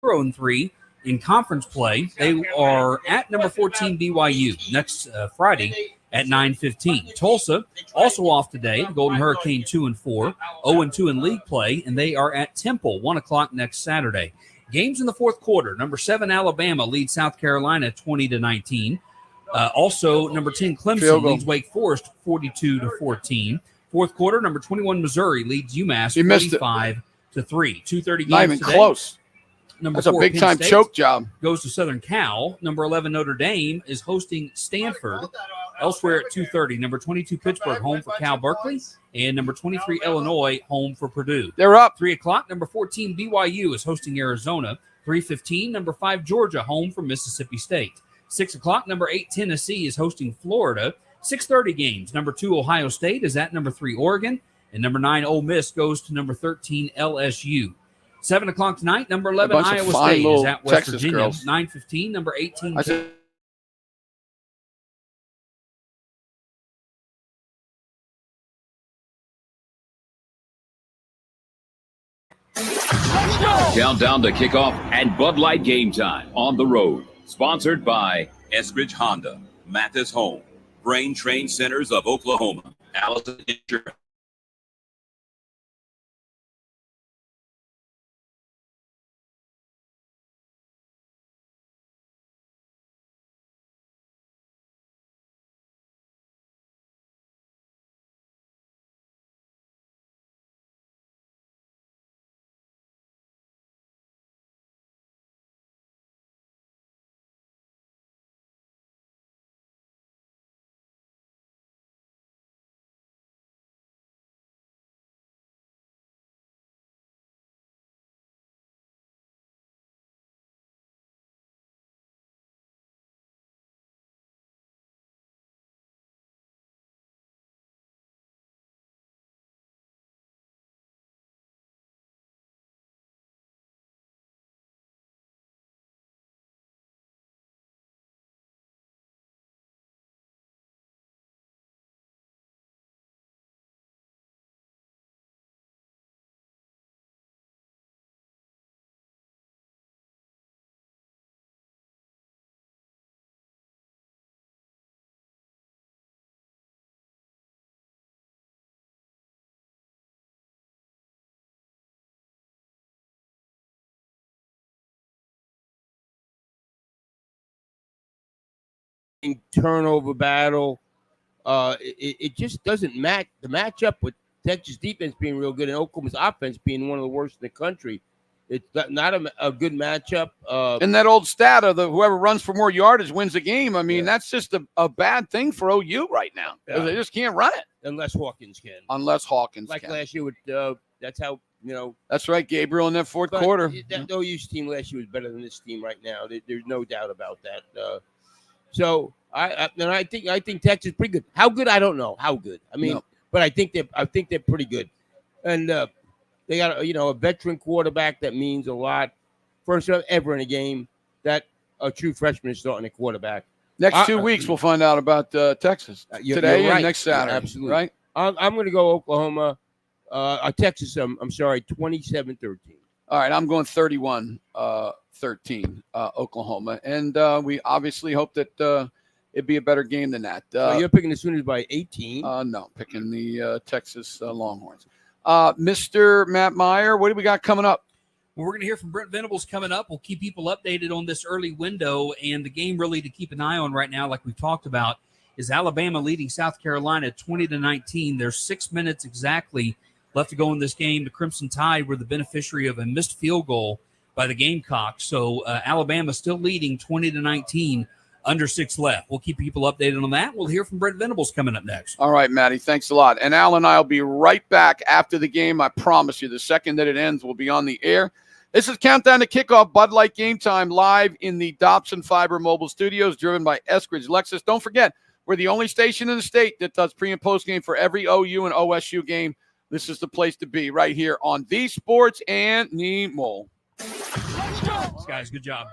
0-3 in conference play. They are at number 14 BYU next Friday at 9:15. Tulsa also off today. The Golden Hurricane 2-4, 0-2 in league play, and they are at Temple 1 o'clock next Saturday. Games in the fourth quarter. Number 7 Alabama leads South Carolina 20-19. Also, number 10 Clemson leads Wake Forest 42-14. Fourth quarter, number 21 Missouri leads UMass 45-3. 2:30 games Not even today. close. Number That's a 4 big Penn time State choke job. goes to Southern Cal. Number 11 Notre Dame is hosting Stanford. Elsewhere at 2:30, number 22 Pittsburgh home for Cal Berkeley, and number 23 Illinois home for Purdue. They're up. 3 o'clock, number 14 BYU is hosting Arizona. 3:15, number 5 Georgia home for Mississippi State. 6 o'clock, number 8 Tennessee is hosting Florida. 6:30 games. Number 2 Ohio State is at number 3 Oregon, and number 9 Ole Miss goes to number 13 LSU. 7 o'clock tonight, number 11 Iowa State is at West Texas Virginia. girls. 9:15, number 18 Countdown to kickoff and Bud Light Game Time on the road. Sponsored by Eschbach Honda, Mathis Home, Brain Train Centers of Oklahoma, Allison Insurance. Turnover battle. It just doesn't match the matchup with Texas defense being real good and Oklahoma's offense being one of the worst in the country. It's not a good matchup. And that old stat of whoever runs for more yardage wins the game. I mean, that's just a bad thing for OU right now. Yeah. They just can't run it. Unless Hawkins can. Unless Hawkins like can. last year with that's how That's right, Gabriel in that fourth quarter. That OU's team last year was better than this team right now. There's no doubt about that. So I think Texas is pretty good. How good? I don't know. How good? I mean, but I think they're pretty good, and they got a veteran quarterback that means a lot. First ever in a game that a true freshman is starting a quarterback. Next 2 weeks, we'll find out about Texas today you're right. and next Saturday. Absolutely Right. I'm going to go Oklahoma, Texas. I'm sorry, 27-13. All right, I'm going 31-13, Oklahoma, and we obviously hope that it'd be a better game than that. So you're picking the Sooners by 18? No, picking the Texas Longhorns. Mr. Matt Meyer, what do we got coming up? Well, we're going to hear from Brent Venables coming up. We'll keep people updated on this early window, and the game really to keep an eye on right now, like we've talked about, is Alabama leading South Carolina 20-19. There's 6 minutes exactly left to go in this game. The Crimson Tide were the beneficiary of a missed field goal by the Gamecocks. So Alabama still leading 20-19, under 6 left. We'll keep people updated on that. We'll hear from Brent Venables coming up next. All right, Matty, thanks a lot. And Al and I will be right back after the game. I promise you, the second that it ends, we'll be on the air. This is Countdown to Kickoff, Bud Light Game Time, live in the Dobson Fiber Mobile Studios, driven by Eskridge Lexus. Don't forget, we're the only station in the state that does pre- and post-game for every OU and OSU game. This is the place to be, right here on The Sports and Nemo. Guys, good job.